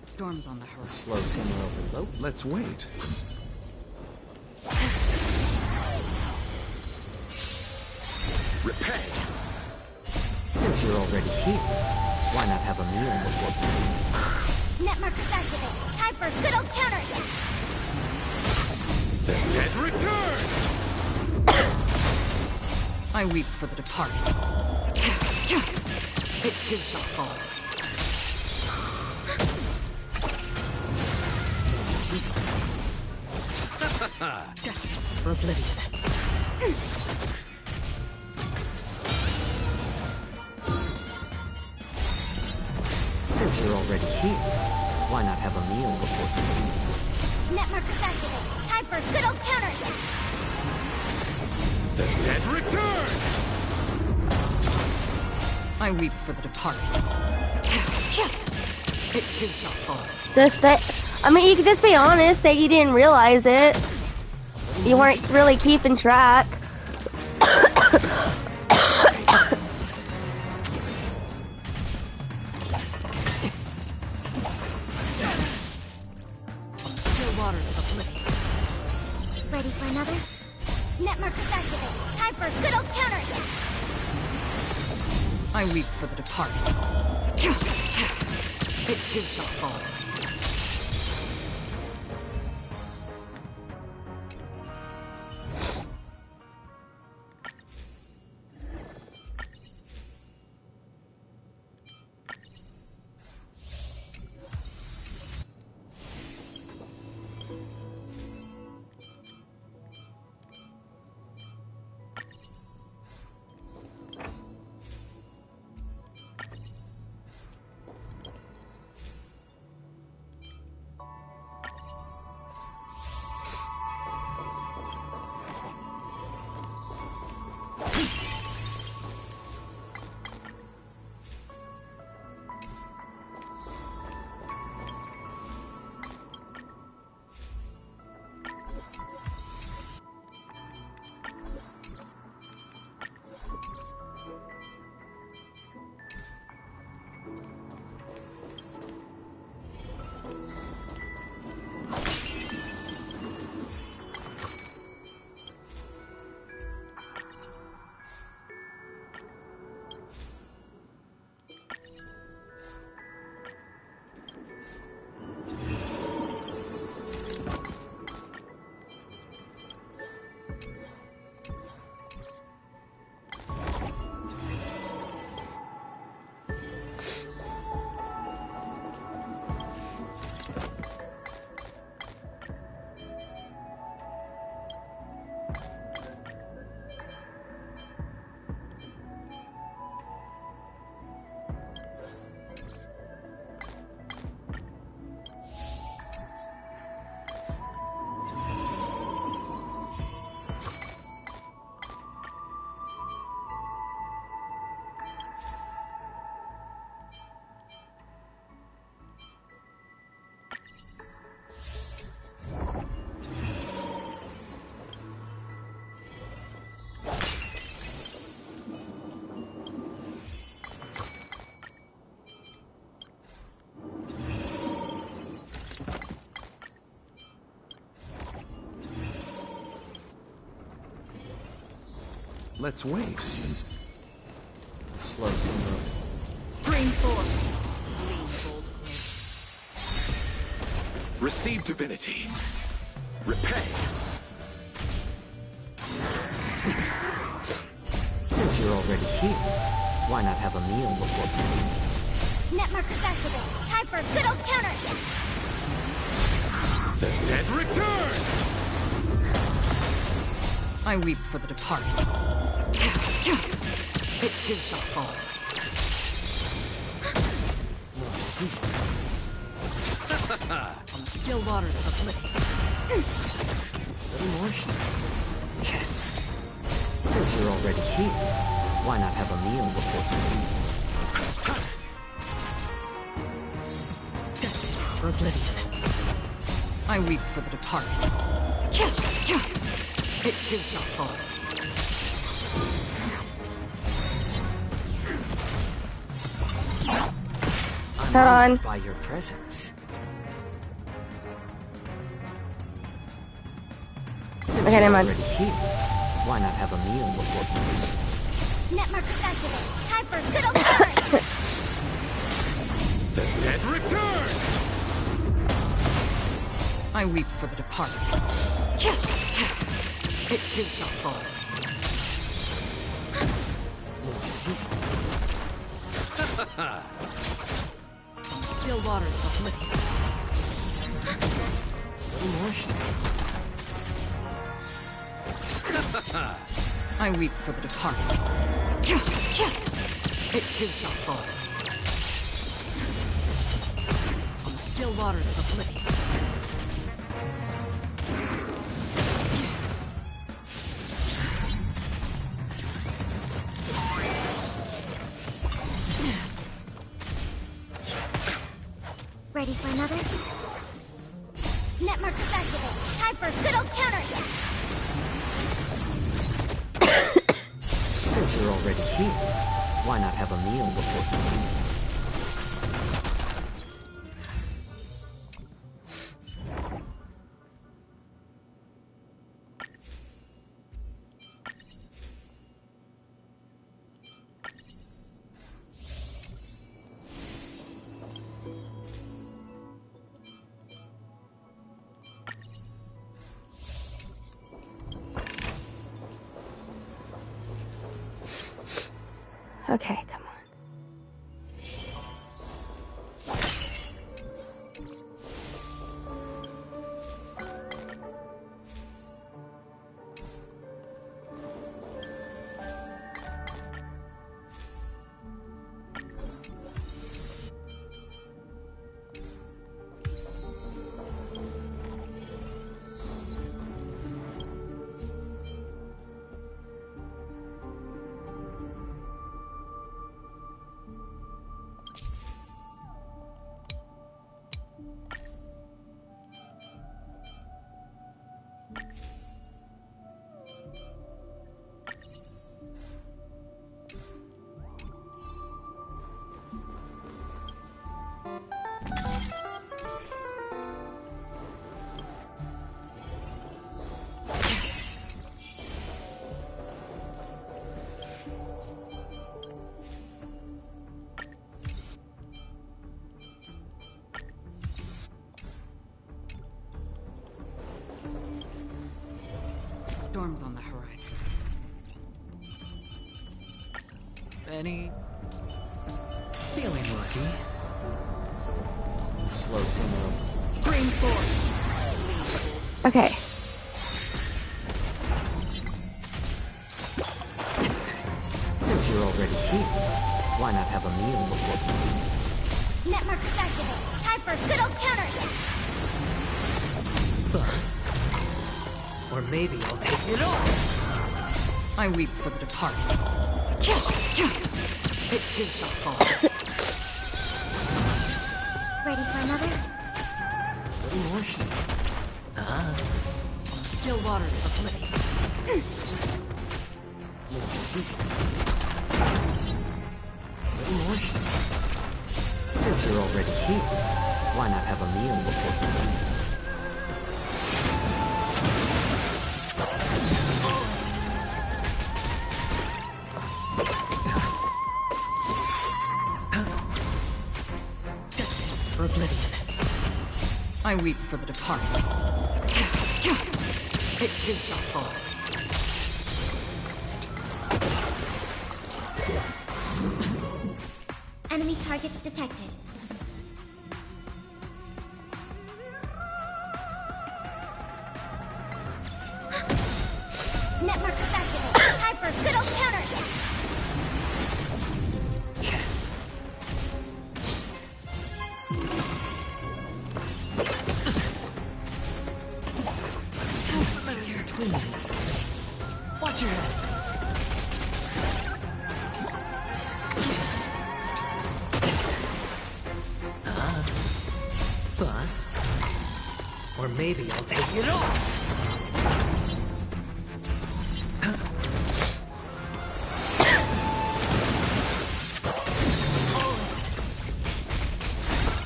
Storms on the horizon. Slow simmer over low. Let's wait. Repay. Since you're already here, why not have a meal before you leave? Net markers activated. Time for a good old counter. The dead return. I weep for the departed. It too shall fall. Destined for oblivion. Since you're already here, why not have a meal before you leave? Network activated. Time for a good old counterattack. The dead return! I weep for the departed. It too shall fall. Just that, I mean, you could just be honest that you didn't realize it. You weren't really keeping track. Still waters of oblivion. Ready for another? Network activated. Time for a good old counterattack. I weep for the departed. It too shall fall. Let's wait and Slow simmer. Stream forth. Lean bold queen. Receive divinity. Repay. Since you're already here, why not have a meal before you leave? Network activated. Time for a good old counterattack. The dead return! I weep for the departed. It too shall fall. More season. Still waters of oblivion. Little more heat. Since you're already here, why not have a meal before you leave? Destined for oblivion. I weep for the departed. It too shall fall. I'm Hold on. honored by your presence. Since Okay, you're never mind. already here, why not have a meal before you leave? Network activated. Time for a good old counterattack. The dead return! I weep for the departed. It too shall fall. More season. Still waters of oblivion. Emotions. I weep for the departed. It too shall fall. On the still waters of oblivion. Ready for another? Net markers activate. Time for a good old counterattack. Since you're already here, why not have a meal before you leave? Okay, come on. Storms on the horizon. Any... feeling lucky? Slow simmer. Scream forth. Okay. Since you're already here, why not have a meal before you leave? Net markers activate. Time for a good old counterattack. Bust. Or maybe I'll take it off. I weep for the departed. It too shall fall. Ready for another? Emotions. Still waters of oblivion. More seasoning. Emotions. Since you're already here, why not have a meal before you leave? For oblivion. I weep for the departed. It too shall fall. Enemy targets detected. Net markers activate. Time for a good old counterattack. Watch your head. Bust. Or maybe I'll take it off.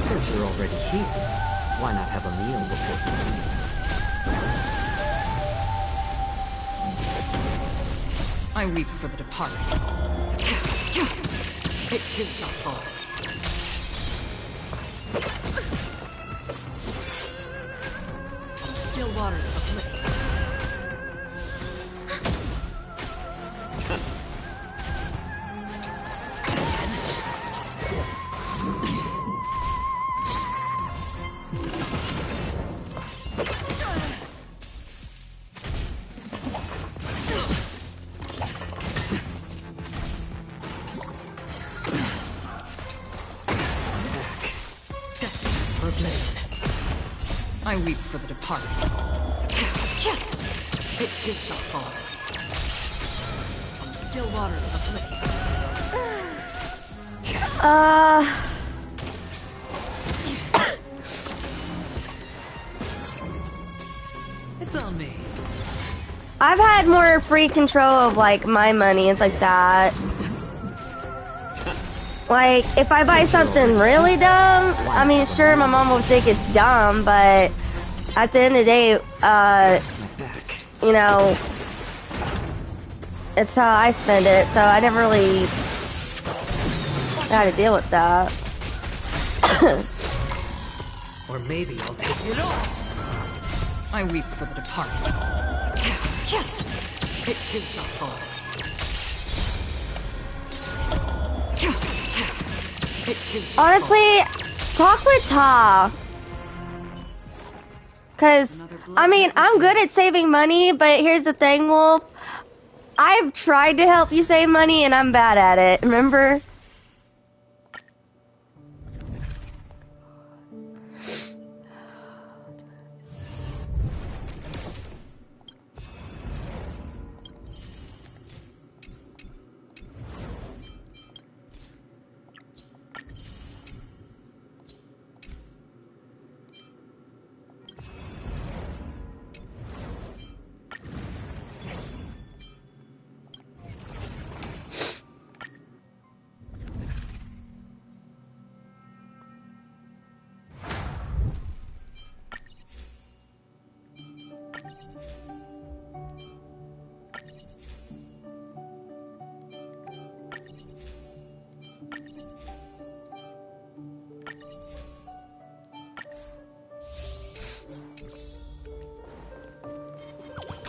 Since you're already here, why not have a meal before you leave? I weep for the departed. It too shall fall. Still waters of oblivion. I weep for the departed. It too shall fall. Still waters afflict. It's on me. I've had more free control of like my money and like that. Like, if I buy something really dumb, I mean, sure, my mom will think it's dumb, but at the end of the day, you know, it's how I spend it, so I never really had to deal with that. Or maybe I'll take it all. I weep for the departed. It too shall fall. It too shall Honestly, talk with Ta. Cause, I mean, I'm good at saving money, but here's the thing, Wolf. I've tried to help you save money and I'm bad at it, remember?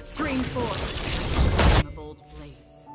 Stream forth of old blades.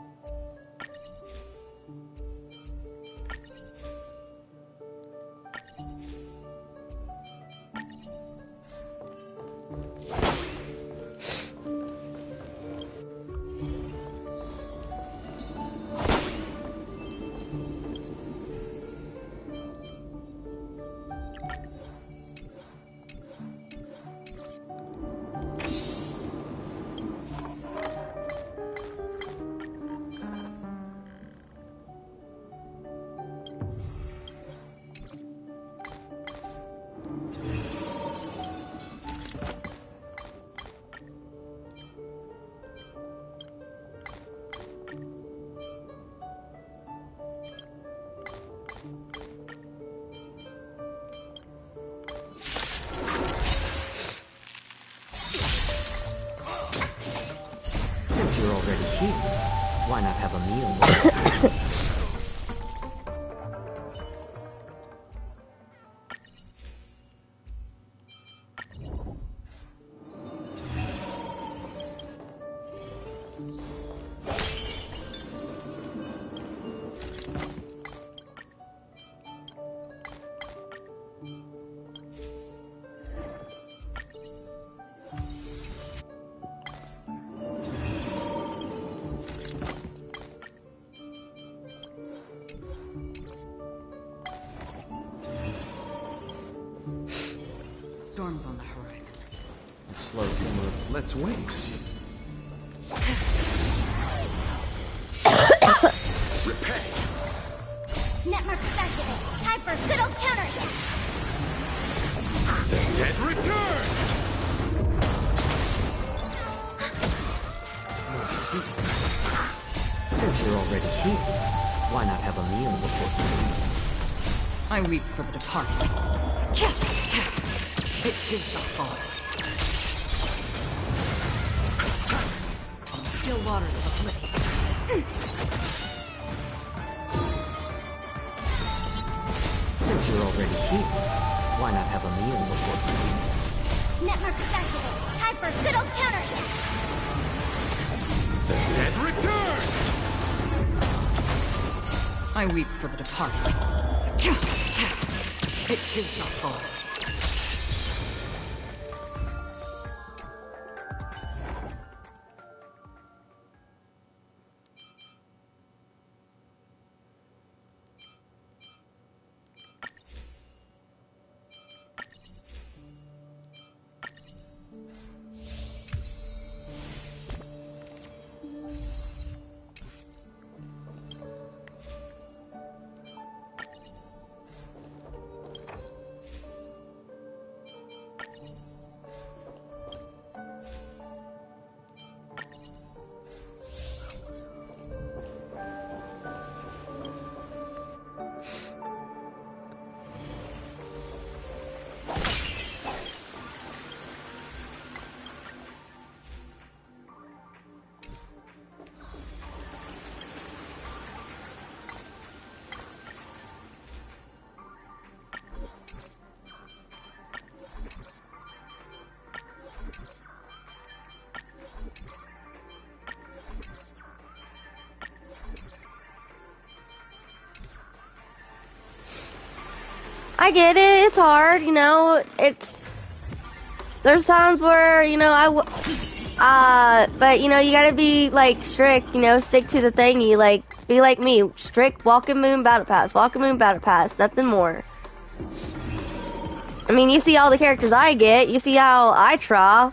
Since you're already here, why not have a meal with me? Storms on the horizon. A slow simmer of let's wait. Repay. Net markers activate. Time for a good old counterattack. The dead return. More seasoning. Since you're already here, why not have a meal before you leave? I weep for the departed. It too shall fall. Still waters afflict. Since you're already here, why not have a meal before you leave? Net markers activate. Time for a good old counterattack. The dead return. I weep for the departed. It too shall fall. I get it. It's hard, you know. There's times where, you know, but you know, you gotta be like strict, you know, stick to the thingy, like be like me, strict Walking Moon Battle Pass, Walking Moon Battle Pass, nothing more. I mean, you see all the characters I get, you see how I try.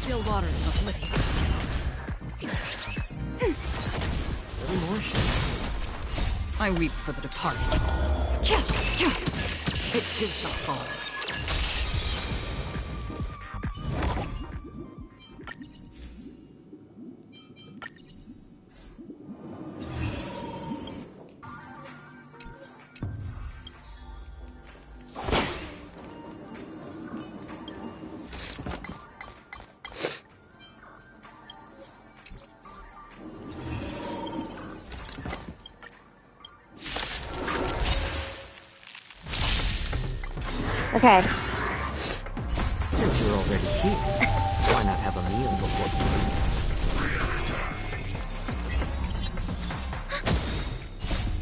Still waters of oblivion. I weep for the departed. It too shall fall. Okay. Since you're already here, why not have a meal before you leave?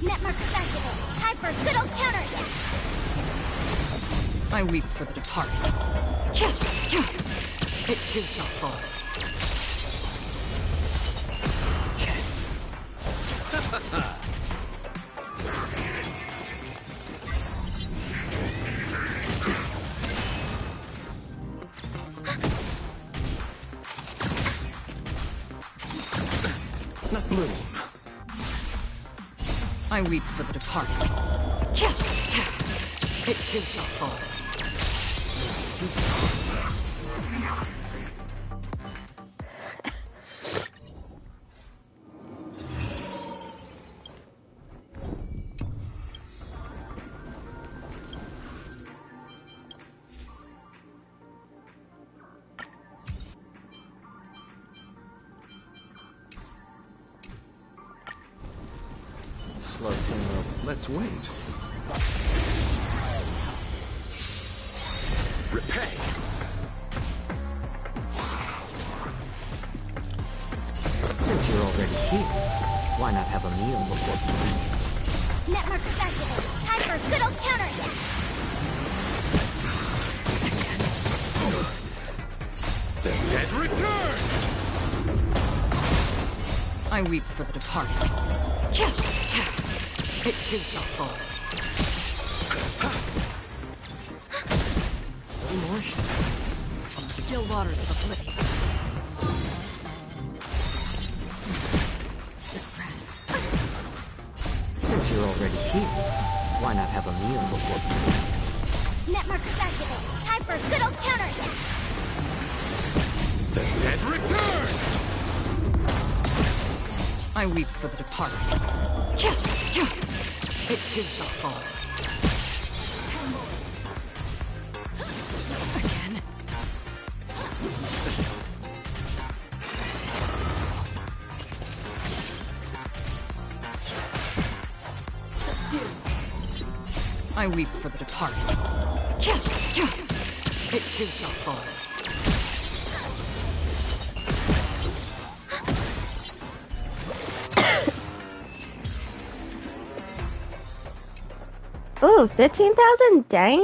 Net markers activated. Time for a good old counter attack. I weep for the departed. It too shall fall. I weep for the departed. It too shall fall. Slow simmer. Let's wait. Repay. Since you're already here, why not have a meal before you leave? Net markers activated. Time for a good old counter attack. The dead return. I weep for the departed. It too shall fall. Still waters of oblivion. Since you're already here, why not have a meal before you leave? Net markers activated. Time for a good old counter attack. The dead return. I weep for the departed. It too shall fall. Again. I weep for the departed. It too shall fall. Ooh, 15,000? Dang.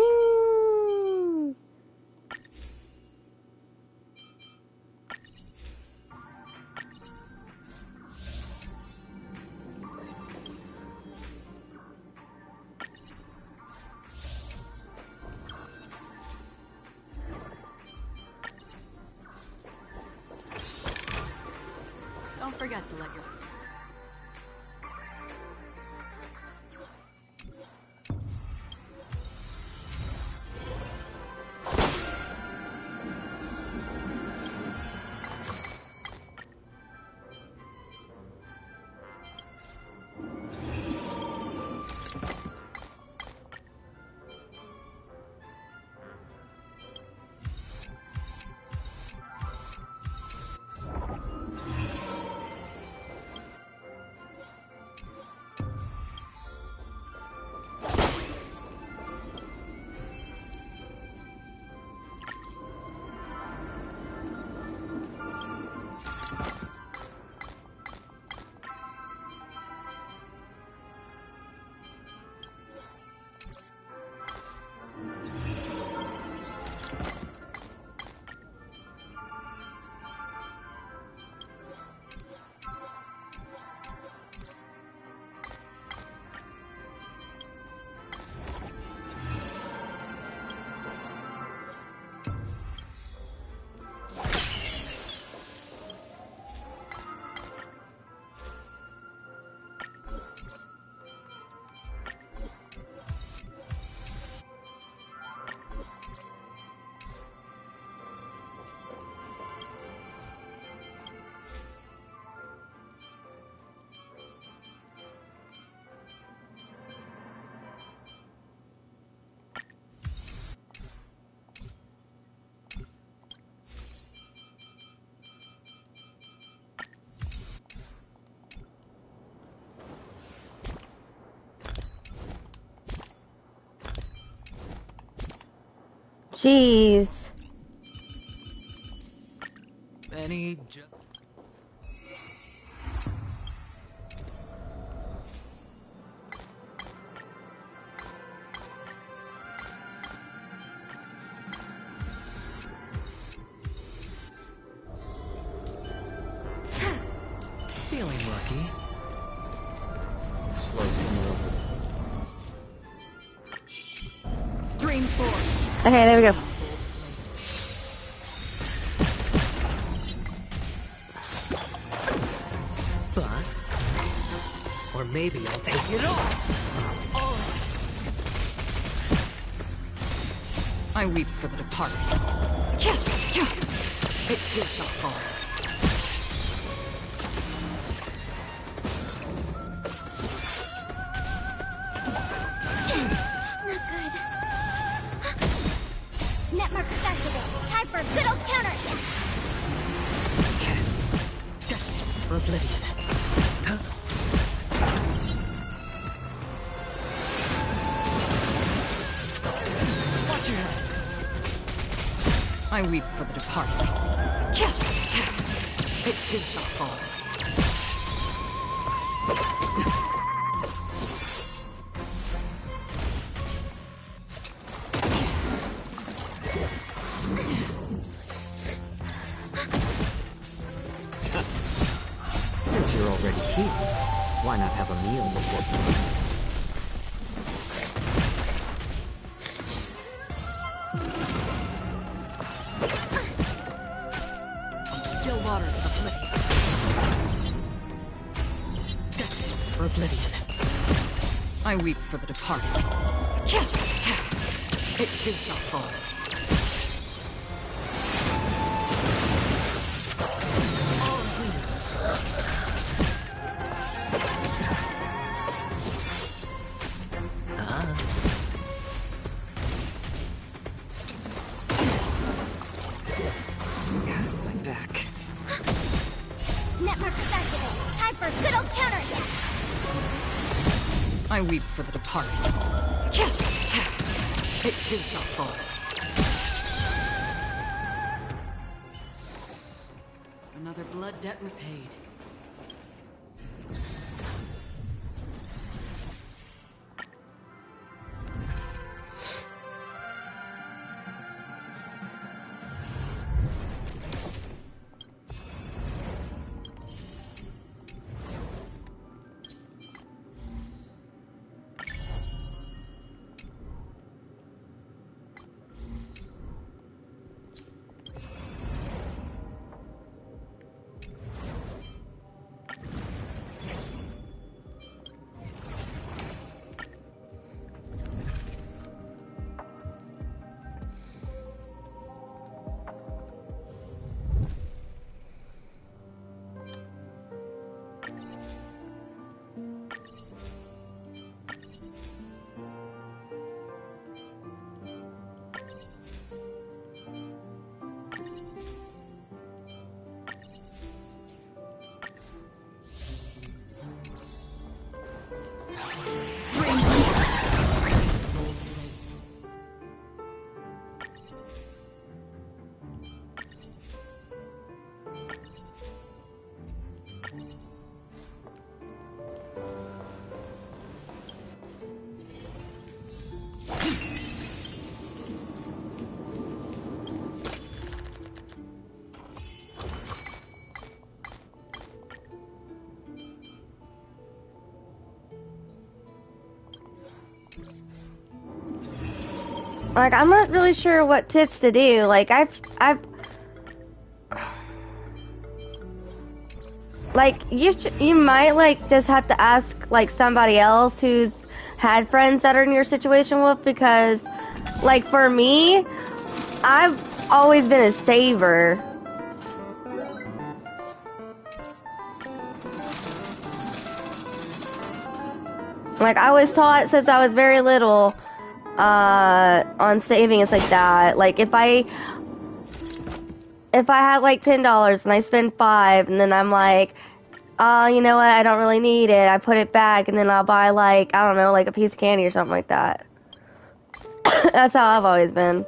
Don't forget to let your... Jeez. Any feeling lucky? Slow simmer over. Stream 4. Okay, there we go. Bust? Or maybe I'll take it all! I weep for the departed. It too shall fall. Not good. Net markers activated. Time for a good old counterattack. Destined for oblivion. Watch your head! I weep for the departed. It too shall fall. Since you're already here, why not have a meal before Still waters of oblivion. Destined for oblivion. I weep for the departed. It too shall fall. my back? Net markers activated. Time for a good old counterattack. I weep for the departed. It too shall fall. Another blood debt repaid. Like, I'm not really sure what tips to do. Like, like, you might, like, just have to ask, like, somebody else who's had friends that are in your situation with, because, like, for me, I've always been a saver. Like, I was taught since I was very little, on saving and like that. Like, if I had like $10 and I spend 5 and then I'm like, you know what, I don't really need it, I put it back, and then I'll buy, like, I don't know, like a piece of candy or something like that. That's how I've always been.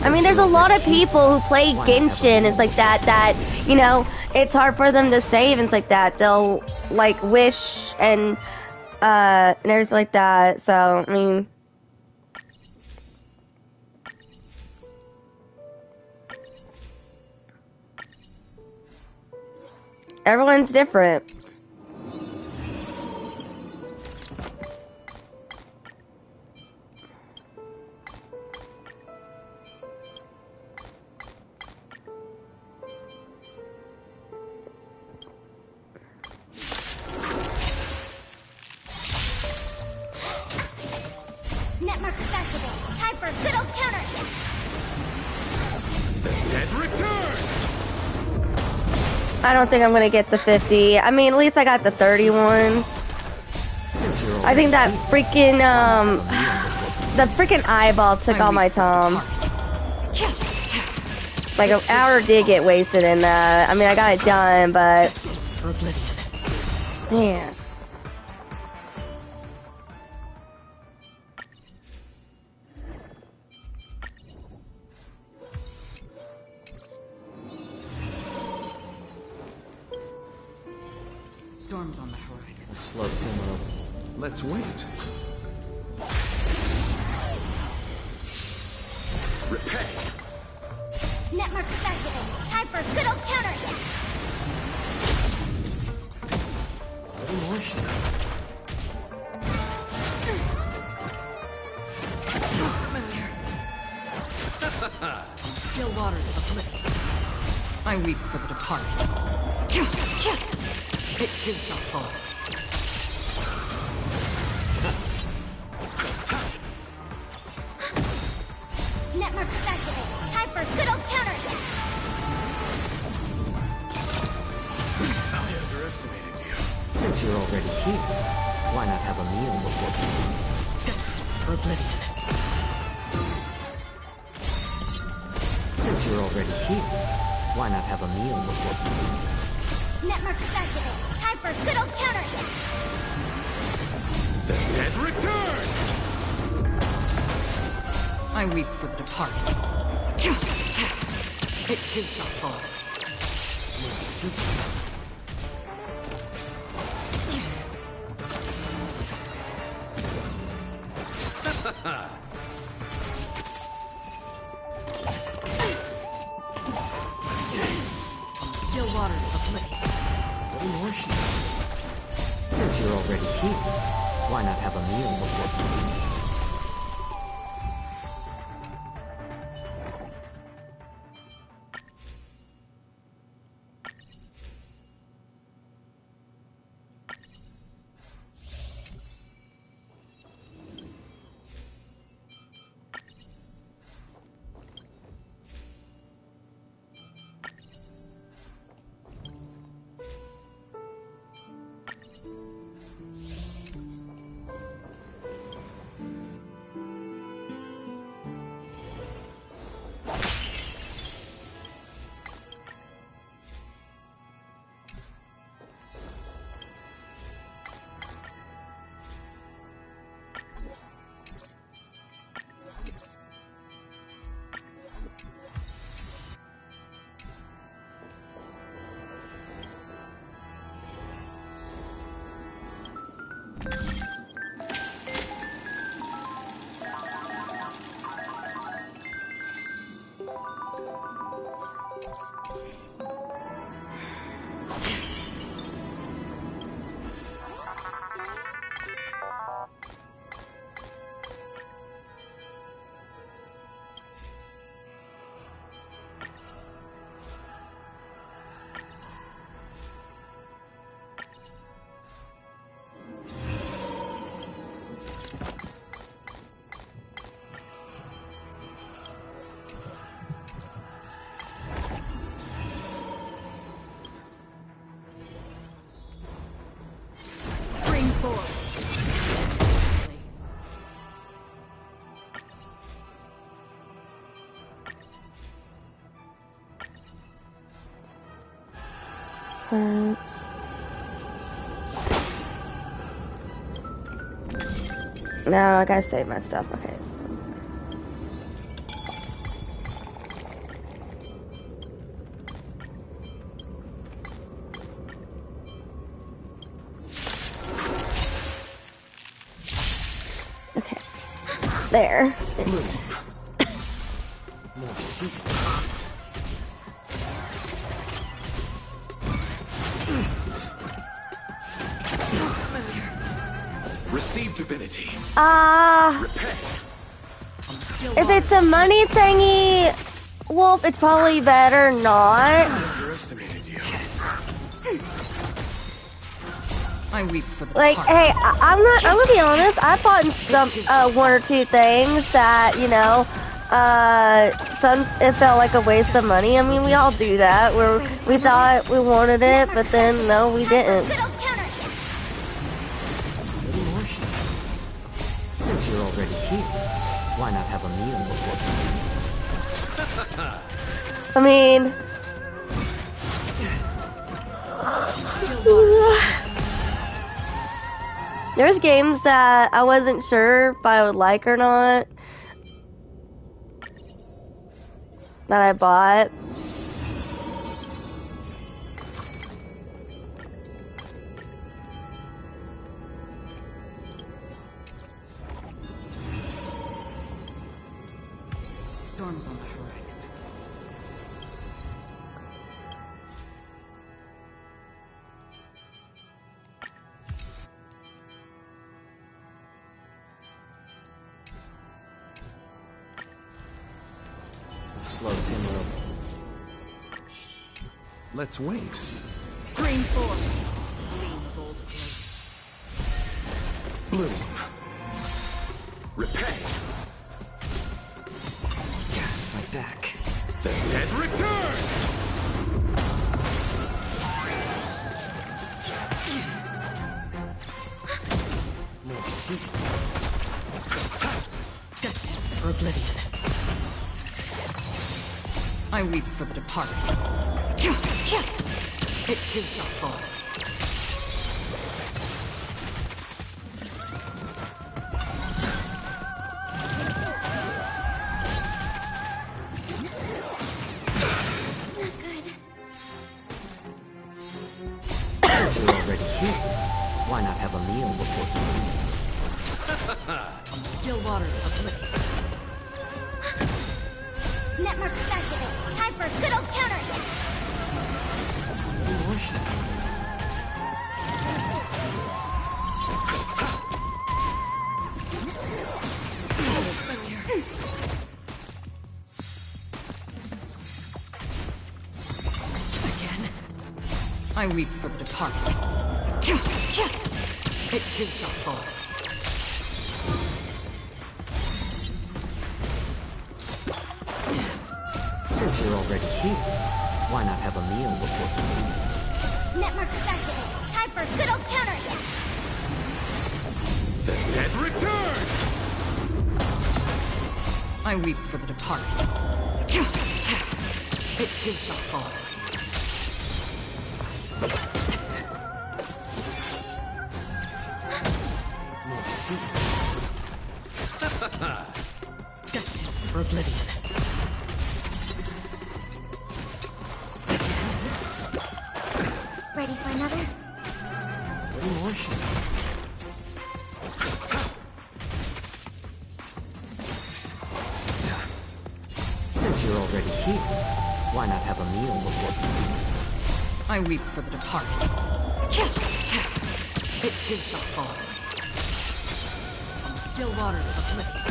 I mean, there's a lot of people who play Genshin and it's like that, you know, it's hard for them to save and it's like that. They'll, like, wish and everything like that. So, I mean, everyone's different. Net markers activated. Time for a good old counterattack. The dead return! I don't think I'm gonna get the 50. I mean, at least I got the 31. I think that freaking, the freaking eyeball took all my time. Like, an hour did get wasted in that. I mean, I got it done, but... Man. Storm's on the horizon. A slow simmer over. Let's wait. Repay! Net markers activated. Time for a good old counterattack. Still waters of oblivion. I weep for the departed. It too shall fall. Net markers activated. Time for a good old counterattack. I underestimated you. Since you're already here, why not have a meal before you leave? Destined for oblivion. Since you're already here, why not have a meal before you leave? Net markers activated. Time for a good old counterattack. The dead return! I weep for the departed. It too shall fall. Your sister. Still waters of oblivion. Little more sheep. Since you're already here, why not have a meal before you leave? Parts. No, I gotta save my stuff. Okay. Okay. There. More season. Receive divinity. Repay. If it's a money thingy, Wolf, it's probably better not. Underestimated you. I weep for the Like, departed. hey, I'm gonna be honest, I bought in some, one or two things that, you know, it felt like a waste of money. I mean, we all do that, where we thought we wanted it, but then, no, we didn't. Good old counter. Little more shit. Since you're already here, why not have a meal before? I mean... There's games that I wasn't sure if I would like or not that I bought. Storms on the horizon. A slow simmer of Let's wait. Scream forth. Gleam of old days. Bloom. Repay. my back. The dead return. More season. Destined for oblivion. I weep for the departed. It too shall fall. Since you're already here, why not have a meal before you leave? Still waters of oblivion. Net markers activate. Time for a good old counter. More shit. Again. I weep for the departed. It too shall fall. Since you're already here, why not have a meal before you leave? Net markers activate. Time for a good old counter. The dead return. I weep for the departed. It too shall fall. More season. Destined for oblivion. Ready for another? Little more shit. Since you're already here, why not have a meal before you leave? I weep for the departed. It too shall fall. Still waters of oblivion.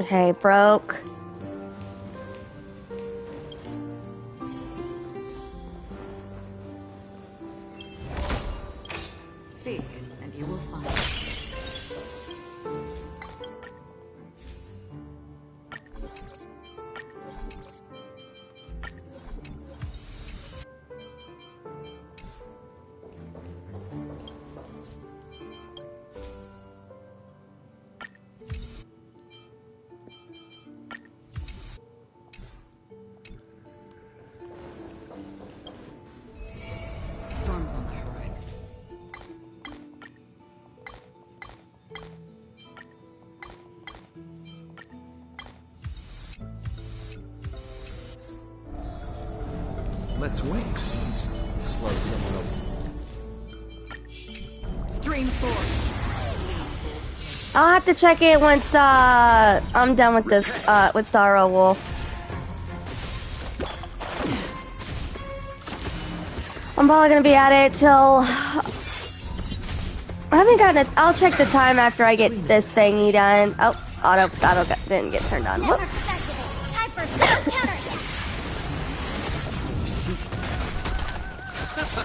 Okay, broke. Seek, and you will find. Storms on the horizon. Let's wait. Let's slow someone over. Stream forth. I'll have to check it once I'm done with this with Starro Wolf. I'm probably gonna be at it till I haven't gotten it. I'll check the time after I get this thingy done. Oh, auto didn't get turned on. Network Whoops. activated. Time for critical counterattack.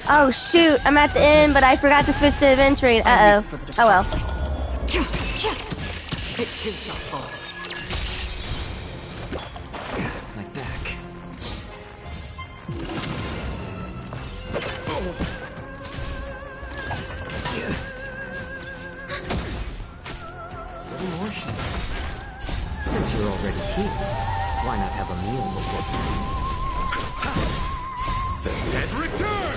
Oh shoot, I'm at the end, but I forgot to switch to inventory. Uh oh. Oh well. It too shall fall. My back. Little more shit. Since you're already here, why not have a meal before The dead return!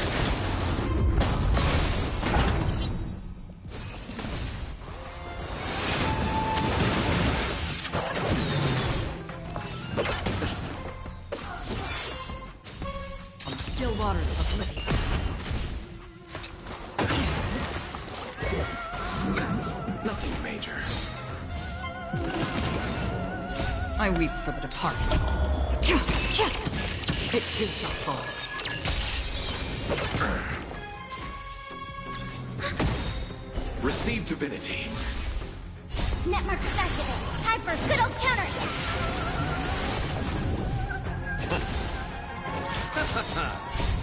Still waters of oblivion. Nothing major. I weep for the departed. It too shall fall. Receive divinity. Network activated. Time for good old counterattack.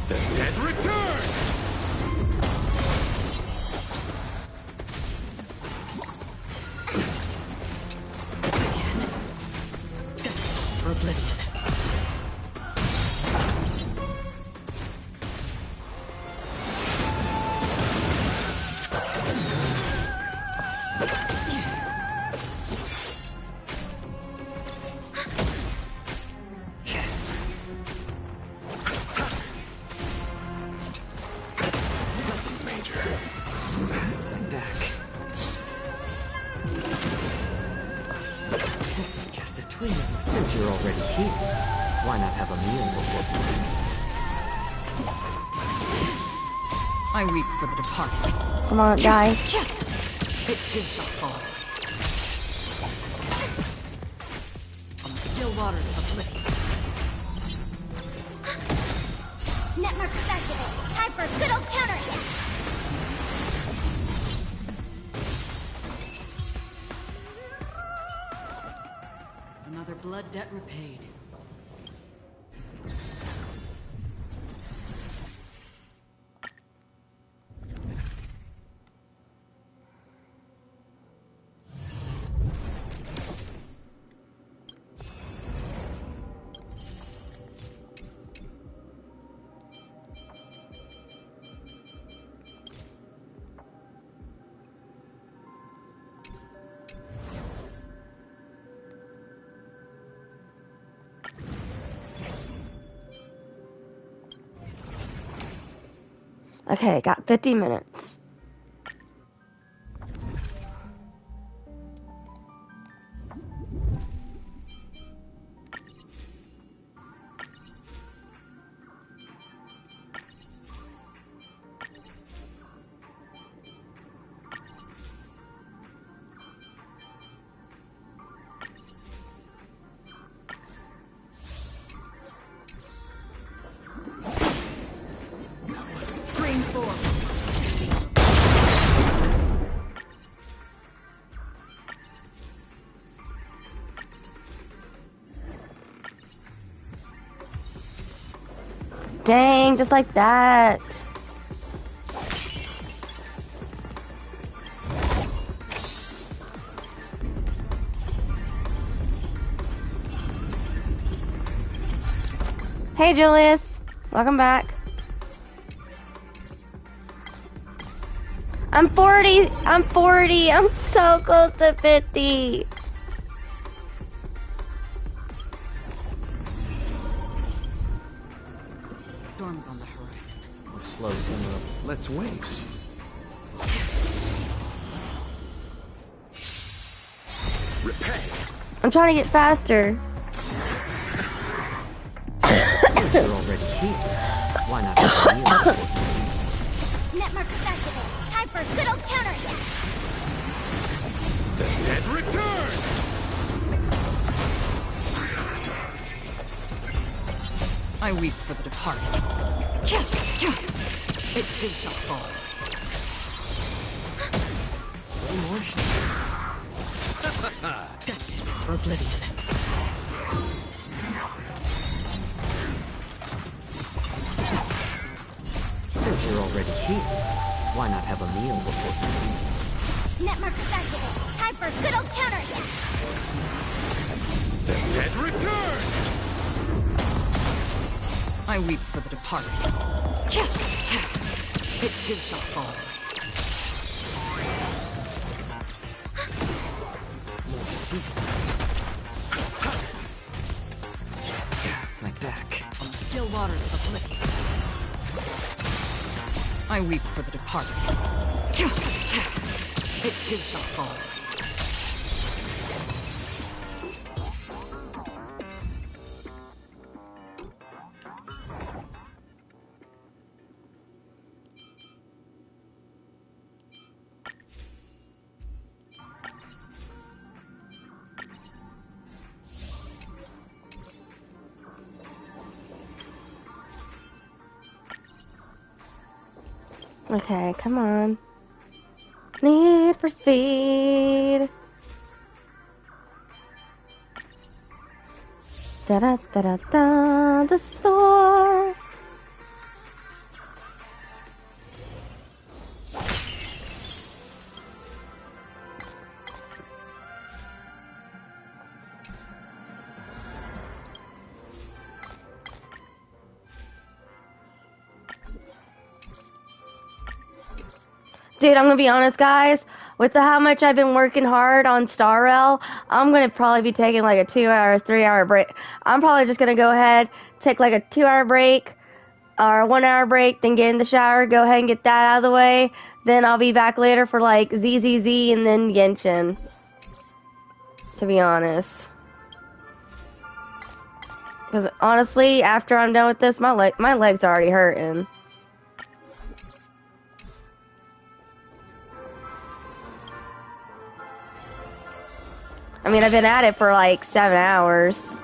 The dead return! For oblivion. Nothing major. my back? It's just a twin. Since you're already here, why not have a meal before I weep for the departed. Come on, die. It too shall fall. On the still waters of oblivion. Network activated. Time for good old counterattack. Another blood debt repaid. Okay, got 50 minutes. Stream forth. Dang, just like that. Hey, Julius. Welcome back. I'm 40. I'm 40. I'm so close to 50. Storm's on the horizon. A slow simmer of... Let's wait. Repent. I'm trying to get faster. Since you're already here, why not have a meal before Net markers activated. Time for a good old counterattack. The dead return. I weep for the departed. It too shall fall. Destined for oblivion. Since you're already here, why not have a meal before you leave? Net markers activated. Time for a good old counterattack. The dead return. I weep for the departed. It too shall fall. More seasoning. Like that. Still waters of oblivion. I weep for the departed. It too shall fall. Okay, come on. Need for speed. Da da da da da. The store. Dude, I'm gonna be honest, guys. With how much I've been working hard on Star Rail, I'm gonna probably be taking like a 2-hour, 3-hour break. I'm probably just gonna go ahead, take like a 2-hour break or a 1-hour break, then get in the shower, go ahead and get that out of the way. Then I'll be back later for like ZZZ and then Genshin. To be honest. Because honestly, after I'm done with this, my legs are already hurting. I mean, I've been at it for like 7 hours.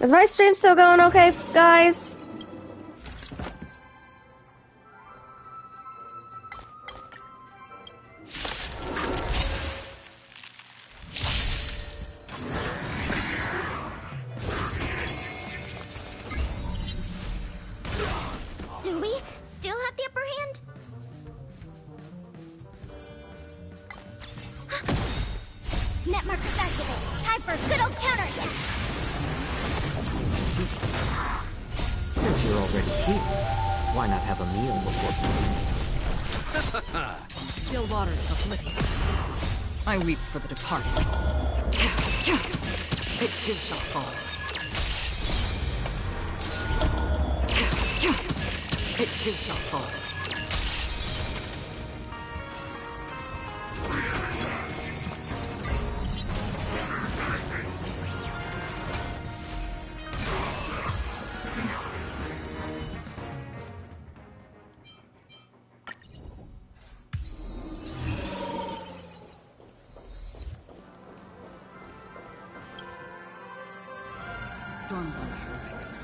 Is my stream still going okay, guys? Net markers activated. Time for a good old counterattack. Since you're already here, why not have a meal before Still waters of oblivion. I weep for the departed. It too shall fall. It too shall fall. Storms on the horizon.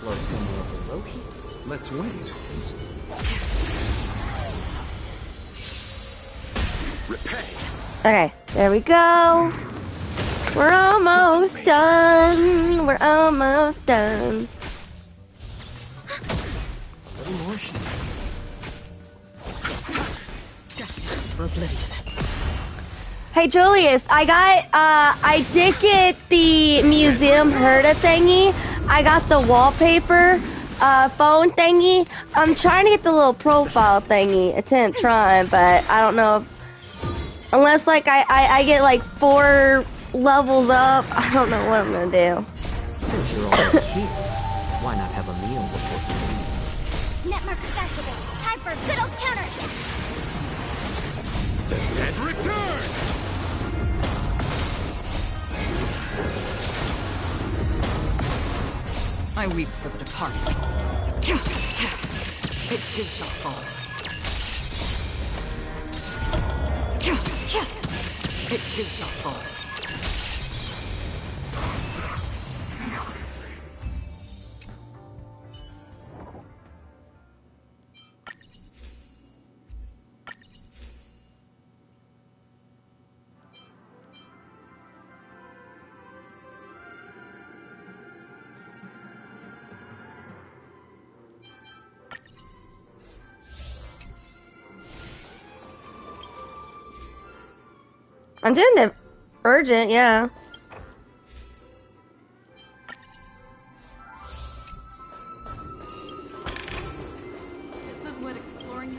slow summer over low heat? Let's wait and see. Repay. Okay, there we go. We're almost done. We're almost done. A little more heat. Justice for oblivion. Hey Julius, I did get the museum Herda thingy. I got the wallpaper phone thingy. I'm trying to get the little profile thingy. Attempt trying, but I don't know if, unless like I get like 4 levels up, I don't know what I'm gonna do. Since you're already here, why not have a meal before you leave? Net markers activated. Time for a good old counterattack. The dead return! I weep for the departed. It too shall fall. It too shall fall. I'm doing the urgent, yeah. This is what exploring.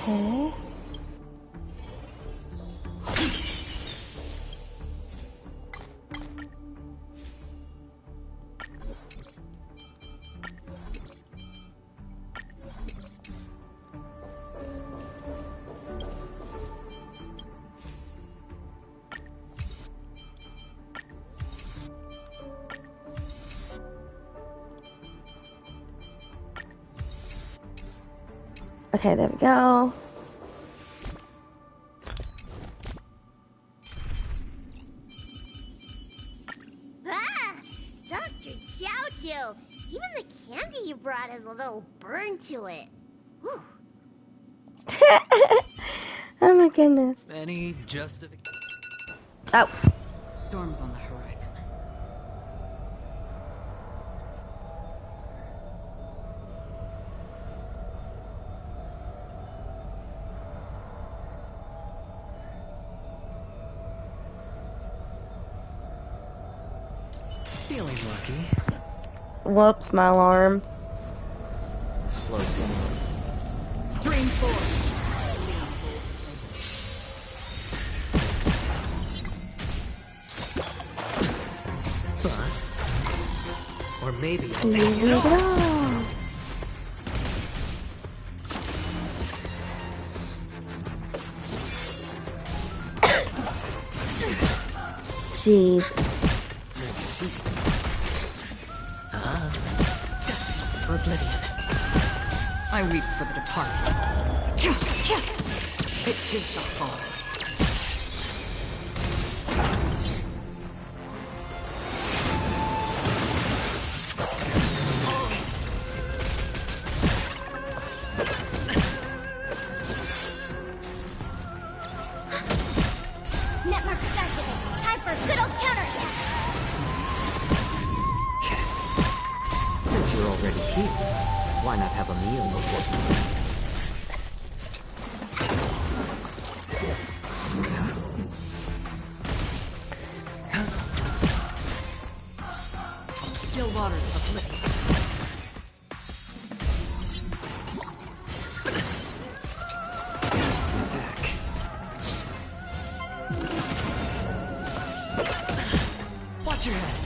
Okay. Okay, there we go. Ah! Dr. Chow-Chow! Even the candy you brought has a little burn to it. Whew. Oh my goodness. Any justification? Oh. Storms on the horizon. Feeling lucky. Whoops, my alarm. Slow summer. Stream 4. Bust. Or maybe I'll take it off. Jeez. For oblivion. I weep for the departed. It too shall fall. Network activated. Time for a good old counterattack. Since you're already here, why not have a meal before you leave? Still waters of oblivion. Watch your head.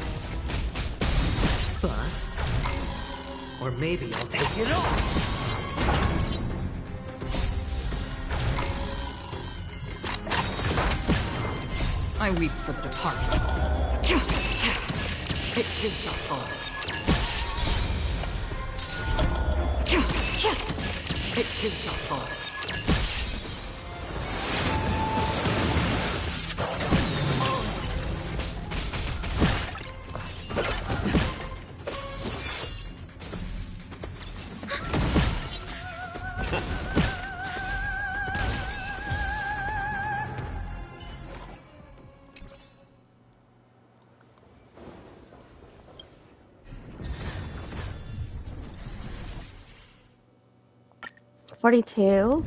Bust. Or maybe I'll take it off. I weep for the departed. It too shall fall. It too shall fall. $42.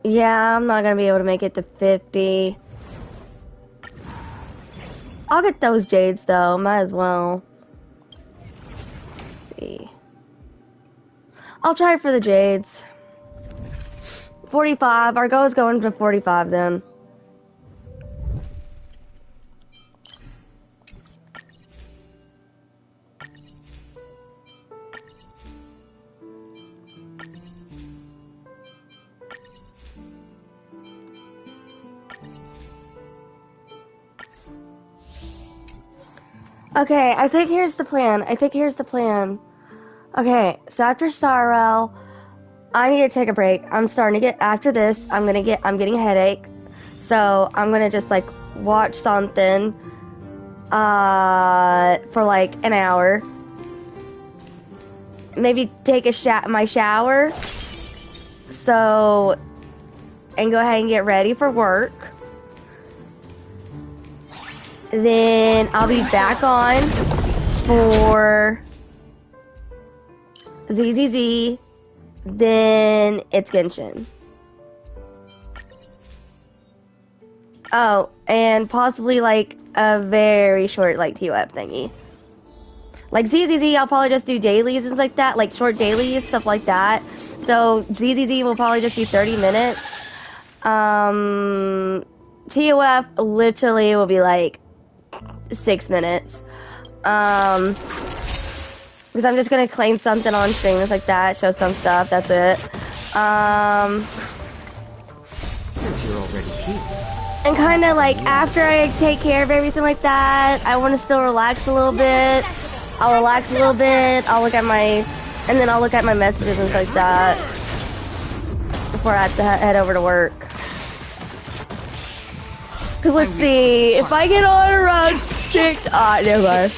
Yeah, I'm not gonna be able to make it to 50. I'll get those jades though, might as well. Let's see. I'll try for the jades. 45, our goal is going to 45 then. Okay, I think here's the plan. Okay, so after Starwell, I need to take a break. I'm starting to get, after this, I'm getting a headache. So, I'm gonna just, like, watch something, for, like, an hour. Maybe take my shower. So, and go ahead and get ready for work. Then I'll be back on for ZZZ. Then it's Genshin. Oh, and possibly like a very short like TOF thingy. Like ZZZ, I'll probably just do dailies and like that, like short dailies, stuff like that. So ZZZ will probably just be 30 minutes. TOF literally will be like 6 minutes. Because I'm just gonna claim something on stream, just like that, show some stuff, that's it. Since you're already here. And kind of like after I take care of everything like that, I want to still relax a little bit. I'll relax a little bit. I'll look at my, and then I'll look at my messages and stuff like that before I have to head over to work. Cause let's see, if I get on around 6, never mind.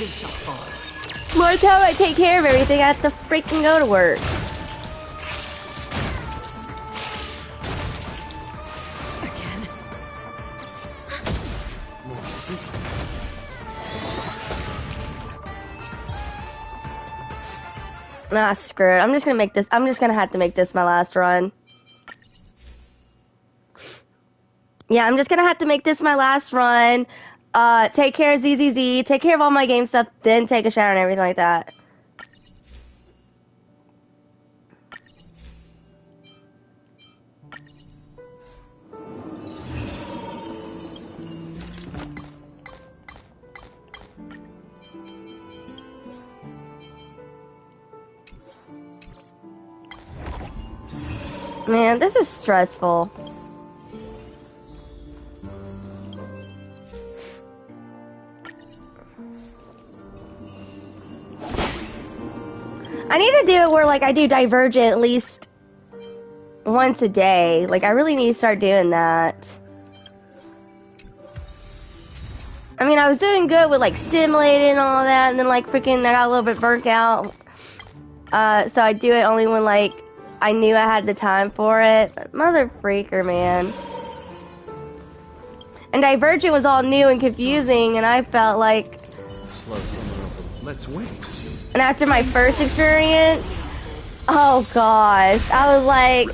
By the time I take care of everything, I have to freaking go to work. Nah, screw it. I'm just gonna have to make this my last run. Yeah, I'm just gonna have to make this my last run. Take care of ZZZ, take care of all my game stuff, then take a shower and everything like that. Man, this is stressful. I need to do it where, like, I do Divergent at least once a day. Like, I really need to start doing that. I mean, I was doing good with, like, stimulating and all that, and then, like, freaking, I got a little bit burnt out. So I do it only when, like, I knew I had the time for it. Mother freaker, man. And Divergent was all new and confusing, and I felt like... Slow summer over. Let's wait. And after my first experience, oh gosh, I was like,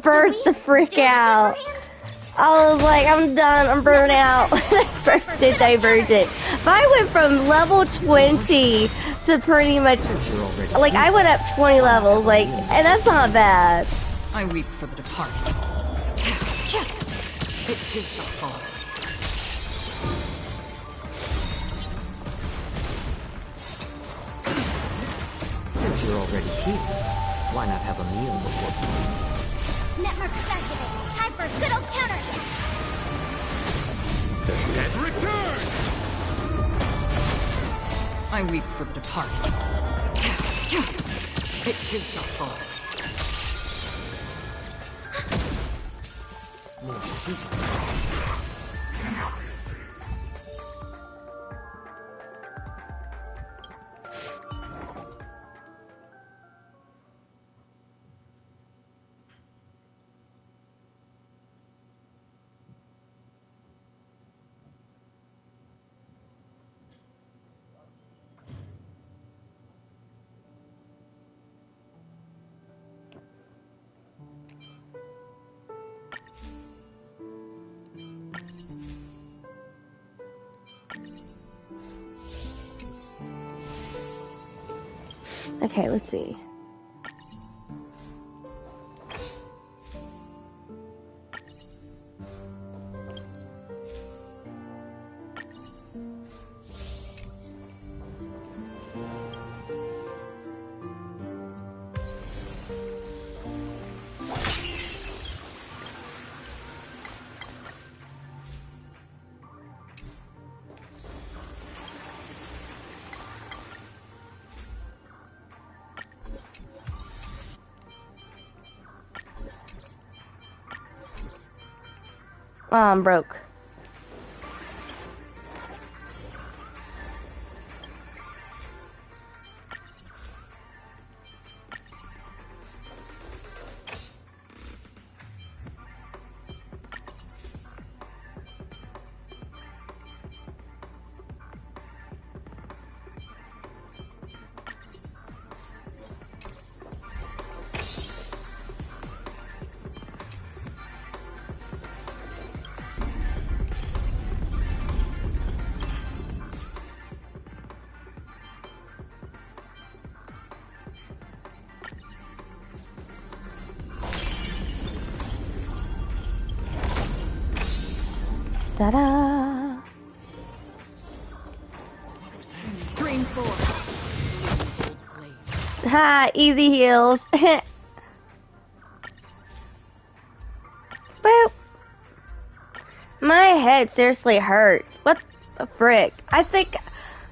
burnt the frick out. I was like, I'm done, I'm burnt out when I first did Divergent. But I went from level 20 to pretty much, like, I went up 20 levels, like, and that's not bad. I weep for the departed. It is a fall. Since you're already here, why not have a meal before playing? Network activated. Time for a good old counter. The dead return! I weep for the departed. It is a fall. More seasoning. Okay, let's see. Oh, I'm broke. Ta-da! Stream 4. Ha! Easy heals. Boop. My head seriously hurts. What the frick? I think,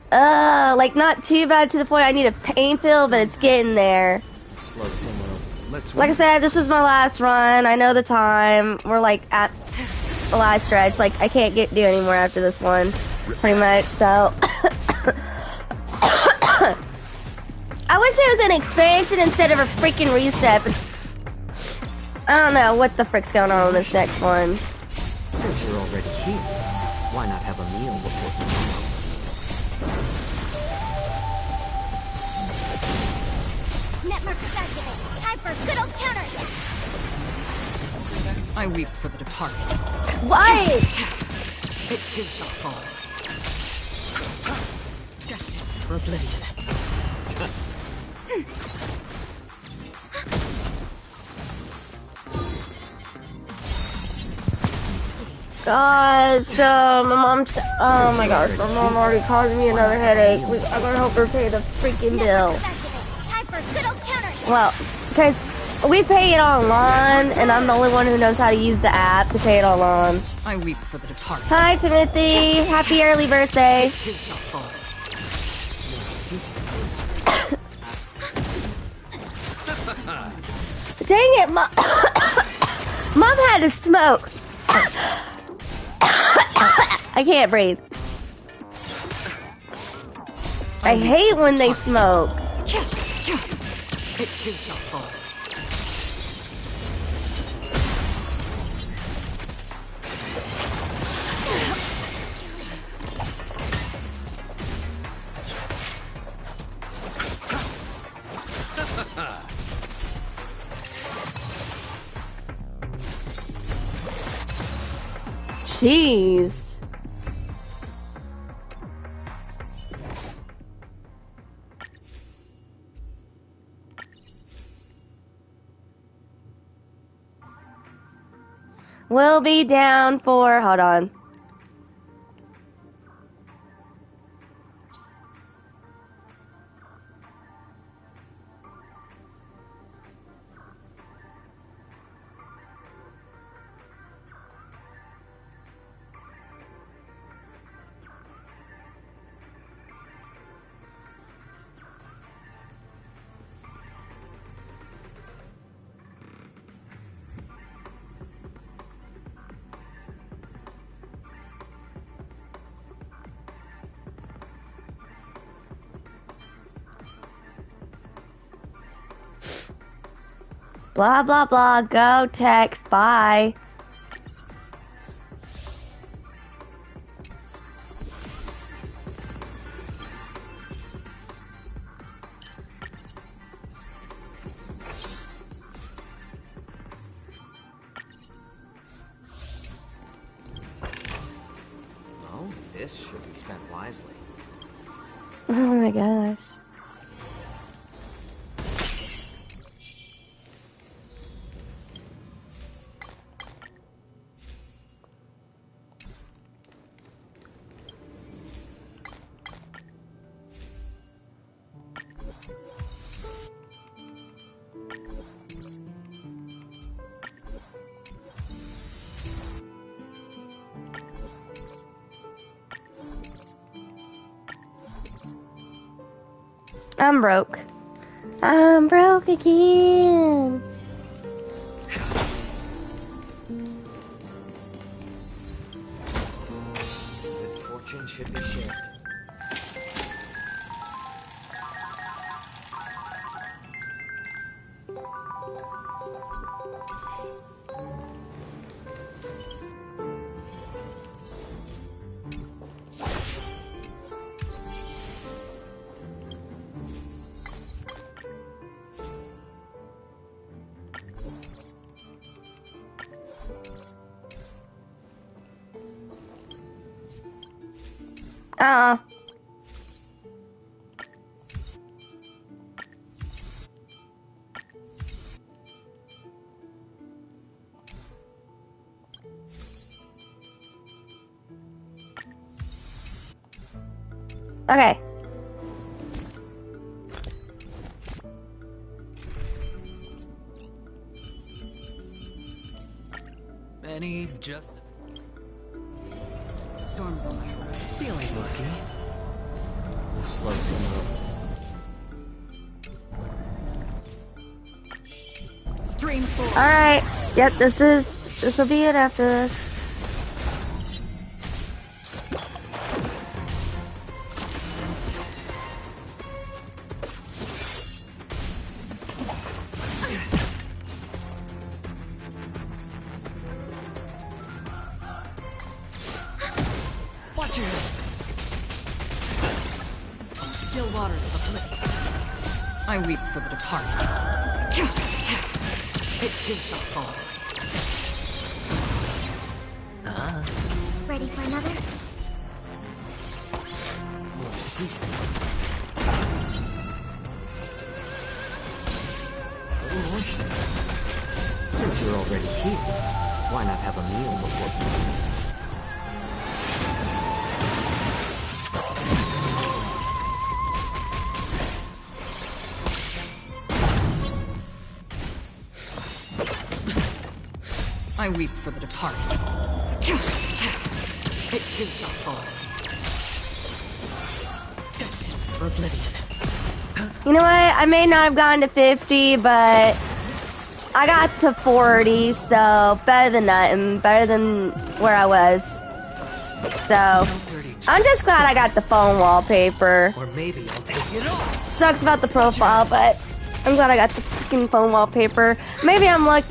like not too bad to the point I need a pain pill, but it's getting there. Slow simmer. Let's Like I said, this is my last run. I know the time. We're like at the last stretch. Like I can't do any more after this one, pretty much. So I wish it was an expansion instead of a freaking reset. But I don't know what the frick's going on this next one. Since you're already here, why not have a meal before tomorrow? Network activated. Time for a good old counter. I weep for the departed. What? It too shall fall. Destined for oblivion. Guys, my mom. Oh my gosh, my mom already caused me another headache. I'm gonna help her pay the freaking bill. Time for a good old counter. Well, because we pay it online, and I'm the only one who knows how to use the app to pay it online. I weep for the departed. Hi, Timothy. Happy early birthday. It too shall fall. Dang it, Mom. Mom had to smoke. I can't breathe. I hate when they smoke. It too shall fall. Jeez. We'll be down for, hold on. Blah, blah, blah. Go, text. Bye. Oh, this should be spent wisely. Oh my gosh. I'm broke. I'm broke again. Good fortune should be shared. Uh-uh. Okay. Any just Storm's on the horizon. feeling lucky? The slow simmer over. Stream forward. Alright. Yep, this'll be it after this. Watch your head. Still waters of oblivion. I weep for the departed. It is a fall. Ready for another? More seasoning. Little moisture. Since you're already here, why not have a meal before you leave? I weep for the departed. It is a fall. Destined for oblivion. You know what? I may not have gotten to 50, but I got to 40, so better than nothing. Better than where I was. So, I'm just glad I got the phone wallpaper. Or maybe I'll take it off. Sucks about the profile, but I'm glad I got the freaking phone wallpaper. Maybe I'm like,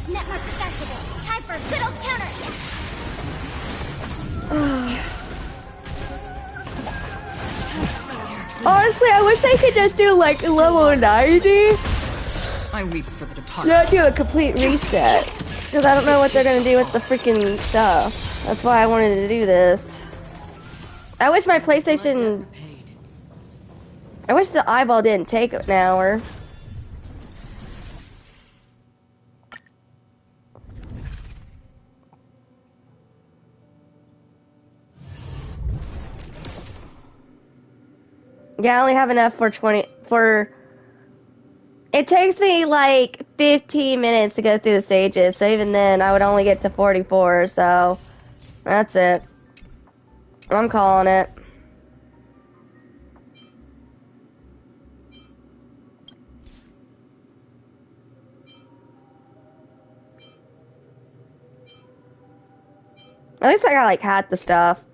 Network accessible. Time for a good old counterattack. honestly, I wish I could just do like level 90. I weep for the departed. Not do a complete reset. Because I don't know what they're gonna do with the freaking stuff. That's why I wanted to do this. I wish my PlayStation... I wish the eyeball didn't take an hour. Yeah, I only have enough for 20... It takes me like 15 minutes to go through the stages, so even then I would only get to 44, so that's it. I'm calling it. At least I got like half the stuff.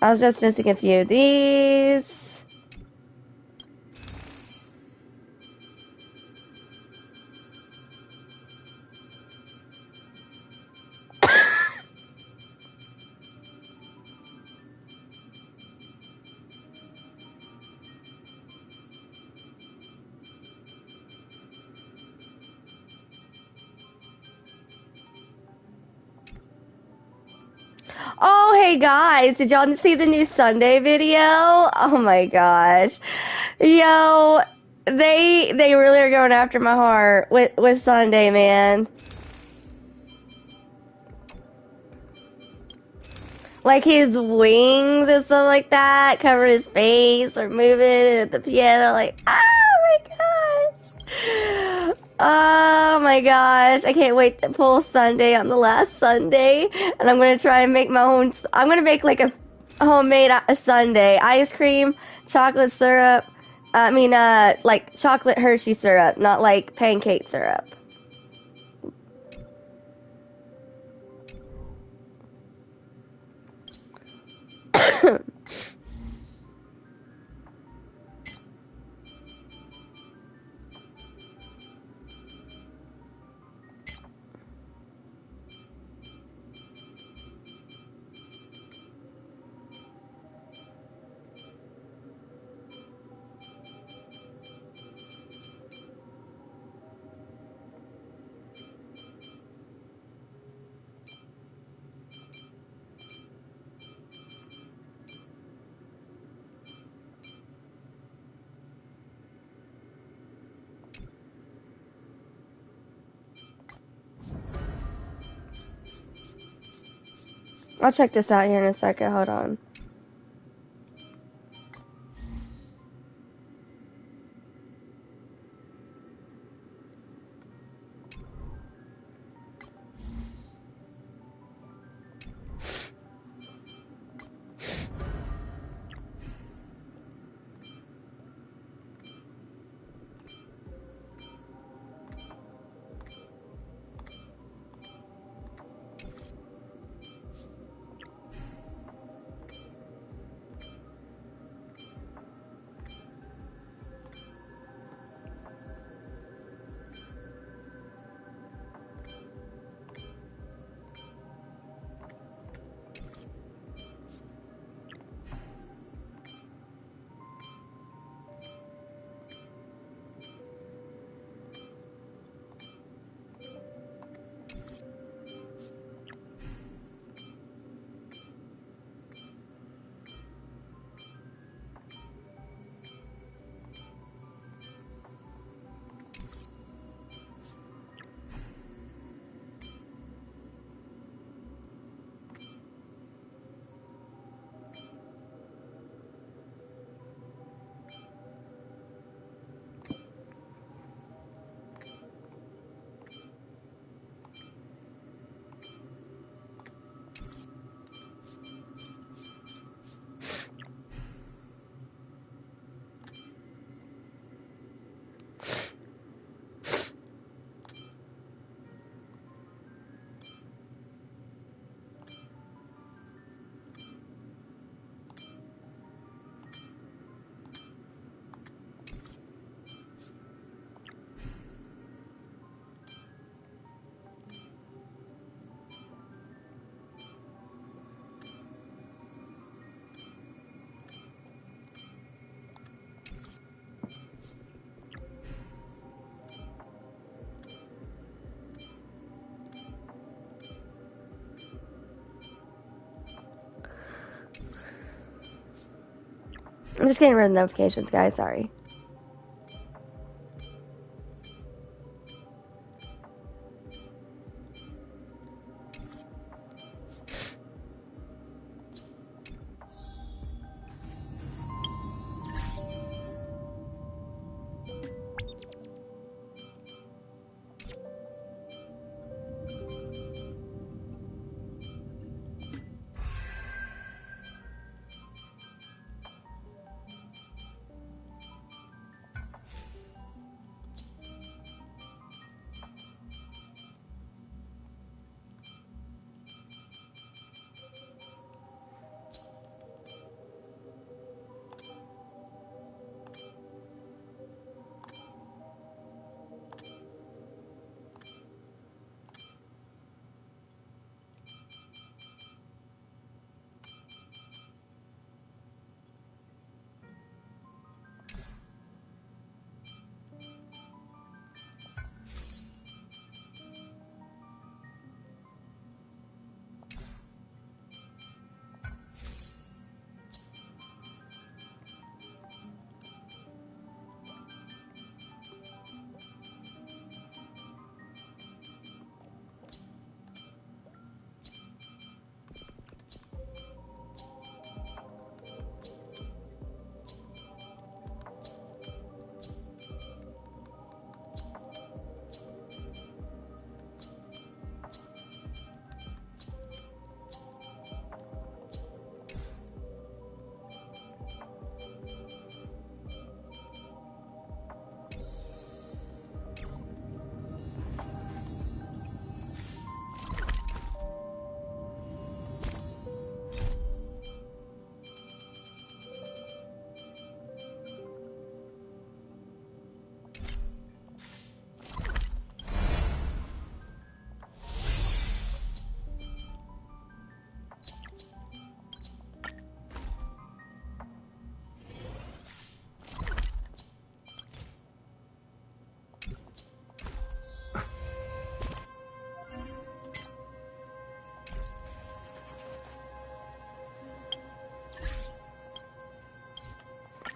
I was just missing a few of these. Oh, hey guys, did y'all see the new Sunday video? Oh my gosh. Yo, they really are going after my heart with Sunday, man. Like his wings and stuff like that, covering his face or moving at the piano, like, oh my gosh. Oh my gosh, I can't wait to pull Sunday on the last Sunday, and I'm gonna try and make my own. I'm gonna make like a homemade Sunday ice cream, chocolate syrup. Like chocolate Hershey syrup, not like pancake syrup. I'll check this out here in a second. Hold on. I'm just getting rid of notifications, guys. Sorry.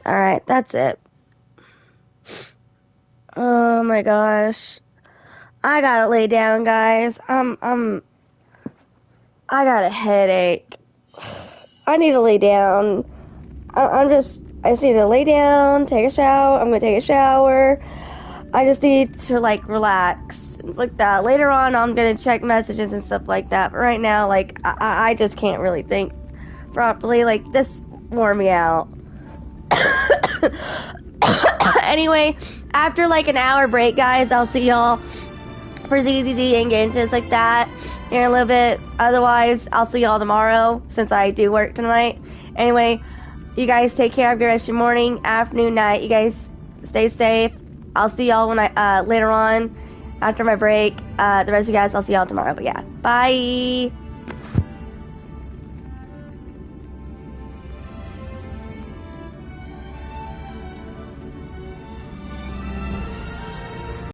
Alright, that's it. Oh my gosh. I gotta lay down, guys. I got a headache. I need to lay down. I just need to lay down, take a shower. I'm gonna take a shower. I just need to like relax. It's like that. Later on, I'm gonna check messages and stuff like that. But right now, like I just can't really think properly. Like this wore me out. Anyway, after like an hour break, guys, I'll see y'all for ZZZ and games just like that here in a little bit. Otherwise, I'll see y'all tomorrow since I do work tonight. Anyway, you guys take care of your rest of your morning, afternoon, night. You guys stay safe. I'll see y'all when I later on after my break. The rest of you guys, I'll see y'all tomorrow. But yeah, bye.